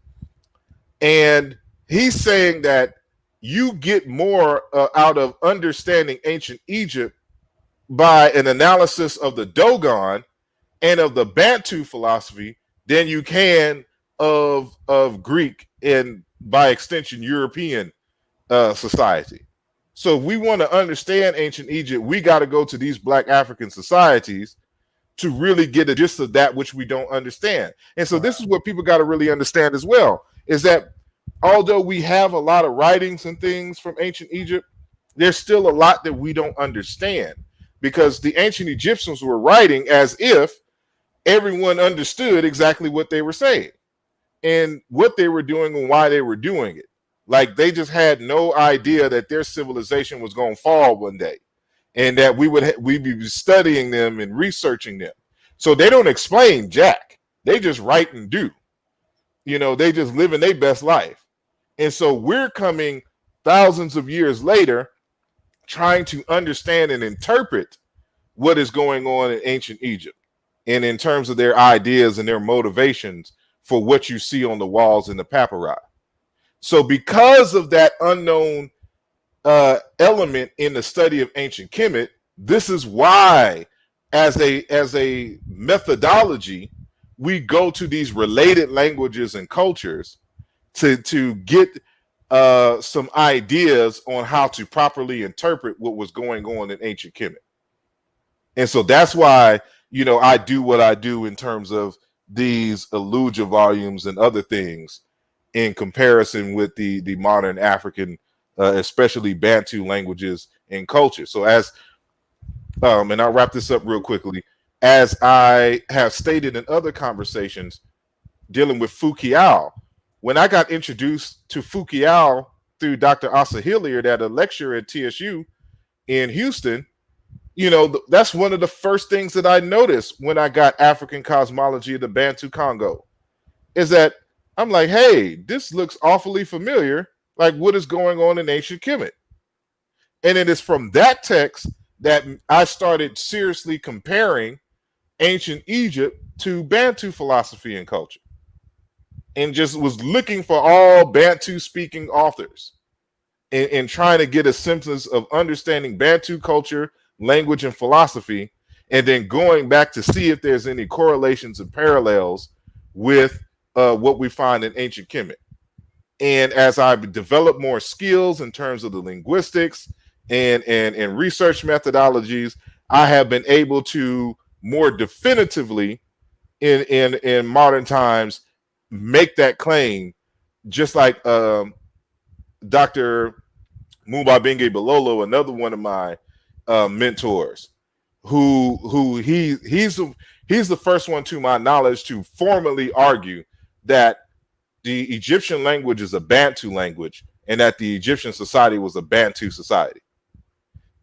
C: And he's saying that you get more out of understanding ancient Egypt by an analysis of the Dogon and of the Bantu philosophy than you can of Greek and by extension European society. So if we want to understand ancient Egypt, we got to go to these Black African societies to really get a gist of that which we don't understand. And so this is what people got to really understand as well, is that although we have a lot of writings and things from ancient Egypt, there's still a lot that we don't understand, because the ancient Egyptians were writing as if everyone understood exactly what they were saying and what they were doing and why they were doing it. Like they just had no idea that their civilization was going to fall one day, and that we'd be studying them and researching them. So they don't explain jack. They just write and do. You know, they just living their best life. And so we're coming thousands of years later trying to understand and interpret what is going on in ancient Egypt, and in terms of their ideas and their motivations for what you see on the walls in the papyri. So because of that unknown element in the study of ancient Kemet, this is why as a methodology, we go to these related languages and cultures to get some ideas on how to properly interpret what was going on in ancient Kemet. And so that's why, you know, I do what I do in terms of these Aaluja volumes and other things in comparison with the modern African, especially Bantu languages and culture. So as, and I'll wrap this up real quickly, as I have stated in other conversations dealing with Fukiao, when I got introduced to Fukiao through Dr. Asa Hilliard at a lecture at TSU in Houston, you know, that's one of the first things that I noticed when I got African cosmology of the Bantu Congo, is that I'm like, hey, this looks awfully familiar, like what is going on in ancient Kemet. And it is from that text that I started seriously comparing ancient Egypt to Bantu philosophy and culture, and just was looking for all Bantu speaking authors and trying to get a sense of understanding Bantu culture, language, and philosophy, and then going back to see if there's any correlations and parallels with what we find in ancient Kemet. And as I develop more skills in terms of the linguistics and research methodologies, I have been able to more definitively in modern times make that claim, just like Dr. Mubabinge Bilolo, another one of my mentors, he's the first one, to my knowledge, to formally argue that the Egyptian language is a Bantu language and that the Egyptian society was a Bantu society.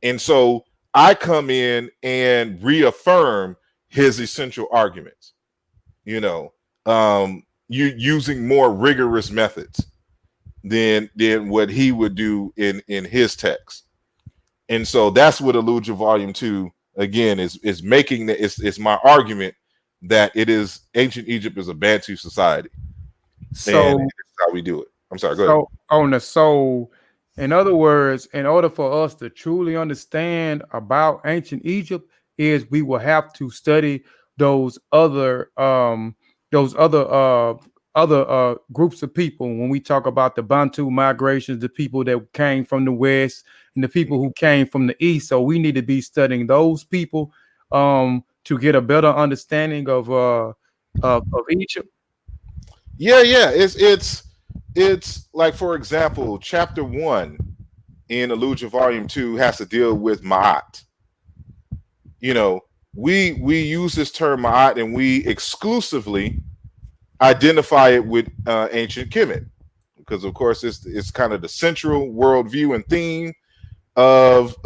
C: And so I come in and reaffirm his essential arguments, you know, using more rigorous methods than what he would do in his text. And so that's what Aaluja Volume 2 again is making. It's my argument that it is ancient Egypt is a Bantu society.
B: So
C: and that's how we do it. I'm sorry, go ahead.
B: So in other words, in order for us to truly understand about ancient Egypt, is we will have to study those other groups of people. When we talk about the Bantu migrations, the people that came from the West and the people who came from the East. So we need to be studying those people to get a better understanding of Egypt.
C: Yeah. it's like, for example, chapter 1 in Aaluja volume 2 has to deal with Ma'at. You know, we use this term Ma'at and we exclusively identify it with ancient Kemet, because of course it's kind of the central worldview and theme of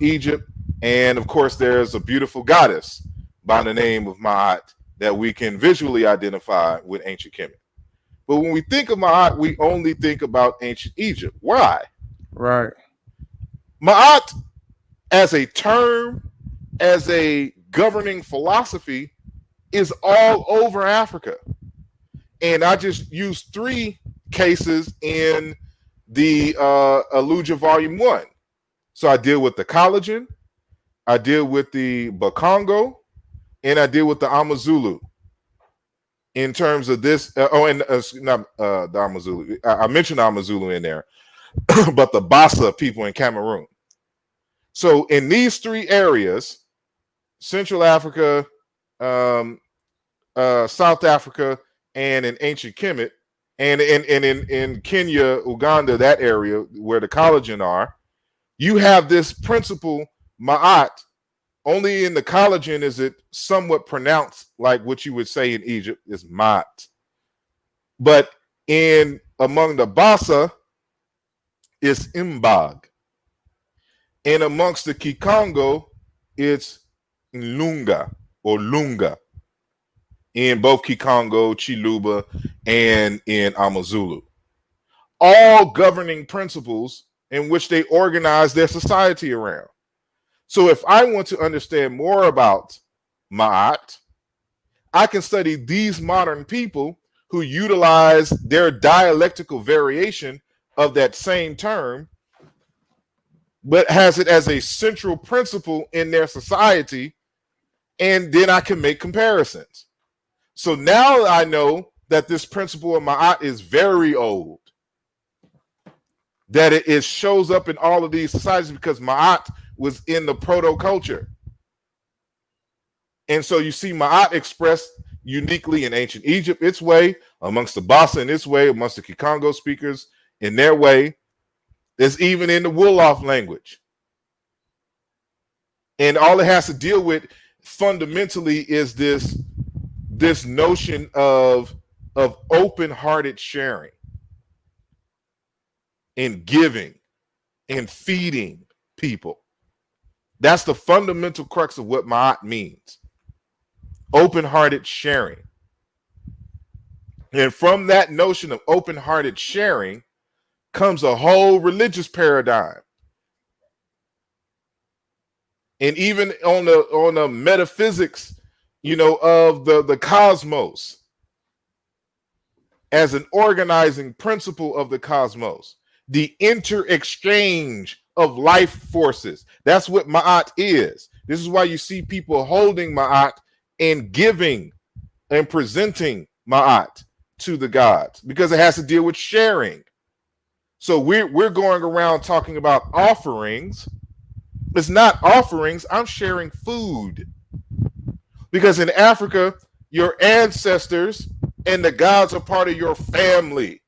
C: Egypt. And of course there's a beautiful goddess by the name of Ma'at that we can visually identify with ancient Kemet. But when we think of Ma'at, we only think about ancient Egypt. Why?
B: Right.
C: Ma'at as a term, as a governing philosophy, is all over Africa. And I just used 3 cases in the Aaluja volume 1. So I deal with the collagen, I deal with the Bakongo, and I deal with the Amazulu. In terms of this, not the Amazulu. I mentioned Amazulu in there, but the Bassa people in Cameroon. So in these 3 areas, Central Africa, South Africa, and in ancient Kemet, and in Kenya, Uganda, that area where the collagen are, you have this principle, Ma'at. Only in the collagen is it somewhat pronounced like what you would say in Egypt is Ma'at. But among the Bassa, it's Imbag. And amongst the Kikongo, it's Lunga or Lunga. In both Kikongo, Chiluba, and in Amazulu. All governing principles in which they organize their society around. So if I want to understand more about Ma'at, I can study these modern people who utilize their dialectical variation of that same term, but has it as a central principle in their society, and then I can make comparisons. So now I know that this principle of Ma'at is very old, that it shows up in all of these societies because Ma'at was in the proto-culture. And so you see Ma'at expressed uniquely in ancient Egypt its way, amongst the Bassa in its way, amongst the Kikongo speakers in their way. There's even in the Wolof language. And all it has to deal with fundamentally is this notion of open-hearted sharing and giving and feeding people. That's the fundamental crux of what Ma'at means. Open-hearted sharing. And from that notion of open-hearted sharing comes a whole religious paradigm. And even on the metaphysics, of the cosmos as an organizing principle of the cosmos, the inter-exchange of life forces. That's what Ma'at is. This is why you see people holding Ma'at and giving and presenting Ma'at to the gods, because it has to deal with sharing. So we're going around talking about offerings. It's not offerings. I'm sharing food. Because in Africa, your ancestors and the gods are part of your family.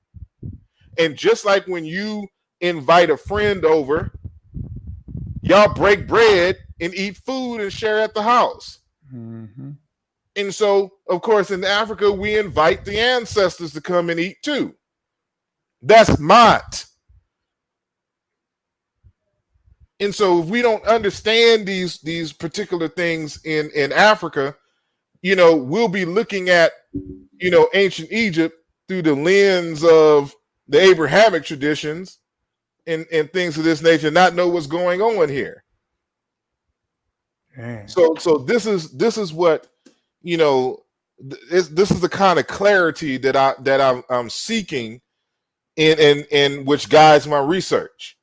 C: And just like when you invite a friend over, y'all break bread and eat food and share at the house.
B: Mm-hmm.
C: And so, of course, in Africa, we invite the ancestors to come and eat too. That's Ma'at. And so if we don't understand these particular things in Africa, we'll be looking at, ancient Egypt through the lens of the Abrahamic traditions and things of this nature, not know what's going on here.
B: Man.
C: So this is what, this is the kind of clarity that I'm seeking in which guides my research,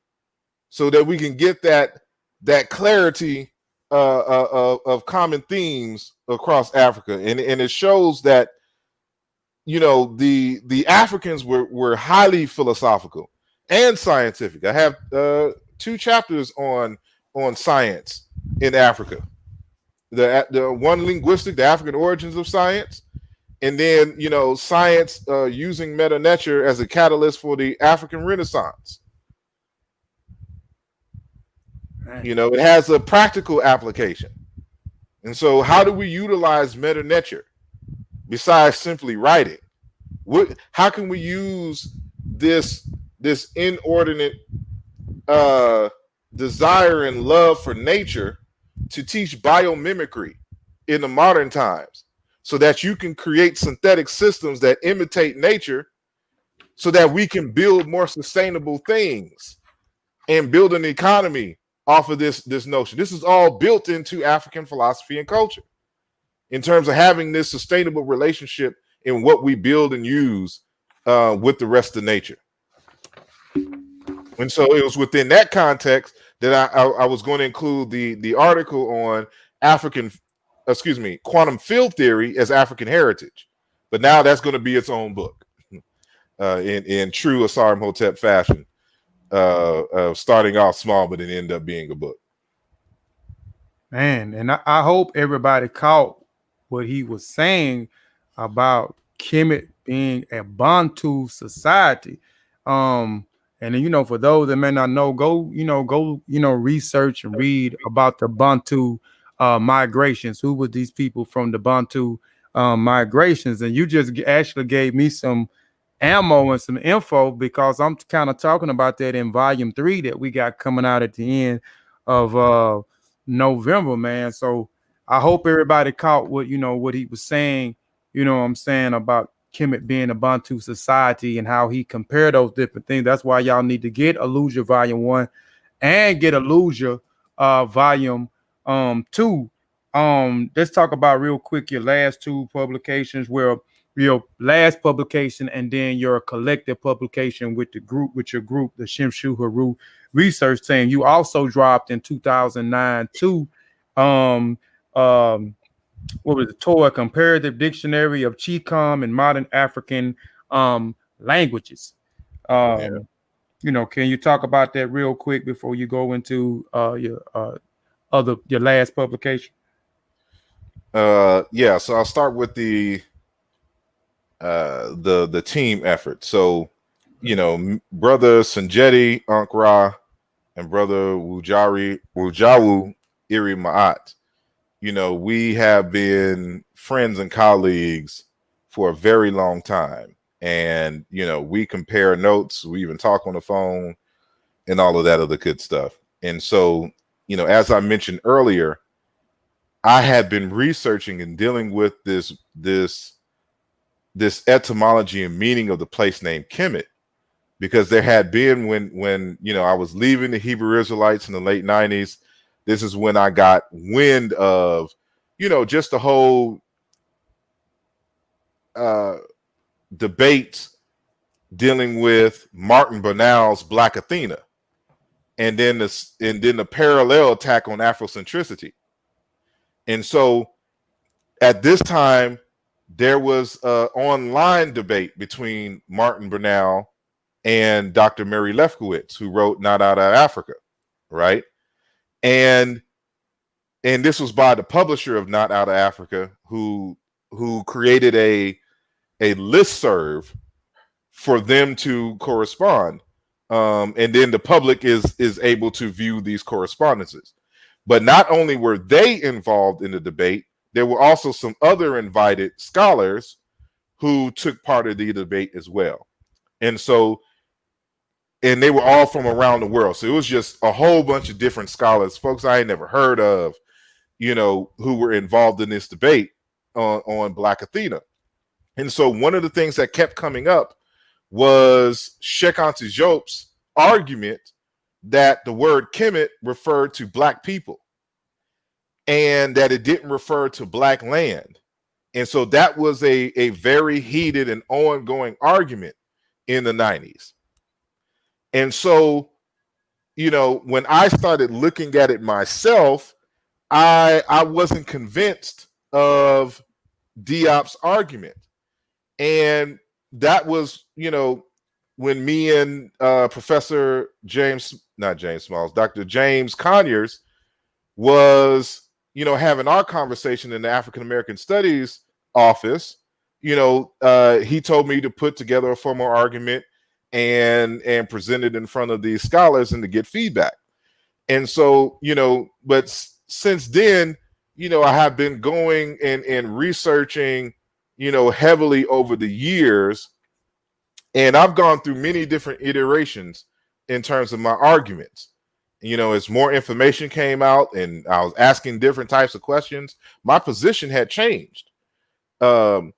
C: so that we can get that clarity of common themes across Africa. And it shows that, the Africans were highly philosophical and scientific. I have 2 chapters on science in Africa. The one linguistic, the African origins of science, And then, you know, science using meta nature as a catalyst for the African Renaissance. You know, it has a practical application. And so how do we utilize meta nature besides simply writing? How can we use this inordinate desire and love for nature to teach biomimicry in the modern times, so that you can create synthetic systems that imitate nature, so that we can build more sustainable things and build an economy off of this notion? This is all built into African philosophy and culture in terms of having this sustainable relationship in what we build and use with the rest of nature. And so it was within that context that I was going to include the article on quantum field theory as African heritage. But now that's going to be its own book in true Asar Imhotep fashion, starting off small, but it ended up being a book.
B: Man, and I hope everybody caught what he was saying about Kemet being a Bantu society. And then, you know, for those that may not know, go research and read about the Bantu migrations. Who were these people from the Bantu migrations? And you just actually gave me some ammo and some info, because I'm kind of talking about that in volume 3 that we got coming out at the end of November, man. So I hope everybody caught what he was saying, you know what I'm saying, about Kemet being a Bantu society and how he compared those different things. That's why y'all need to get Aaluja volume 1 and get Aaluja volume 2. Let's talk about real quick your last 2 publications, where your last publication and then your collective publication with your group, the Nsw.t Research Team. You also dropped in 2009 too. What was it? A Comparative Dictionary of Cikam and Modern African languages. You know, can you talk about that real quick before you go into your last publication?
C: Yeah, so I'll start with the team effort. So, you know, brother Sanjeti Ankra and brother Wujawu Iri Ma'at, you know, we have been friends and colleagues for a very long time. And, you know, we compare notes, we even talk on the phone and all of that other good stuff. And so, you know, as I mentioned earlier, I had been researching and dealing with this etymology and meaning of the place named Kemet, because there had been when you know, I was leaving the Hebrew Israelites in the late 90s. This is when I got wind of, you know, just the whole debate dealing with Martin Bernal's Black Athena, and then the parallel attack on Afrocentricity. And so at this time, there was an online debate between Martin Bernal and Dr. Mary Lefkowitz, who wrote Not Out of Africa, right? And this was by the publisher of Not Out of Africa, who created a listserv for them to correspond. And then the public is able to view these correspondences. But not only were they involved in the debate, there were also some other invited scholars who took part of the debate as well. And they were all from around the world. So it was just a whole bunch of different scholars, folks I had never heard of, you know, who were involved in this debate on Black Athena. And so one of the things that kept coming up was Shekinah Job's argument that the word Kemet referred to Black people and that it didn't refer to Black land. And so that was a very heated and ongoing argument in the 90s. And so, you know, when I started looking at it myself, I wasn't convinced of Diop's argument. And that was, you know, when me and Professor Dr. James Conyers was, you know, having our conversation in the African American Studies office he told me to put together a formal argument and present it in front of these scholars and to get feedback. And so, but since then, I have been going and researching, heavily over the years, and I've gone through many different iterations in terms of my arguments. As more information came out and I was asking different types of questions, my position had changed, over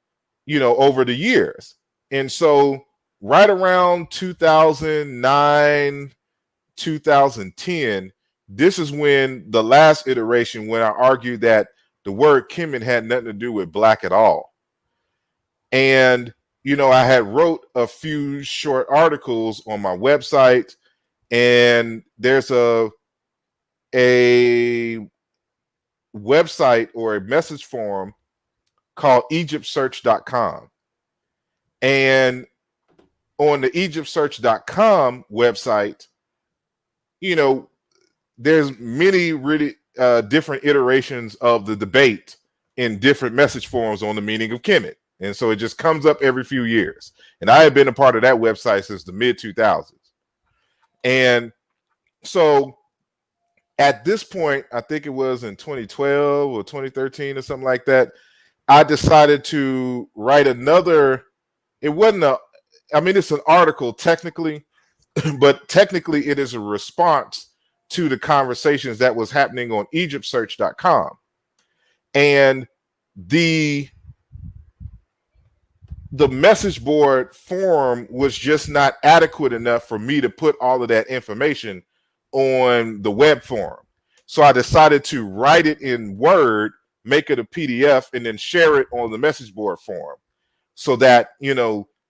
C: the years. And so right around 2009, 2010, this is when the last iteration, when I argued that the word Kemet had nothing to do with black at all. And, I had wrote a few short articles on my website, and there's a website or a message forum called Egyptsearch.com. And on the Egyptsearch.com website, there's many really different iterations of the debate in different message forums on the meaning of Kemet. And so it just comes up every few years. And I have been a part of that website since the mid 2000s. And so at this point, I think it was in 2012 or 2013 or something like that, I decided to write another. It wasn't it's an article technically, but technically it is a response to the conversations that was happening on Egyptsearch.com. And the message board form was just not adequate enough for me to put all of that information on the web forum. So I decided to write it in Word, make it a PDF, and then share it on the message board forum so that,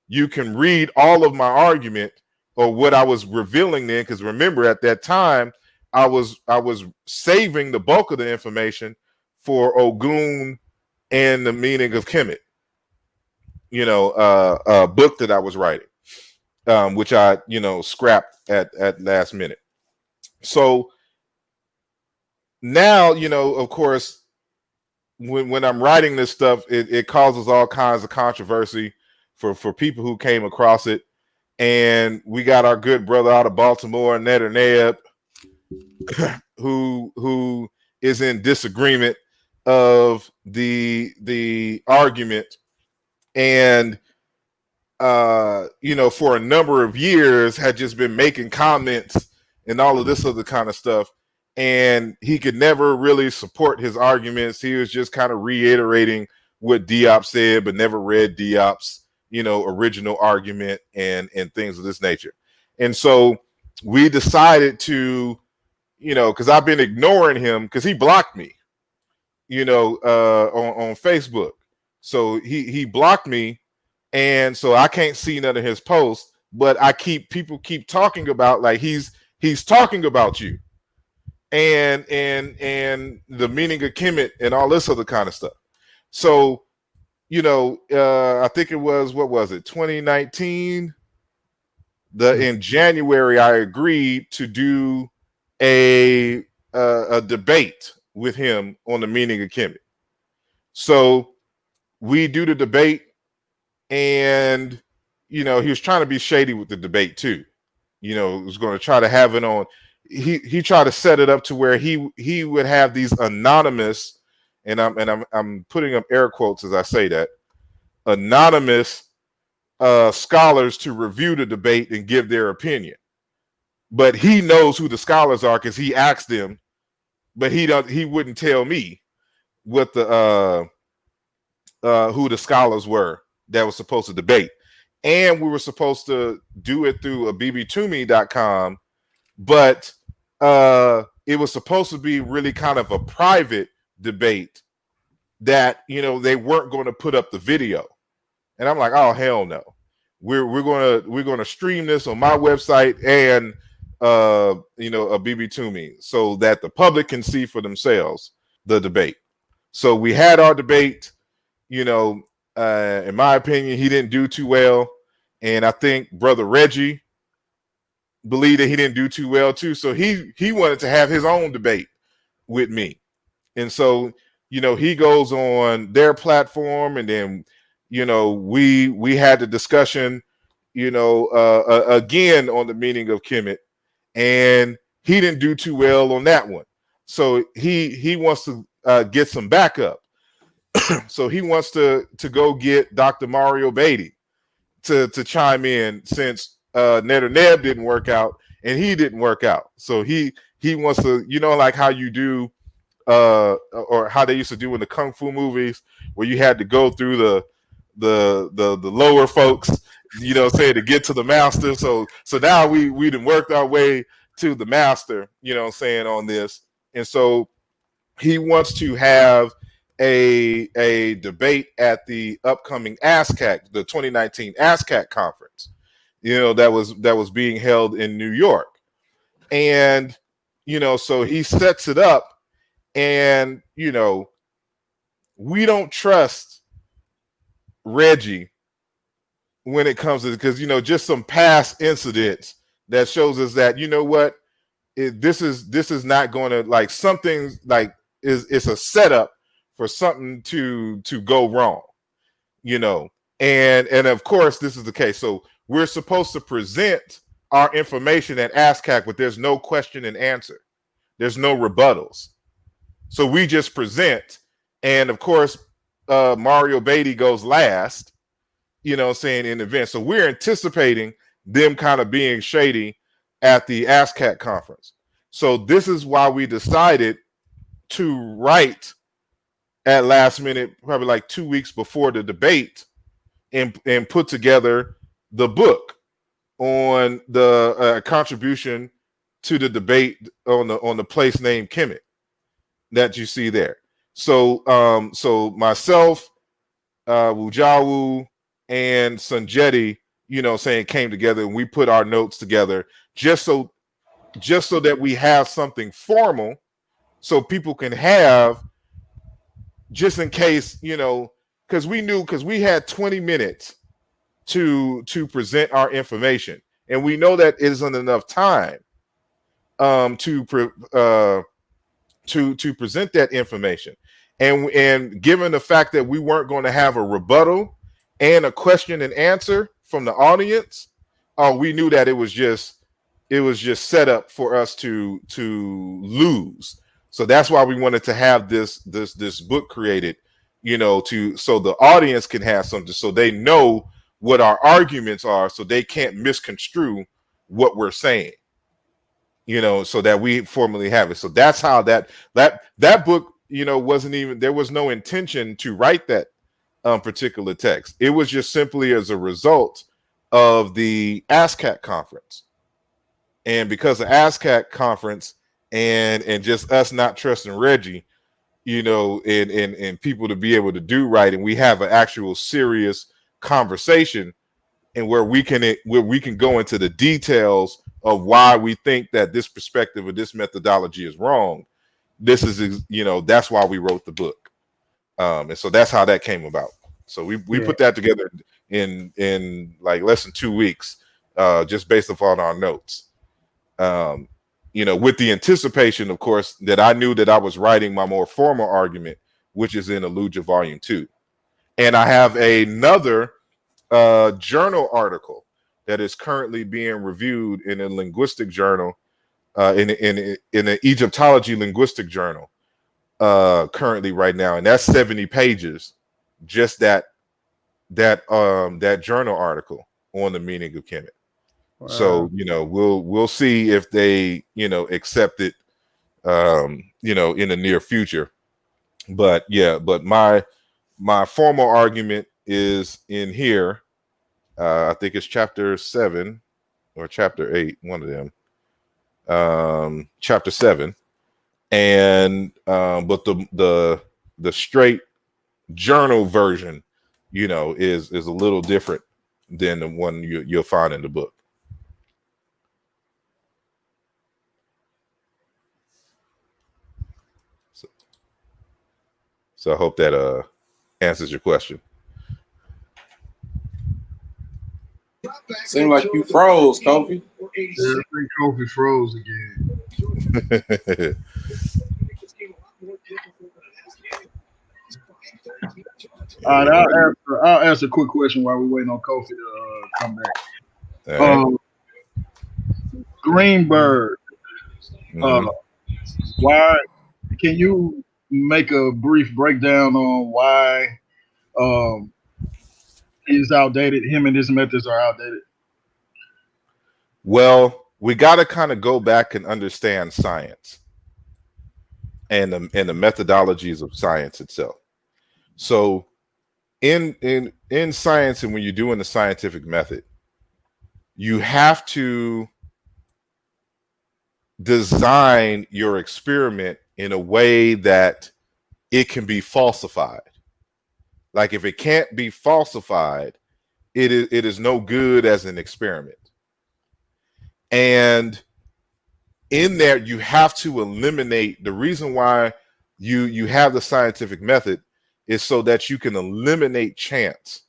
C: you can read all of my argument or what I was revealing then. Because remember, at that time, I was saving the bulk of the information for Ogun and the meaning of Kemet, a book that I was writing, which I, scrapped at last minute. So now, of course, when I'm writing this stuff, it causes all kinds of controversy for people who came across it. And we got our good brother out of Baltimore, Netanyahu, who is in disagreement of the argument. And for a number of years had just been making comments and all of this other kind of stuff. And he could never really support his arguments. He was just kind of reiterating what Diop said, but never read Diop's, original argument and things of this nature. And so we decided to, because I've been ignoring him because he blocked me, on Facebook. So he blocked me. And so I can't see none of his posts, but people keep talking about, like, he's talking about you and the meaning of Kemet and all this other kind of stuff. So, I think it was, 2019? In January, I agreed to do a debate with him on the meaning of Kemet. So we do the debate, and he was trying to be shady with the debate too. Was going to try to have it on. He tried to set it up to where he would have these anonymous, and I'm putting up air quotes as I say that, anonymous scholars to review the debate and give their opinion. But he knows who the scholars are because he asked them, but he wouldn't tell me what the who the scholars were that was supposed to debate. And we were supposed to do it through a bbtumi.com, but it was supposed to be really kind of a private debate that, they weren't going to put up the video. And I'm like, oh, hell no. We're going to stream this on my website and a bbtumi so that the public can see for themselves the debate. So we had our debate. In my opinion, he didn't do too well. And I think Brother Reggie believed that he didn't do too well too. So he wanted to have his own debate with me. And so, he goes on their platform, and then, you know, we had the discussion, you know, again on the meaning of Kemet, and he didn't do too well on that one. So he wants to get some backup. So he wants to go get Dr. Mario Beatty to chime in, since Ned or Neb didn't work out and he didn't work out. So he wants to, you know, like how you do or how they used to do in the kung fu movies, where you had to go through the lower folks, you know, say, to get to the master. So now we done worked our way to the master, you know, saying on this. And so he wants to have a debate at the upcoming ASCAC, the 2019 ASCAC conference, you know, that was being held in New York. And, you know, so he sets it up, and, you know, we don't trust Reggie when it comes to, because, you know, just some past incidents that shows us that, you know what, this is not going to, like, something like it's a setup for something to go wrong, you know. And of course this is the case. So we're supposed to present our information at ASCAC, but there's no question and answer, there's no rebuttals, so we just present. And of course Mario Beatty goes last, you know, saying, in the event. So we're anticipating them kind of being shady at the ASCAC conference. So this is why we decided to write at last minute, probably like 2 weeks before the debate, and put together the book on the contribution to the debate on the place named Kemet that you see there. So so myself, Wujawu, and Sunjeti, you know, saying, came together, and we put our notes together just so that we have something formal, so people can have, just in case, you know, because we had 20 minutes to present our information, and we know that isn't enough time to present that information. And given the fact that we weren't going to have a rebuttal and a question and answer from the audience, we knew that it was just set up for us to lose. So that's why we wanted to have this book created, you know, so the audience can have something, so they know what our arguments are, so they can't misconstrue what we're saying, you know, so that we formally have it. So that's how that book, you know, wasn't even, there was no intention to write that particular text. It was just simply as a result of the ASCAC conference. And because of ASCAC conference and just us not trusting Reggie, you know, and people to be able to do right, and we have an actual serious conversation, and where we can go into the details of why we think that this perspective or this methodology is wrong. This is, you know, that's why we wrote the book. And so that's how that came about. So we put that together in like less than 2 weeks, just based upon our notes. You know, with the anticipation, of course, that I knew that I was writing my more formal argument, which is in Aaluja Volume 2. And I have another journal article that is currently being reviewed in a linguistic journal, in an Egyptology linguistic journal, currently right now, and that's 70 pages, just that journal article on the meaning of Kemet. Wow. So, you know, we'll see if they, you know, accept it, you know, in the near future. But yeah, but my formal argument is in here. I think it's chapter 7 or chapter 8, one of them. Chapter 7, and but the straight journal version, you know, is a little different than the one you'll find in the book. So I hope that answers your question.
D: Seems like you froze, Kofi.
E: Yeah, I think Kofi froze again. All right, I'll ask a quick question while we're waiting on Kofi to come back.
C: All right.
E: Greenberg,
C: Mhm.
E: why? Can you make a brief breakdown on why he's outdated? Him and his methods are outdated.
C: Well, we got to kind of go back and understand science and the methodologies of science itself. So, in science, and when you're doing the scientific method, you have to design your experiment in a way that it can be falsified. Like if it can't be falsified, it is no good as an experiment. And in there, you have to eliminate the reason why you have the scientific method is so that you can eliminate chance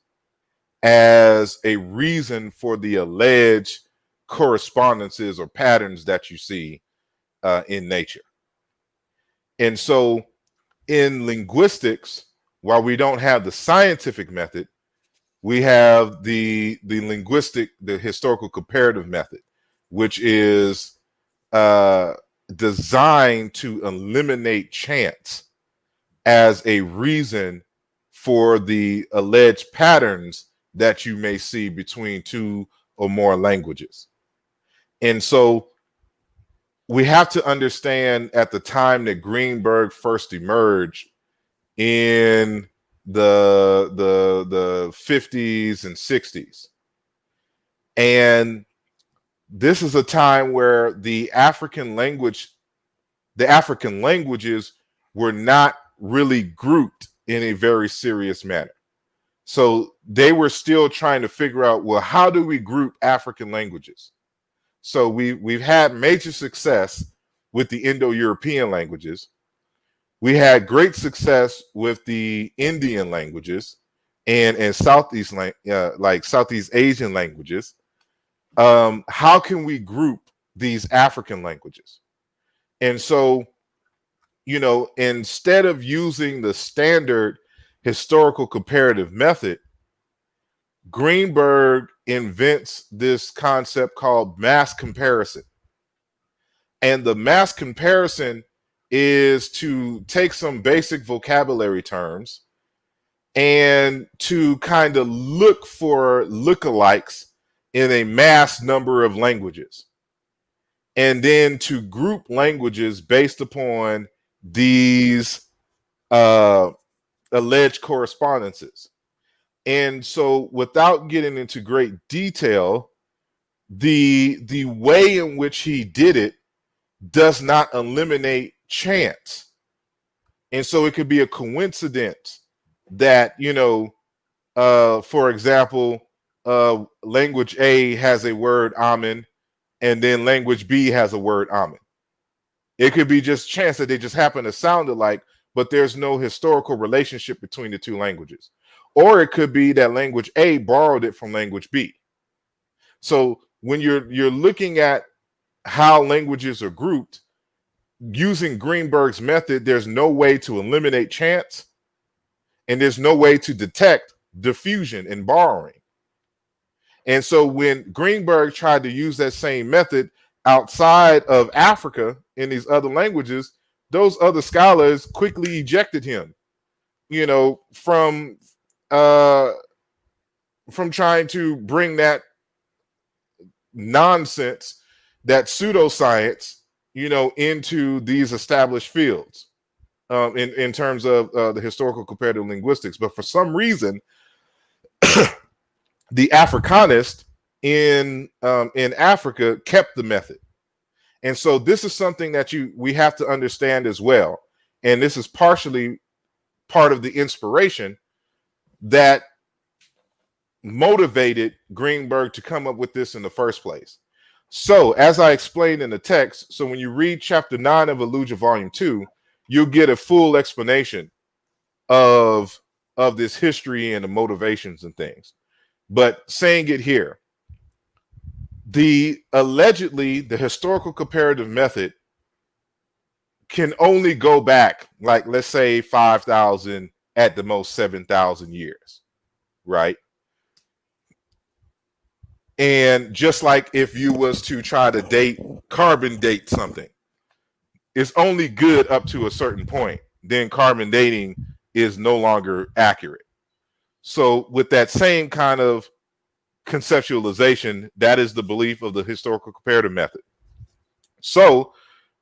C: as a reason for the alleged correspondences or patterns that you see in nature. And so in linguistics, while we don't have the scientific method, we have the historical comparative method, which is designed to eliminate chance as a reason for the alleged patterns that you may see between two or more languages. And so we have to understand at the time that Greenberg first emerged in the 50s and 60s. And this is a time where the African languages were not really grouped in a very serious manner. So they were still trying to figure out, well, how do we group African languages? So we've had major success with the Indo-European languages. We had great success with the Indian languages and Southeast Asian languages. How can we group these African languages? And so, instead of using the standard historical comparative method, Greenberg invents this concept called mass comparison. And the mass comparison is to take some basic vocabulary terms and to kind of look for lookalikes in a mass number of languages, and then to group languages based upon these alleged correspondences. And so, without getting into great detail, the way in which he did it does not eliminate chance. And so it could be a coincidence that, for example, language A has a word amen, and then language B has a word amen. It could be just chance that they just happen to sound alike, but there's no historical relationship between the two languages. Or it could be that language A borrowed it from language B. So when you're looking at how languages are grouped, using Greenberg's method, there's no way to eliminate chance, and there's no way to detect diffusion and borrowing. And so when Greenberg tried to use that same method outside of Africa in these other languages, those other scholars quickly ejected him, from trying to bring that nonsense, that pseudoscience, into these established fields in terms of the historical comparative linguistics. But for some reason, the Africanists in Africa kept the method. And so this is something that we have to understand as well. And this is partially part of the inspiration that motivated Greenberg to come up with this in the first place. So as I explained in the text, so when you read chapter 9 of Aaluja volume 2, you'll get a full explanation of this history and the motivations and things. But saying it here, allegedly the historical comparative method can only go back, like, let's say 5,000 at the most 7,000 years, right? And just like if you was to try to carbon date something, it's only good up to a certain point. Then carbon dating is no longer accurate. So with that same kind of conceptualization, that is the belief of the historical comparative method. So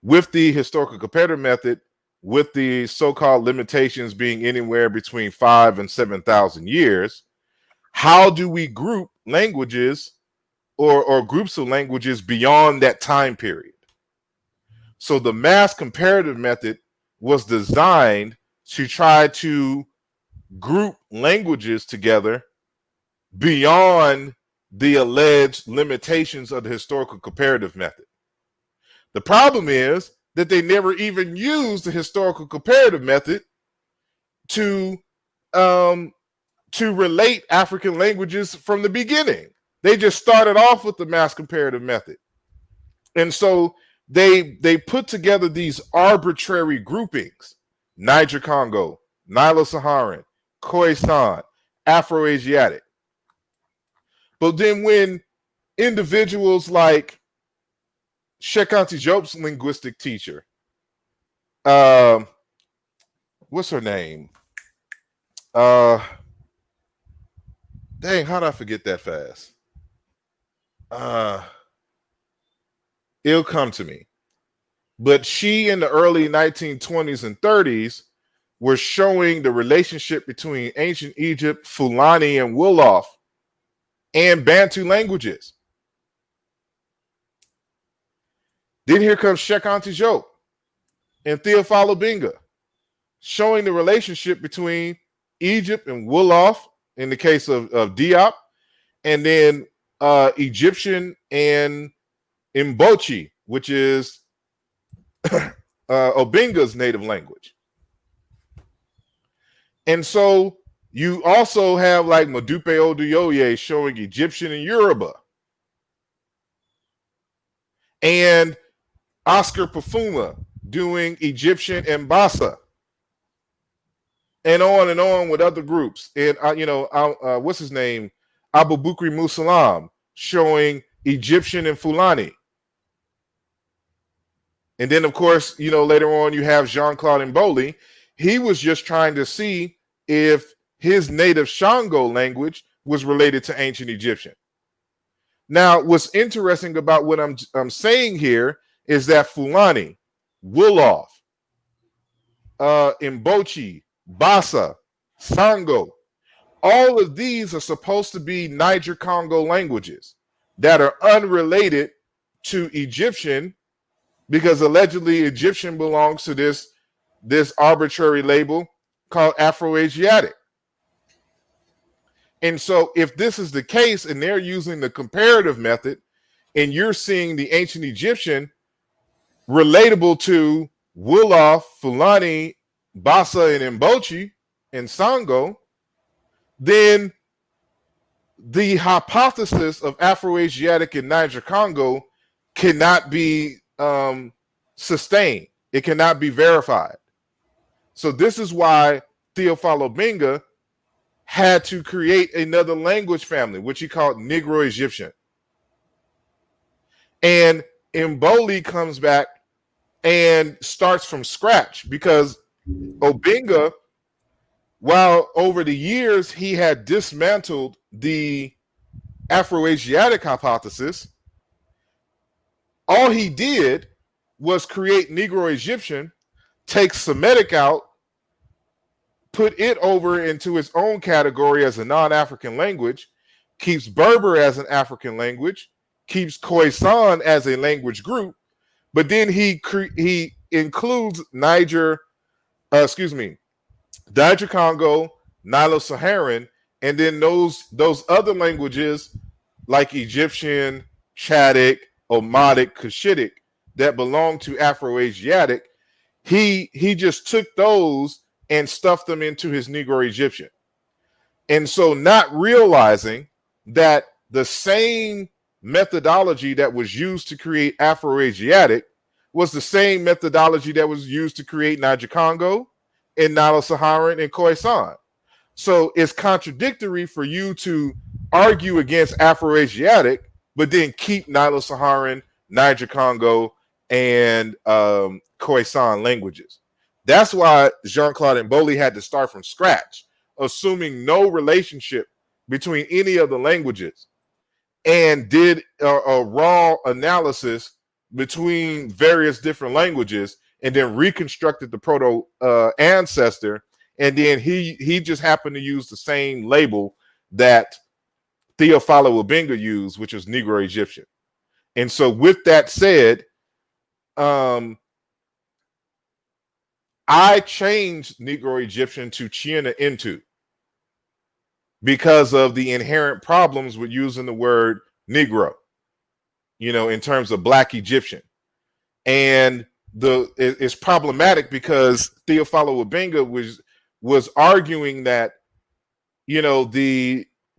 C: with the historical comparative method, with the so-called limitations being anywhere between 5,000 and 7,000 years, how do we group languages or groups of languages beyond that time period? So the mass comparative method was designed to try to group languages together beyond the alleged limitations of the historical comparative method. The problem is that they never even used the historical comparative method to relate African languages from the beginning. They just started off with the mass comparative method. And so they put together these arbitrary groupings: Niger-Congo, Nilo-Saharan, Khoisan, Afro-Asiatic. But then when individuals like Nsw.t Bjt.'s linguistic teacher, what's her name? Dang, how did I forget that fast? It'll come to me. But she, in the early 1920s and 30s, was showing the relationship between ancient Egypt, Fulani, and Wolof, and Bantu languages. Then here comes Nsw.t Bjt. and Theophilo Benga, showing the relationship between Egypt and Wolof, in the case of Diop, and then Egyptian and Mbochi, which is Obenga's native language. And so you also have like Modupe Oduyoye showing Egyptian and Yoruba, and Oscar Pafuma doing Egyptian and Bassa, and on with other groups. And what's his name? Abu Bukri Musalam showing Egyptian and Fulani. And then, of course, later on you have Jean-Claude Mboli. He was just trying to see if his native Shango language was related to ancient Egyptian. Now, what's interesting about what I'm saying here is that Fulani, Wolof, Mbochi, Bassa, Sango, all of these are supposed to be Niger-Congo languages that are unrelated to Egyptian, because allegedly Egyptian belongs to this arbitrary label called Afro-Asiatic. And so if this is the case and they're using the comparative method and you're seeing the ancient Egyptian relatable to Wolof, Fulani, Bassa, and Mbochi, and Sango, then the hypothesis of Afro-Asiatic and Niger-Congo cannot be sustained. It cannot be verified. So this is why Theophilo Benga had to create another language family, which he called Negro Egyptian. And Mboli comes back and starts from scratch, because Obenga, while over the years he had dismantled the Afro-Asiatic hypothesis, all he did was create Negro Egyptian, take Semitic out, put it over into its own category as a non-African language, keeps Berber as an African language, keeps Khoisan as a language group, but then he includes Niger-Congo, Nilo-Saharan, and then those other languages like Egyptian, Chadic, Omatic, Cushitic that belong to Afro-Asiatic. He just took those and stuffed them into his Negro Egyptian. And so not realizing that the same methodology that was used to create Afro-Asiatic was the same methodology that was used to create Niger-Congo, in Nilo-Saharan and Khoisan. So it's contradictory for you to argue against Afro-Asiatic, but then keep Nilo-Saharan, Niger-Congo, and Khoisan languages. That's why Jean-Claude Mboli had to start from scratch, assuming no relationship between any of the languages, and did a raw analysis between various different languages, and then reconstructed the proto ancestor. And then he just happened to use the same label that Theophilo Obenga used, which was Negro Egyptian. And so with that said, I changed Negro Egyptian to Cyena-Ntu because of the inherent problems with using the word Negro, in terms of Black Egyptian. And it's problematic because Theophilo Obenga was arguing that,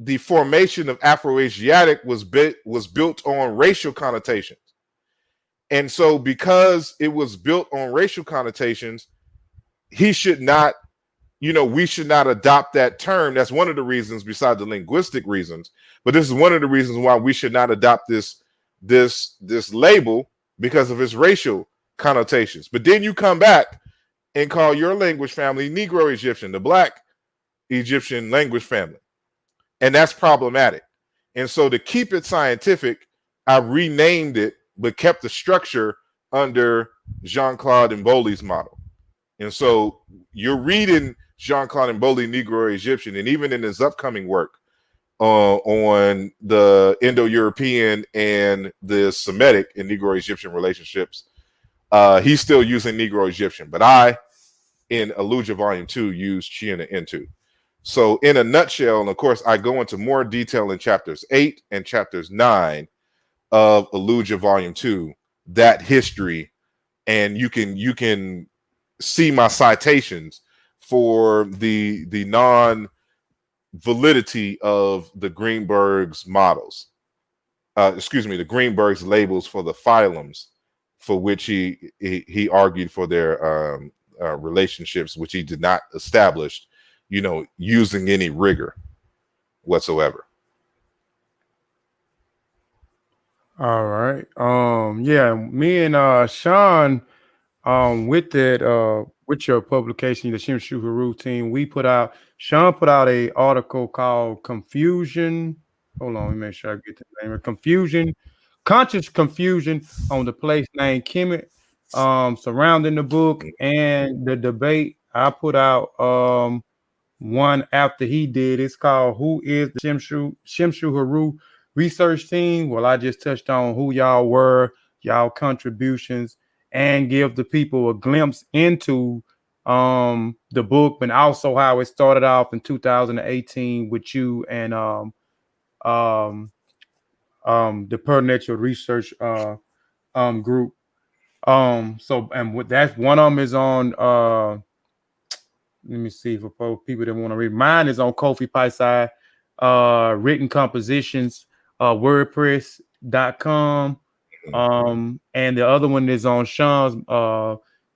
C: the formation of Afro-Asiatic was built on racial connotations. And so because it was built on racial connotations, he should not, we should not adopt that term. That's one of the reasons, besides the linguistic reasons, but this is one of the reasons why we should not adopt this label, because of its racial connotations. But then you come back and call your language family Negro Egyptian, the Black Egyptian language family. And that's problematic. And so to keep it scientific, I renamed it, but kept the structure under Jean-Claude Mboli's model. And so you're reading Jean-Claude Mboli, Negro Egyptian, and even in his upcoming work on the Indo-European and the Semitic and Negro Egyptian relationships, he's still using Negro Egyptian. But I, in Aaluja Volume 2, use Cyena-Ntu. So in a nutshell, and of course, I go into more detail in chapters 8 and chapters 9 of Aaluja Volume 2, that history, and you can see my citations for the non-validity of the Greenberg's models. The Greenberg's labels for the phylums, for which he argued for their relationships, which he did not establish, using any rigor whatsoever.
B: All right. Yeah, me and Sean, with your publication, the Nsw.t Bjt.j, Sean put out a article called Confusion. Hold on, let me make sure I get the name. Conscious confusion on the place name Kemet, surrounding the book and the debate. I put out one after he did. It's called Who is the Nsw.t Research Team? Well, I just touched on who y'all were, y'all contributions, and give the people a glimpse into the book, but also how it started off in 2018 with you and the Perinatal Research group. So, and with that, one of them is on let me see, for people that want to read. Mine is on Kofi Piesie written compositions, WordPress.com. And the other one is on Sean's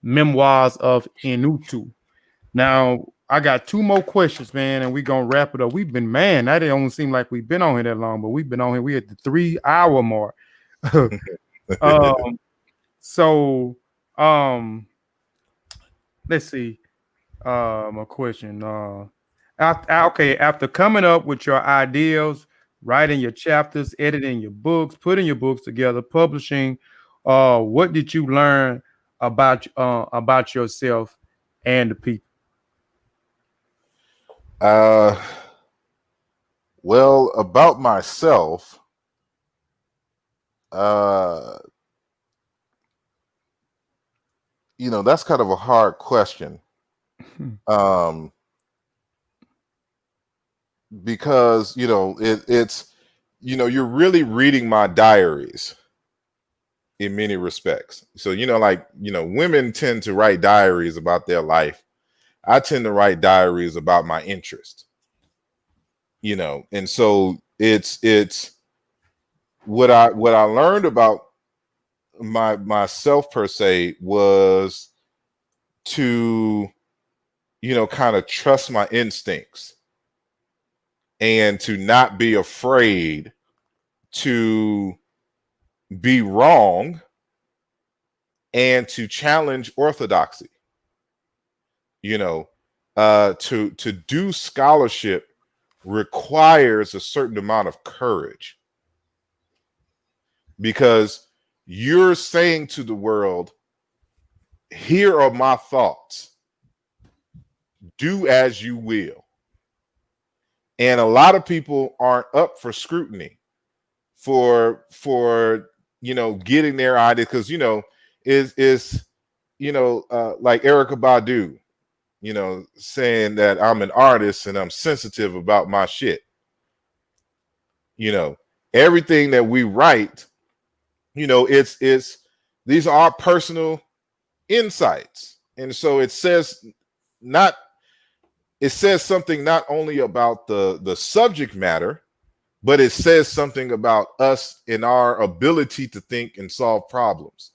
B: Memoirs of Nsw.t. Now, I got two more questions, man, and we're gonna wrap it up. We've been, man, that don't seem like we've been on here that long, but we've been on here. We at the 3-hour mark. Let's see. My question. After coming up with your ideas, writing your chapters, editing your books, putting your books together, publishing, what did you learn about yourself and the people?
C: Well, about myself, that's kind of a hard question. Because it's you're really reading my diaries in many respects. So women tend to write diaries about their life. I tend to write diaries about my interest. And so it's what I learned about myself per se was to kind of trust my instincts and to not be afraid to be wrong and to challenge orthodoxy. To do scholarship requires a certain amount of courage, because you're saying to the world, here are my thoughts, do as you will. And a lot of people aren't up for scrutiny for getting their idea, because is like Erykah Badu, saying that I'm an artist and I'm sensitive about my shit. Everything that we write, it's these are our personal insights. And so it says something not only about the subject matter, but it says something about us and our ability to think and solve problems.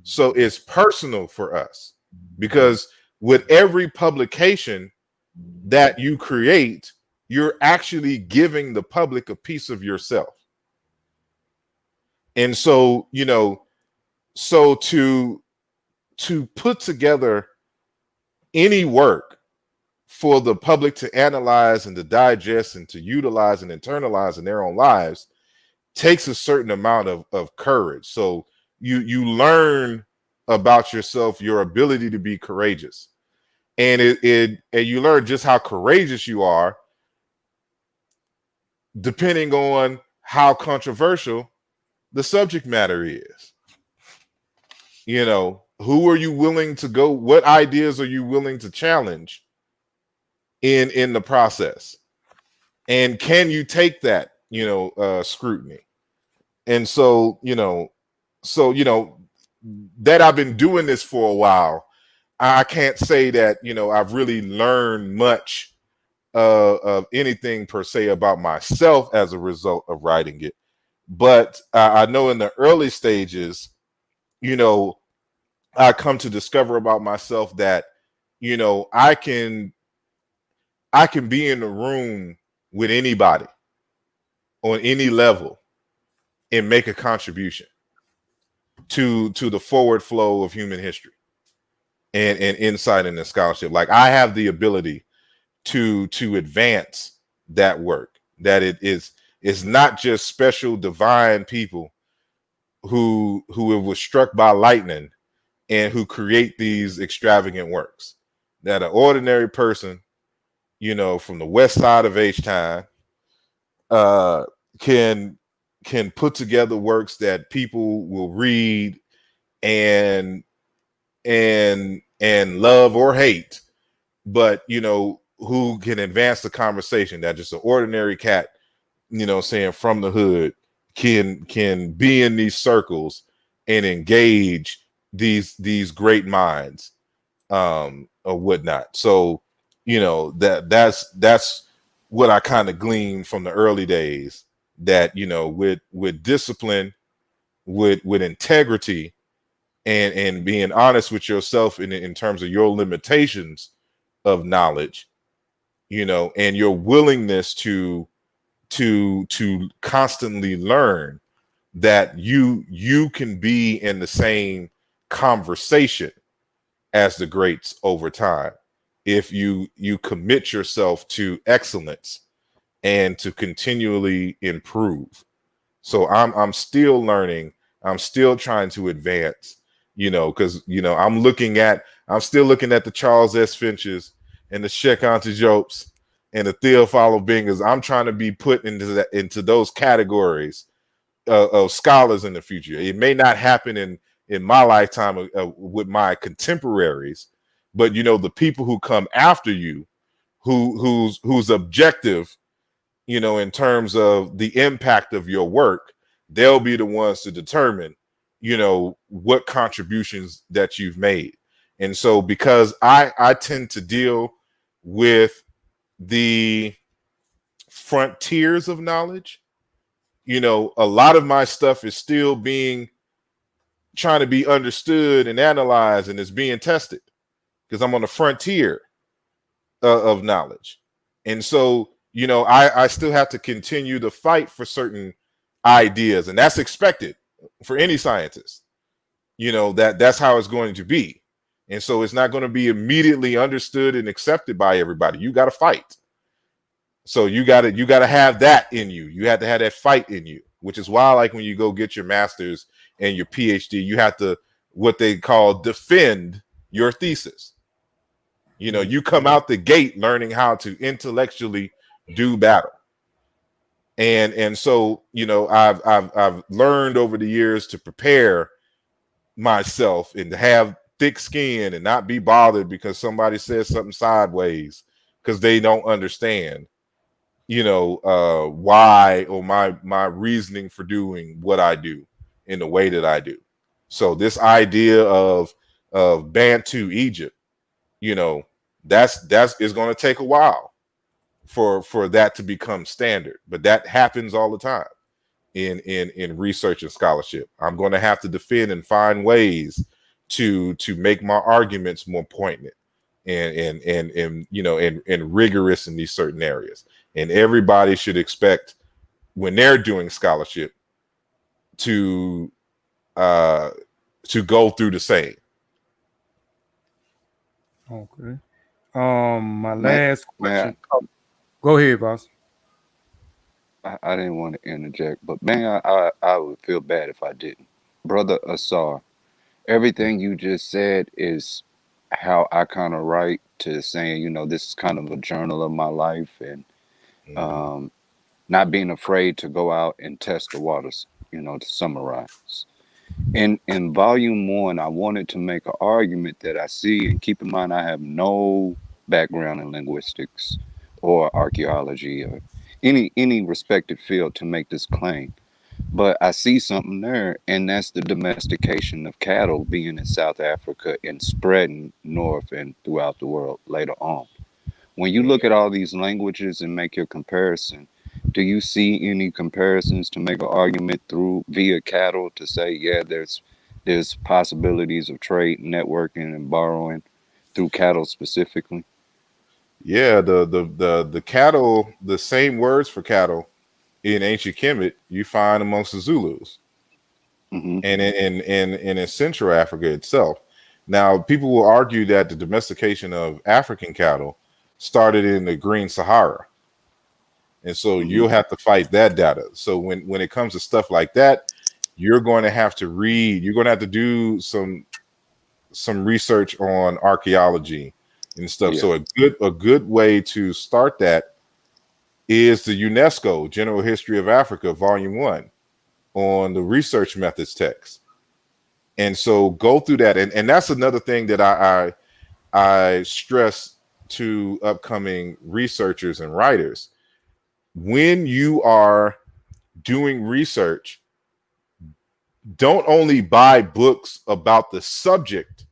C: So it's personal for us, because with every publication that you create, you're actually giving the public a piece of yourself. And so, so to put together any work for the public to analyze and to digest and to utilize and internalize in their own lives takes a certain amount of courage. So you learn about yourself, your ability to be courageous. And and you learn just how courageous you are depending on how controversial the subject matter is. Who are you willing to go? What ideas are you willing to challenge in the process? And can you take that, scrutiny? And so, that I've been doing this for a while, I can't say that, I've really learned much of anything per se about myself as a result of writing it. But I know in the early stages, I come to discover about myself that, I can be in the room with anybody on any level and make a contribution to the forward flow of human history and insight into scholarship. Like, I have the ability to advance that work, that it's not just special divine people who was struck by lightning and who create these extravagant works, that an ordinary person, from the west side of H-Town, can put together works that people will read and love or hate, but who can advance the conversation, that just an ordinary cat, saying from the hood, can be in these circles and engage these great minds, or whatnot. So that's what I kind of gleaned from the early days, that with discipline, with integrity, and being honest with yourself in terms of your limitations of knowledge, and your willingness to constantly learn, that you can be in the same conversation as the greats over time if you commit yourself to excellence and to continually improve. So I'm still learning, I'm still trying to advance, because I'm still looking at the Charles S. Finches and the Nsw.t Bjt.j and the Theophilo Bingers. I'm trying to be put into those categories of scholars in the future. It may not happen in my lifetime with my contemporaries, but the people who come after you, whose objective, in terms of the impact of your work, they'll be the ones to determine, what contributions that you've made. And so, because I tend to deal with the frontiers of knowledge, a lot of my stuff is still trying to be understood and analyzed, and it's being tested because I'm on the frontier. of knowledge. And so, you know, I still have to continue to fight for certain ideas, and that's expected for any scientist. You know, that's how it's going to be. And so it's not going to be immediately understood and accepted by everybody. You got to fight. So you got to have that in you. You have to have that fight in you, which is why, like, when you go get your master's and your PhD, you have to, what they call, defend your thesis. You know, you come out the gate learning how to intellectually do battle. And so, you know, I've learned over the years to prepare myself and to have thick skin and not be bothered because somebody says something sideways because they don't understand, you know, why, or my reasoning for doing what I do in the way that I do. So this idea of Bantu Egypt, you know, that's is going to take a while for that to become standard, but that happens all the time in research and scholarship. I'm going to have to defend and find ways to make my arguments more poignant and you know, and rigorous in these certain areas. And everybody should expect, when they're doing scholarship, to go through the same.
B: Okay. My last question. Go ahead, boss.
H: I didn't want to interject, but man, I would feel bad if I didn't. Brother Asar, everything you just said is how I kind of write, to saying, you know, this is kind of a journal of my life, and not being afraid to go out and test the waters, you know, to summarize. In volume 1, I wanted to make an argument that I see, and keep in mind I have no background in linguistics or archaeology or any respected field to make this claim. But I see something there, and that's the domestication of cattle being in South Africa and spreading north and throughout the world later on. When you look at all these languages and make your comparison, do you see any comparisons to make an argument through via cattle to say, yeah, there's possibilities of trade, networking, and borrowing through cattle specifically?
C: Yeah, the cattle, the same words for cattle in ancient Kemet you find amongst the Zulus, and in Central Africa itself. Now, people will argue that the domestication of African cattle started in the Green Sahara, and so you'll have to fight that data. So when it comes to stuff like that, you're going to have to read. You're going to have to do some research on archaeology and stuff. Yeah. So a good way to start that is the UNESCO General History of Africa, Volume 1, on the research methods text. And so go through that. And that's another thing that I stress to upcoming researchers and writers. When you are doing research, don't only buy books about the subject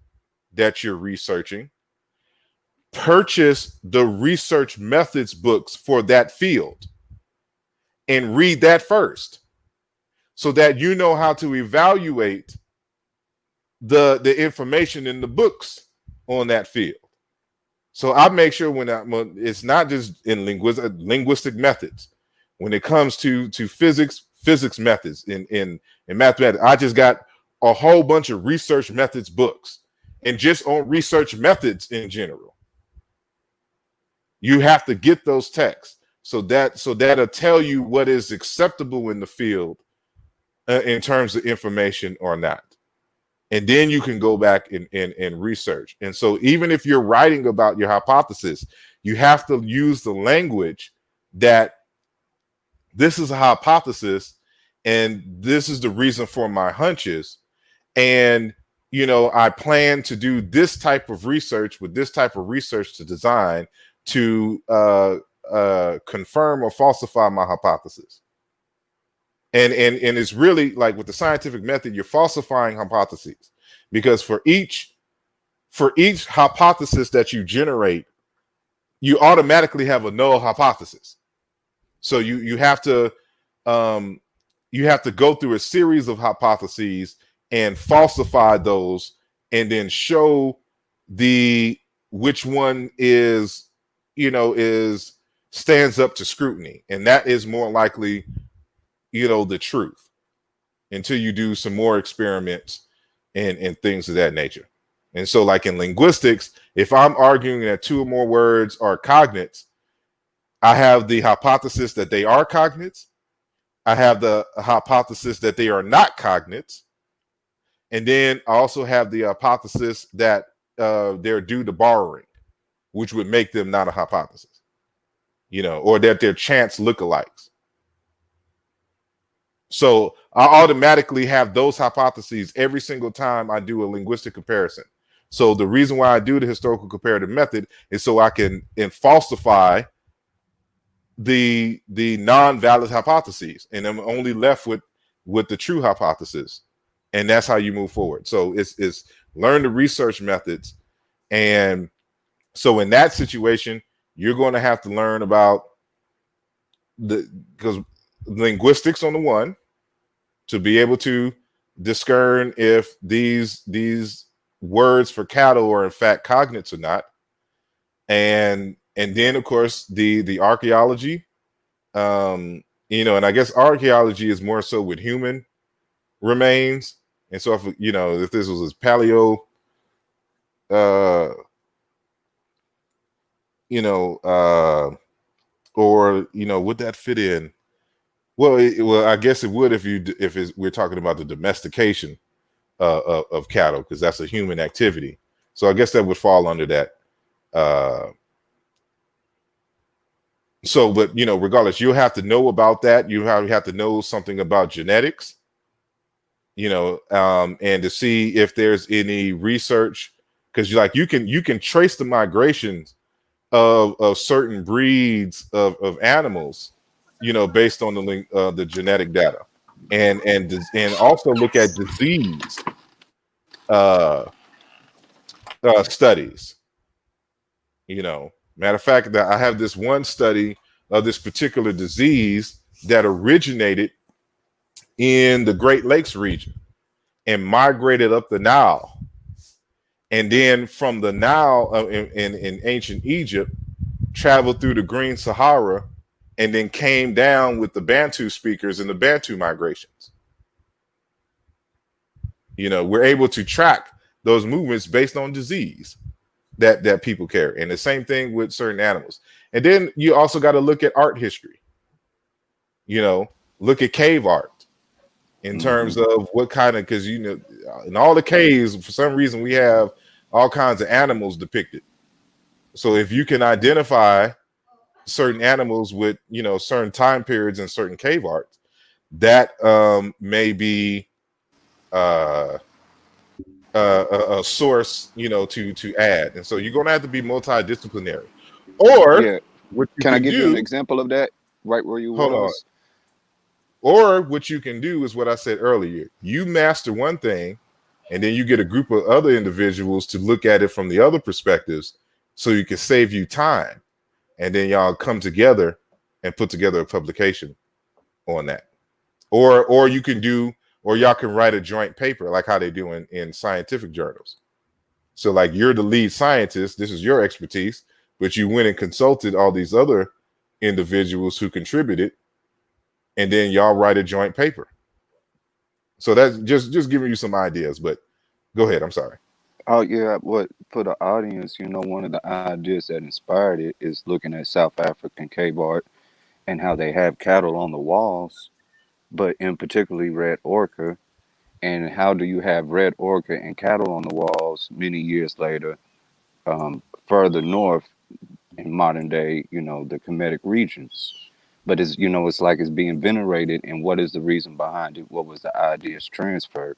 C: that you're researching. Purchase the research methods books for that field and read that first, so that you know how to evaluate the information in the books on that field. So I make sure when it's not just in linguistic methods, when it comes to physics methods, in mathematics, I just got a whole bunch of research methods books, and just on research methods in general. You have to get those texts so that'll tell you what is acceptable in the field in terms of information or not. And then you can go back and research. And so even if you're writing about your hypothesis, you have to use the language that this is a hypothesis and this is the reason for my hunches. And, you know, I plan to do this type of research with this type of research to design to confirm or falsify my hypothesis. And it's really like with the scientific method, you're falsifying hypotheses, because for each hypothesis that you generate, you automatically have a null hypothesis. So you have to go through a series of hypotheses and falsify those, and then show which one is is stands up to scrutiny, and that is more likely, the truth, until you do some more experiments and things of that nature. And so, like in linguistics, if I'm arguing that two or more words are cognates, I have the hypothesis that they are cognates. I have the hypothesis that they are not cognates. And then I also have the hypothesis that they're due to borrowing, which would make them not a hypothesis, or that they're chance lookalikes. So I automatically have those hypotheses every single time I do a linguistic comparison. So the reason why I do the historical comparative method is so I can falsify the non-valid hypotheses, and I'm only left with the true hypothesis, and that's how you move forward. So it's learn the research methods, and so in that situation, you're going to have to learn about because linguistics on the one, to be able to discern if these words for cattle are in fact cognates or not, and then of course the archaeology, and I guess archaeology is more so with human remains. And so if this was paleo, or would that fit in? Well, I guess it would if we're talking about the domestication of cattle, because that's a human activity. So I guess that would fall under that. But regardless, you'll have to know about that. You have to know something about genetics, and to see if there's any research, because you can trace the migrations of certain breeds of animals, based on the genetic data, and also look at disease studies. Matter of fact, that I have this one study of this particular disease that originated in the Great Lakes region and migrated up the Nile, and then from the Nile in ancient Egypt traveled through the Green Sahara, and then came down with the Bantu speakers and the Bantu migrations. We're able to track those movements based on disease that people carry. And the same thing with certain animals. And then you also got to look at art history, look at cave art in terms of what kind of, because, in all the caves, for some reason, we have all kinds of animals depicted. So if you can identify certain animals with, certain time periods and certain cave art, that may be a source, to add. And so you're going to have to be multidisciplinary. Or what you
H: Can I
C: can
H: give you
C: do,
H: an example of that right where you
C: hold
H: was?
C: Or what you can do is what I said earlier. You master one thing, and then you get a group of other individuals to look at it from the other perspectives, so you can save you time. And then y'all come together and put together a publication on that. Or you can do, or y'all can write a joint paper, like how they do in scientific journals. So like, you're the lead scientist, this is your expertise, but you went and consulted all these other individuals who contributed, and then y'all write a joint paper. So that's just giving you some ideas, but go ahead. I'm sorry.
H: Oh yeah, what for the audience, one of the ideas that inspired it is looking at South African cave art and how they have cattle on the walls, but in particularly red ochre. And how do you have red ochre and cattle on the walls many years later, further north in modern day, the Kemetic regions? But it's like it's being venerated, and what is the reason behind it? What was the ideas transferred?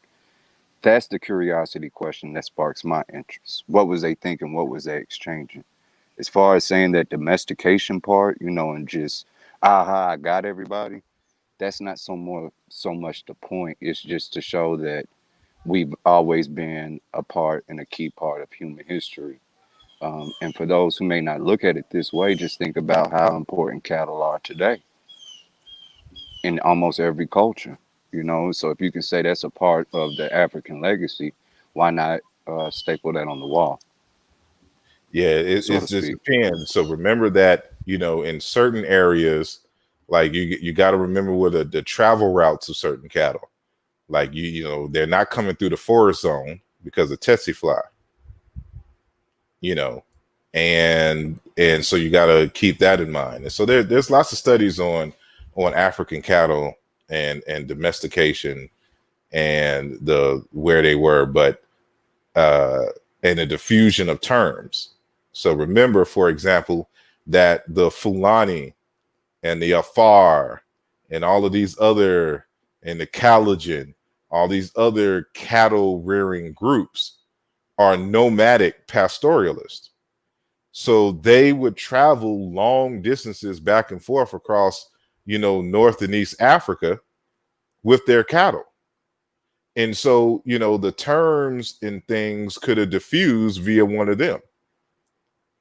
H: That's the curiosity question that sparks my interest. What was they thinking? What was they exchanging? As far as saying that domestication part, and just, aha, I got everybody, that's not so much the point. It's just to show that we've always been a part and a key part of human history. And for those who may not look at it this way, just think about how important cattle are today in almost every culture. So if you can say that's a part of the African legacy, why not staple that on the wall?
C: Yeah,
H: so to
C: it just
H: speak.
C: depends. So remember that, in certain areas, like you got to remember what the travel routes of certain cattle. Like they're not coming through the forest zone because of tsetse fly. And so you got to keep that in mind. And so there's lots of studies on African cattle and domestication and the where they were, but and the diffusion of terms. So remember, for example, that the Fulani and the Afar and all of these other, and the Calajan, all these other cattle rearing groups are nomadic pastoralists. So they would travel long distances back and forth across, North and East Africa with their cattle. And so, the terms and things could have diffused via one of them,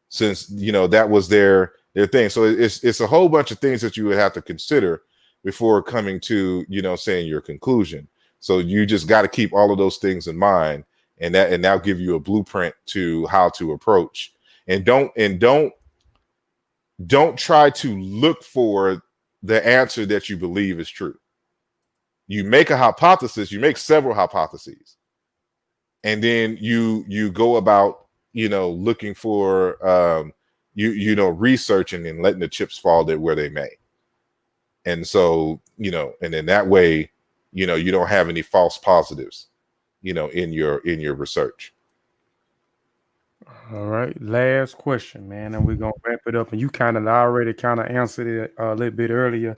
C: since that was their thing. So it's a whole bunch of things that you would have to consider before coming to saying your conclusion. So you just got to keep all of those things in mind, and that'll give you a blueprint to how to approach. And don't try to look for the answer that you believe is true. You make a hypothesis, you make several hypotheses, and then you go about looking for researching and letting the chips fall there where they may. And so and in that way you don't have any false positives in your research.
B: All right, last question, man, and we're gonna wrap it up. And you already answered it a little bit earlier,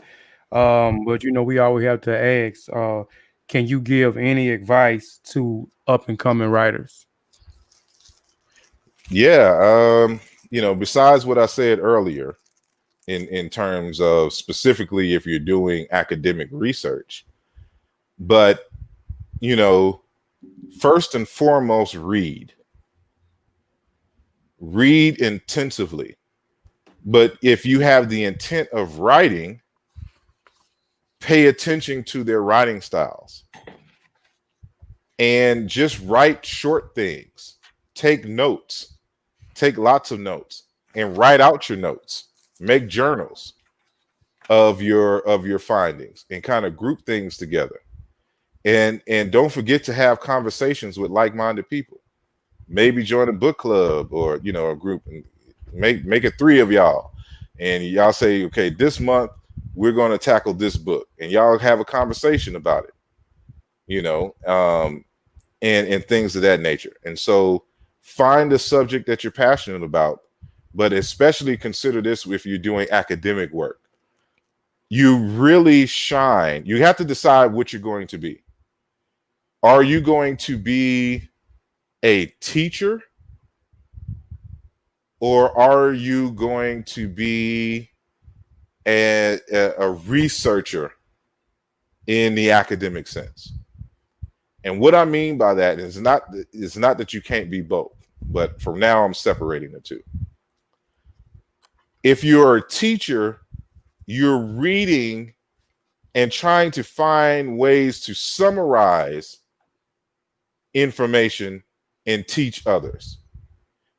B: but we always have to ask: can you give any advice to up and coming writers?
C: Yeah, besides what I said earlier, in terms of specifically if you're doing academic research, but first and foremost, read intensively. But if you have the intent of writing, pay attention to their writing styles and just write short things. Take notes, take lots of notes, and write out your notes. Make journals of your findings and kind of group things together. And don't forget to have conversations with like-minded people. Maybe join a book club or a group, and make it 3 of y'all, and y'all say, okay, this month we're going to tackle this book, and y'all have a conversation about it, and things of that nature. And so find a subject that you're passionate about, but especially consider this if you're doing academic work. You really shine. You have to decide what you're going to be. Are you going to be a teacher, or are you going to be a researcher in the academic sense? And what I mean by that is not that you can't be both, but for now I'm separating the two. If you're a teacher, you're reading and trying to find ways to summarize information and teach others.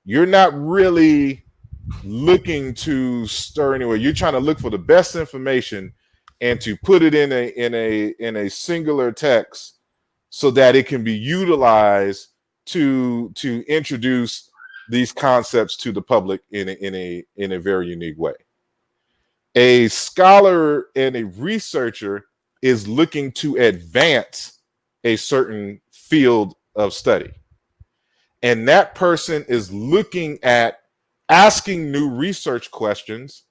C: You're not really looking to stir anywhere. You're trying to look for the best information and to put it in a singular text so that it can be utilized to introduce these concepts to the public in a very unique way. A scholar and a researcher is looking to advance a certain field of study. And that person is looking at asking new research questions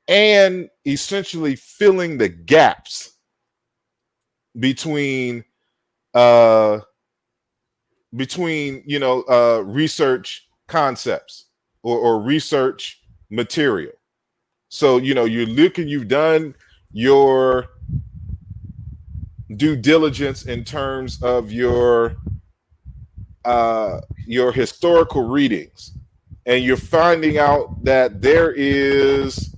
C: and essentially filling the gaps between research concepts or research material. So you've done your due diligence in terms of your historical readings, and you're finding out that there's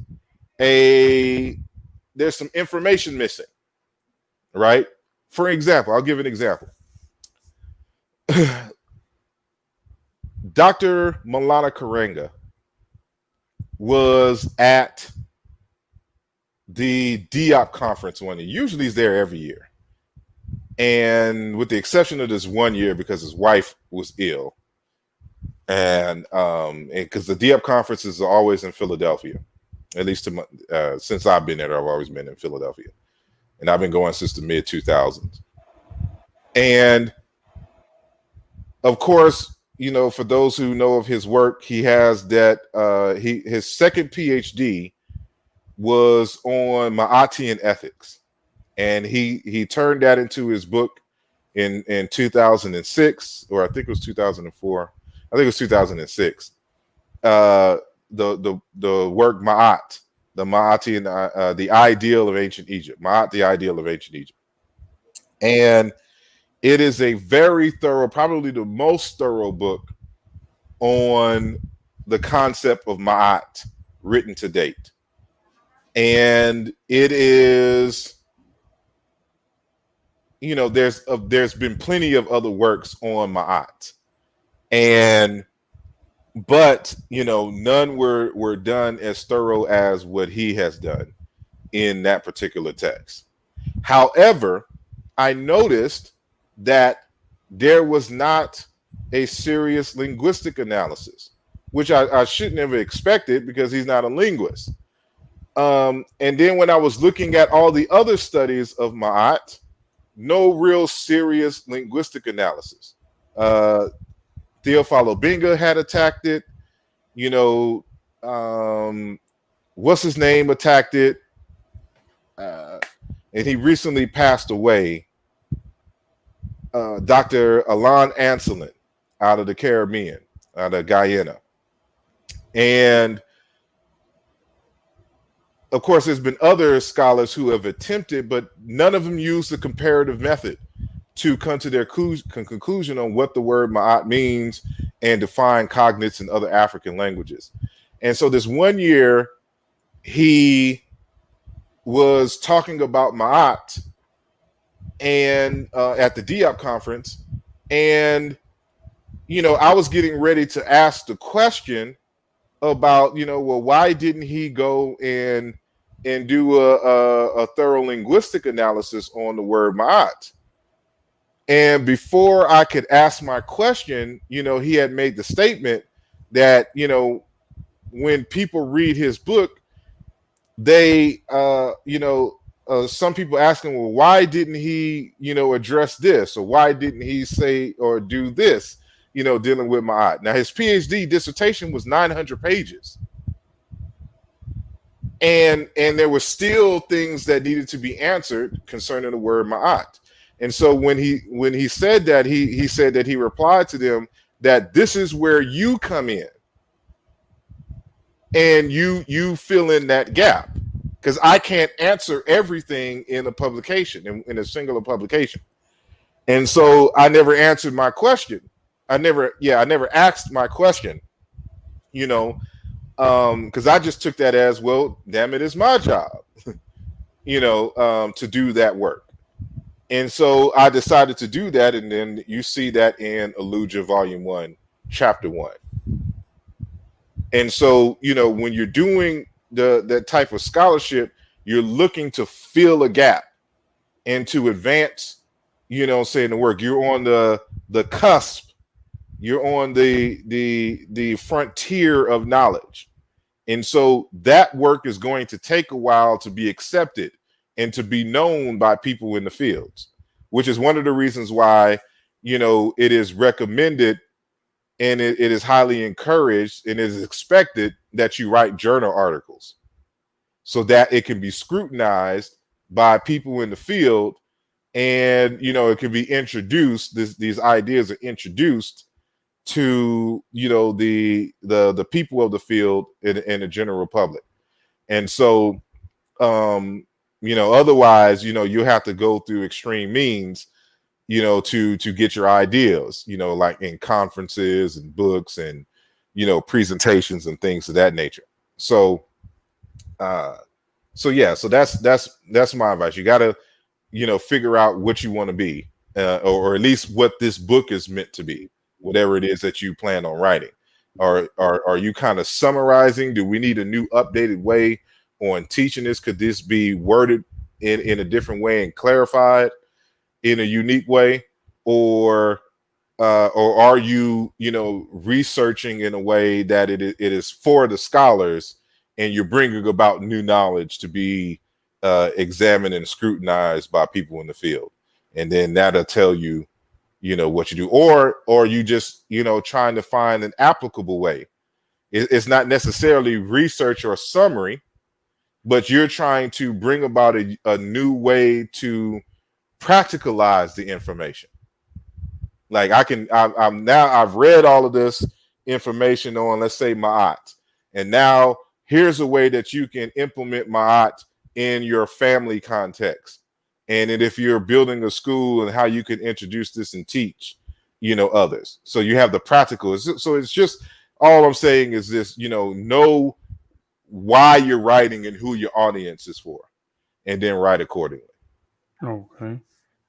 C: some information missing, right? For example, I'll give an example. Dr. Malana Karenga was at the DIOP conference one year. Usually he's there every year. And with the exception of this one year, because his wife was ill, and because the DIOP conferences are always in Philadelphia, at least since I've been there, I've always been in Philadelphia. And I've been going since the mid 2000s. And of course, you know, for those who know of his work, he has that his second PhD was on Ma'atian ethics, and he turned that into his book in 2006, or I think it was 2004. I think it was 2006. The work Ma'at, the Ma'atian, the ideal of ancient Egypt, Ma'at, the ideal of ancient Egypt, and it is a very thorough, probably the most thorough book on the concept of Ma'at written to date. And it is, you know, there's been plenty of other works on Ma'at, but you know, none were done as thorough as what he has done in that particular text. However, I noticed that there was not a serious linguistic analysis, which I shouldn't have expected because he's not a linguist. And then when I was looking at all the other studies of Ma'at, no real serious linguistic analysis. Theophilo Benga had attacked it. You know, what's his name attacked it. And he recently passed away. Dr. Alain Anselin out of the Caribbean, out of Guyana. And of course, there's been other scholars who have attempted, but none of them use the comparative method to come to their conclusion on what the word Ma'at means and define cognates in other African languages. And so this one year, he was talking about Ma'at and at the DIOP conference, and you know, I was getting ready to ask the question about, you know, well, why didn't he go and do a thorough linguistic analysis on the word Ma'at? And before I could ask my question, you know, he had made the statement that, you know, when people read his book, they some people asking, well, why didn't he, you know, address this, or why didn't he say or do this, you know, dealing with Ma'at? Now, his PhD dissertation was 900 pages, and there were still things that needed to be answered concerning the word Ma'at. And so when he said that, he said that he replied to them that this is where you come in, and you fill in that gap, because I can't answer everything in a publication, in a singular publication. And so I never answered my question. I never asked my question, you know, because I just took that as, well, damn it, it's my job, you know, to do that work. And so I decided to do that. And then you see that in Aaluja Volume 1, Chapter 1. And so, you know, when you're doing that type of scholarship, you're looking to fill a gap and to advance, you know, saying the work. You're on the cusp. You're on the frontier of knowledge. And so that work is going to take a while to be accepted and to be known by people in the fields, which is one of the reasons why, you know, it is recommended and it is highly encouraged and it is expected that you write journal articles so that it can be scrutinized by people in the field, and, you know, it can be introduced, these ideas are introduced to, you know, the people of the field and the general public. And so, you know, otherwise, you know, you have to go through extreme means, you know, to get your ideas, you know, like in conferences and books and, you know, presentations and things of that nature. So, so that's my advice. You got to, you know, figure out what you want to be, or at least what this book is meant to be. whatever it is that you plan on writing? Are you kind of summarizing? Do we need a new updated way on teaching this? Could this be worded in a different way and clarified in a unique way? Or are you, researching in a way that it is for the scholars, and you're bringing about new knowledge to be examined and scrutinized by people in the field, and then that'll tell you, what you do? Or are you just, trying to find an applicable way? It's not necessarily research or summary, but you're trying to bring about a new way to practicalize the information. Like I've read all of this information on, let's say, Ma'at, and now here's a way that you can implement Ma'at in your family context, and if you're building a school, and how you can introduce this and teach, others. So you have the practical. So it's just, all I'm saying is this, know why you're writing and who your audience is for, and then write accordingly.
B: Okay.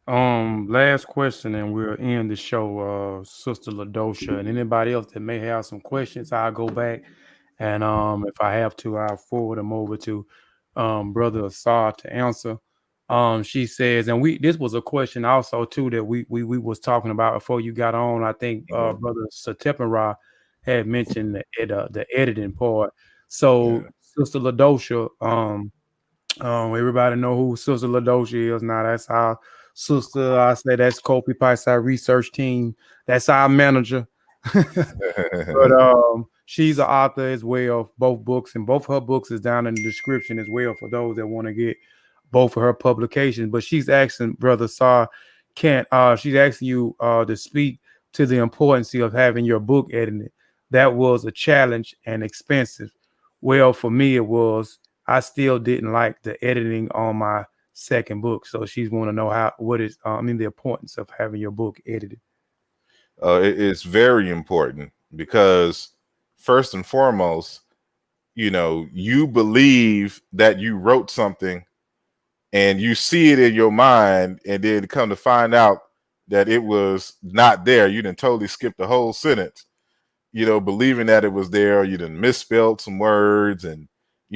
B: Last question, and we'll end the show. Sister Ladosha, and anybody else that may have some questions, I'll go back, and if I have to, I'll forward them over to Brother Asar to answer. She says, and this was a question also too that we was talking about before you got on. I think Brother Satepara had mentioned the editing part. So Sister Ladosha, everybody know who Sister Ladosha is now. That's our sister. I say that's Kofi Piesie Research Team. That's our manager. But she's an author as well, both books, and both her books is down in the description as well for those that want to get both of her publications. But she's asking Brother Sar, she's asking you to speak to the importance of having your book edited. That was a challenge and expensive. Well, for me, it was. I still didn't like the editing on my second book. So she's want to know the importance of having your book edited.
C: It's very important because, first and foremost, you believe that you wrote something, and you see it in your mind, and then come to find out that it was not there. You didn't totally skip the whole sentence, believing that it was there, or you didn't misspelled some words, and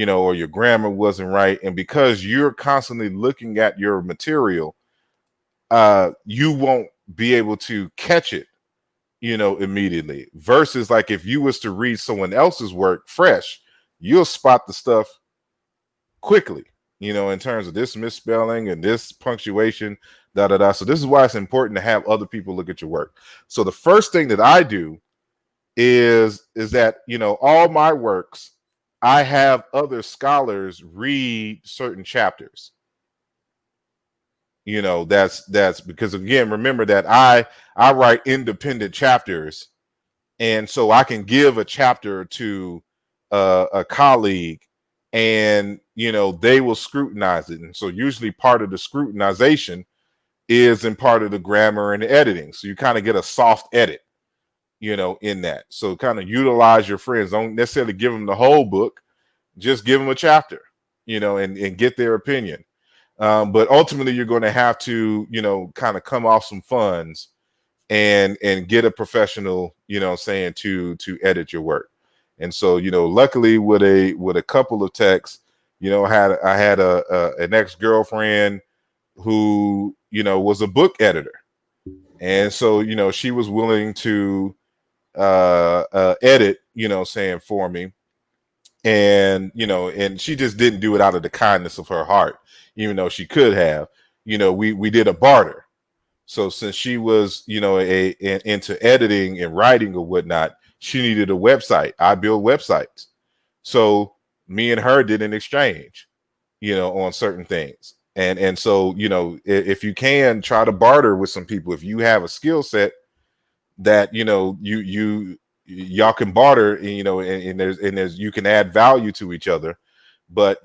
C: or your grammar wasn't right. And because you're constantly looking at your material, you won't be able to catch it, immediately. Versus like if you was to read someone else's work fresh, you'll spot the stuff quickly, in terms of this misspelling and this punctuation, So this is why it's important to have other people look at your work. So the first thing that I do is that, all my works, I have other scholars read certain chapters. That's because, again, remember that I write independent chapters, and so I can give a chapter to a colleague, and they will scrutinize it. And so usually part of the scrutinization is in part of the grammar and the editing. So you kind of get a soft edit, in that. So kind of utilize your friends. Don't necessarily give them the whole book, just give them a chapter, and get their opinion. But ultimately you're going to have to, kind of come off some funds and get a professional, to edit your work. And so, luckily with a couple of texts, I had an ex-girlfriend who, was a book editor. And so, she was willing to edit, for me. And, and she just didn't do it out of the kindness of her heart, even though she could have. We did a barter. So since she was, into editing and writing or whatnot, she needed a website. I build websites. So me and her did an exchange, on certain things. And so, if you can, try to barter with some people. If you have a skill set that, y'all can barter, and there's you can add value to each other. But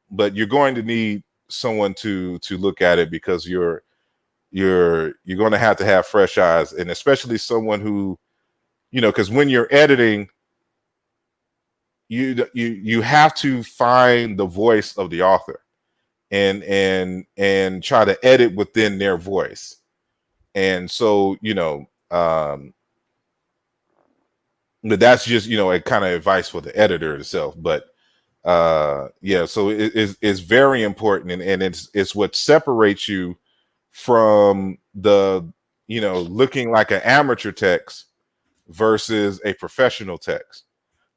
C: but you're going to need someone to look at it, because you're going to have fresh eyes, and especially someone who, because when you're editing, you have to find the voice of the author and try to edit within their voice. And so, but that's just, a kind of advice for the editor itself. But yeah, so it's very important, and it's what separates you from the, looking like an amateur text versus a professional text.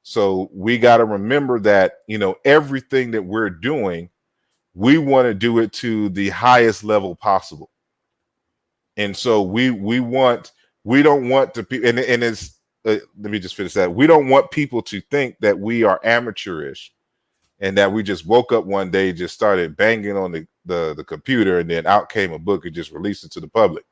C: So we got to remember that, everything that we're doing, we want to do it to the highest level possible. And so we don't want to be, and it's, let me just finish that. We don't want people to think that we are amateurish and that we just woke up one day, just started banging on the computer, and then out came a book and just released it to the public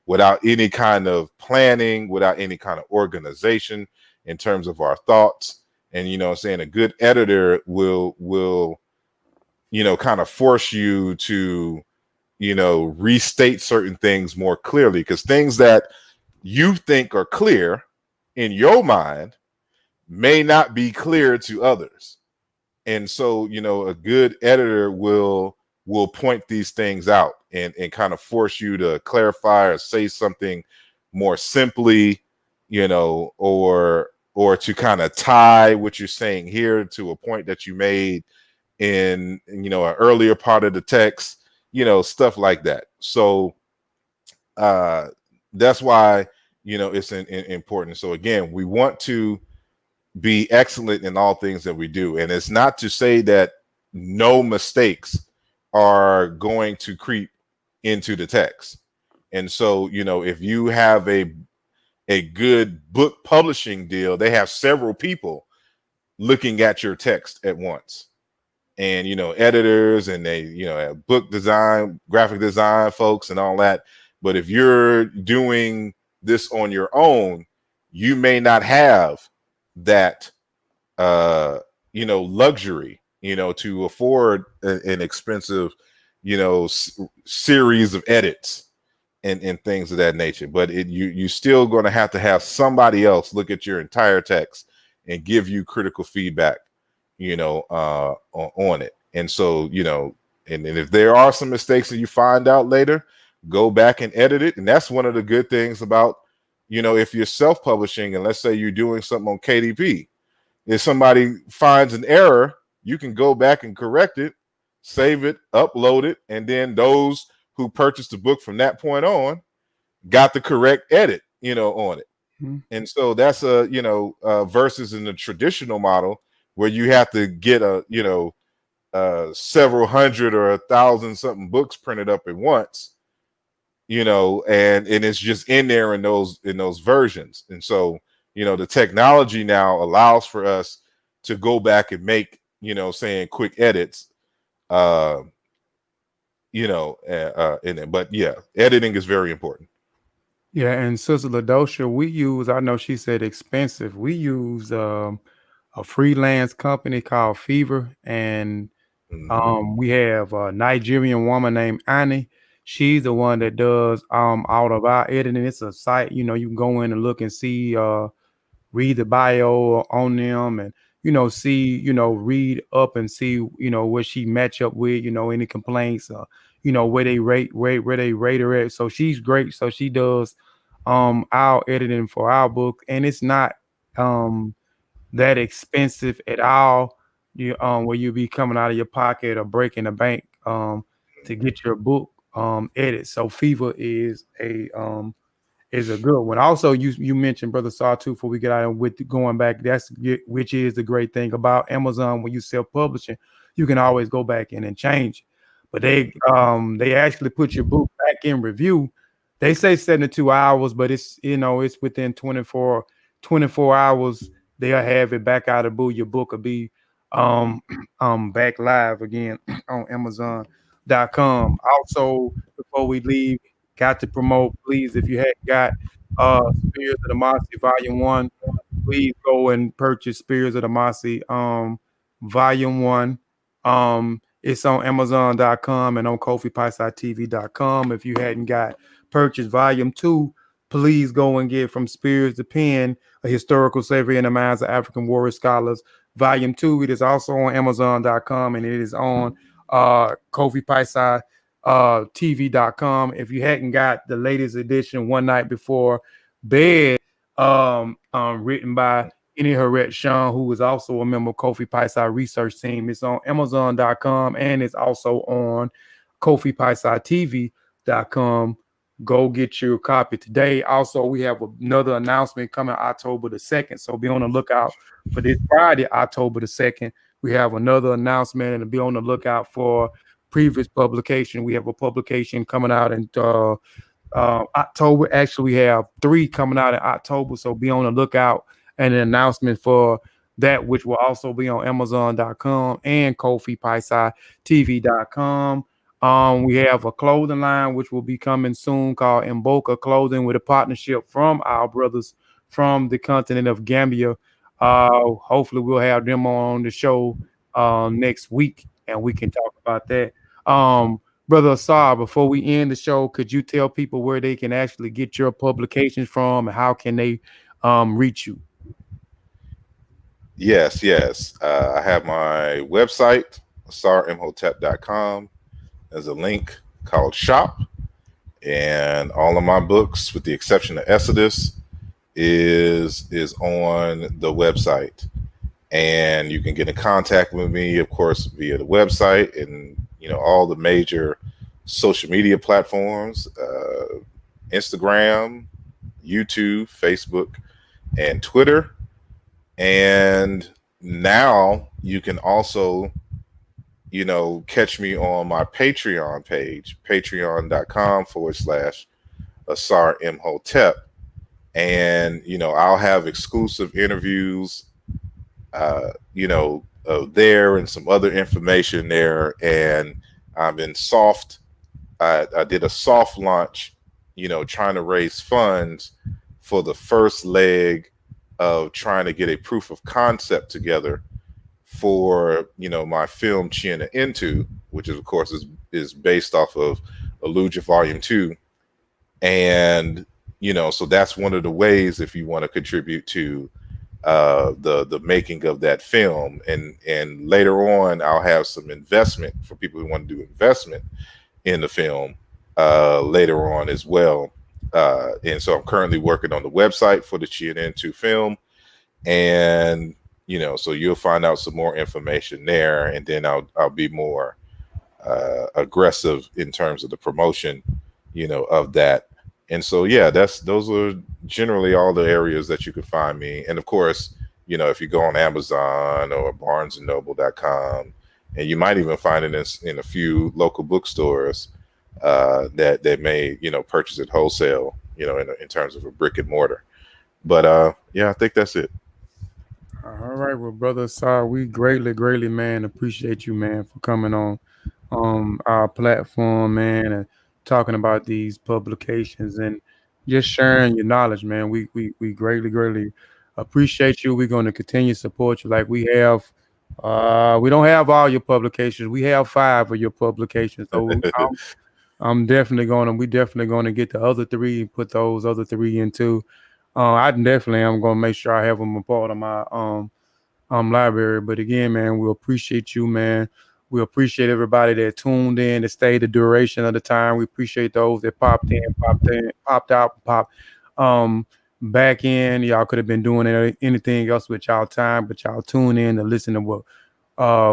C: without any kind of planning, without any kind of organization in terms of our thoughts. And, saying a good editor will, kind of force you to, restate certain things more clearly, because things that you think are clear in your mind may not be clear to others. And so, a good editor will point these things out and kind of force you to clarify or say something more simply, or to kind of tie what you're saying here to a point that you made in, an earlier part of the text, stuff like that. So that's why, it's important. So again, we want to be excellent in all things that we do. And it's not to say that no mistakes are going to creep into the text. And so, if you have a good book publishing deal, they have several people looking at your text at once. And, editors, and they, have book design, graphic design folks and all that. But if you're doing this on your own, you may not have that, luxury, to afford an expensive, series of edits and things of that nature. But you still going to have somebody else look at your entire text and give you critical feedback, on it. And so, and if there are some mistakes that you find out later, go back and edit it. And that's one of the good things about, if you're self-publishing, and let's say you're doing something on KDP, if somebody finds an error, you can go back and correct it, save it, upload it, and then those who purchased the book from that point on got the correct edit, on it. Mm-hmm. And so that's versus in the traditional model where you have to get several hundred or 1,000 something books printed up at once, and it's just in there in those versions. And so, the technology now allows for us to go back and make, saying quick edits, in it. But yeah, editing is very important.
B: Yeah, and Sister Ladosha, we use, I know she said expensive. We use a freelance company called Fever, and we have a Nigerian woman named Annie. She's the one that does all of our editing. It's a site, you can go in and look and see, read the bio on them, and see, read up and see, what she match up with, any complaints, where they rate her at. So she's great. So she does our editing for our book, and it's not that expensive at all. Where you be coming out of your pocket or breaking the bank to get your book edit. So Fever is a good one. Also, you mentioned Brother Saw too, before we get out with going back. Which is the great thing about Amazon. When you self-publishing, you can always go back in and change. But they actually put your book back in review. They say 72 hours, but it's it's within 24 hours. They'll have it back out of boot. Your book will be back live again on Amazon.com. Also, before we leave, got to promote, please, if you hadn't got Spears of the Mossy Volume 1, please go and purchase Spears of the Mossy Volume 1. It's on Amazon.com and on KofiPiesie.tv.com. If you hadn't got purchased Volume 2, please go and get From Spears to Pen, A Historical Slavery in the Minds of African Warrior Scholars. Volume 2, it is also on Amazon.com, and it is on Kofi TV.com. If you hadn't got the latest edition, One Night Before Bed, written by Sean, who is also a member of Kofi Piesie Research Team. It's on Amazon.com and it's also on KofiPiesieTV.com. Go get your copy today. Also, we have another announcement coming October the 2nd. So be on the lookout for this Friday, October the 2nd. We have another announcement, and be on the lookout for previous publication. We have a publication coming out in October. Actually, we have 3 coming out in October. So be on the lookout, and an announcement for that, which will also be on Amazon.com and KofiPiesieTV.com. We have a clothing line which will be coming soon called Mboka Clothing, with a partnership from our brothers from the continent of Gambia. Hopefully we'll have them on the show next week, and we can talk about that. Brother Asar, before we end the show, could you tell people where they can actually get your publications from, and how can they reach you?
C: Yes. I have my website, srwD.j. There's a link called Shop, and all of my books, with the exception of Esodus, is on the website. And you can get in contact with me, of course, via the website and all the major social media platforms, Instagram, YouTube, Facebook, and Twitter. And now you can also catch me on my Patreon page, patreon.com/Asar Imhotep. And, I'll have exclusive interviews, there, and some other information there. And I did a soft launch, trying to raise funds for the first leg of trying to get a proof of concept together for my film Cyena-Ntu, which of course is based off of Aaluja Volume 2. And so that's one of the ways, if you want to contribute to the making of that film. And later on, I'll have some investment for people who want to do investment in the film later on as well. And so I'm currently working on the website for the Cyena-Ntu film, and so you'll find out some more information there, and then I'll be more aggressive in terms of the promotion of that. And so those are generally all the areas that you can find me. And of course, if you go on Amazon or BarnesandNoble.com, and you might even find it in a few local bookstores that may purchase it wholesale, in terms of a brick and mortar. But I think that's it.
B: All right, well, Brother Asar, we greatly, man, appreciate you, man, for coming on our platform, man, and talking about these publications and just sharing your knowledge, man. We greatly appreciate you. We're going to continue to support you like we have. We don't have all your publications. We have 5 of your publications. So we definitely going to get the other 3 and put those other 3 into. I definitely am going to make sure I have them a part of my library. But again, man, we appreciate you, man. We appreciate everybody that tuned in to stay the duration of the time. We appreciate those that popped out, popped back in. Y'all could have been doing anything else with y'all time, but y'all tune in to listen to what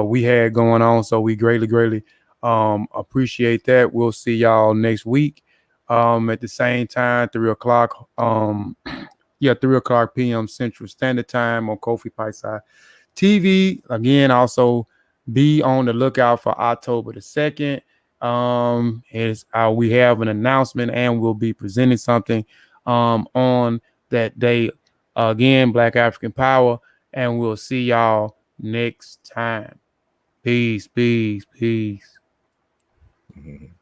B: we had going on. So we greatly appreciate that. We'll see y'all next week at the same time, 3 o'clock. 3 o'clock p.m. Central Standard Time on Kofi Piesie TV. Again, also be on the lookout for October the 2nd. We have an announcement, and we'll be presenting something on that day. Again, Black African Power, and we'll see y'all next time. Peace.
C: Mm-hmm.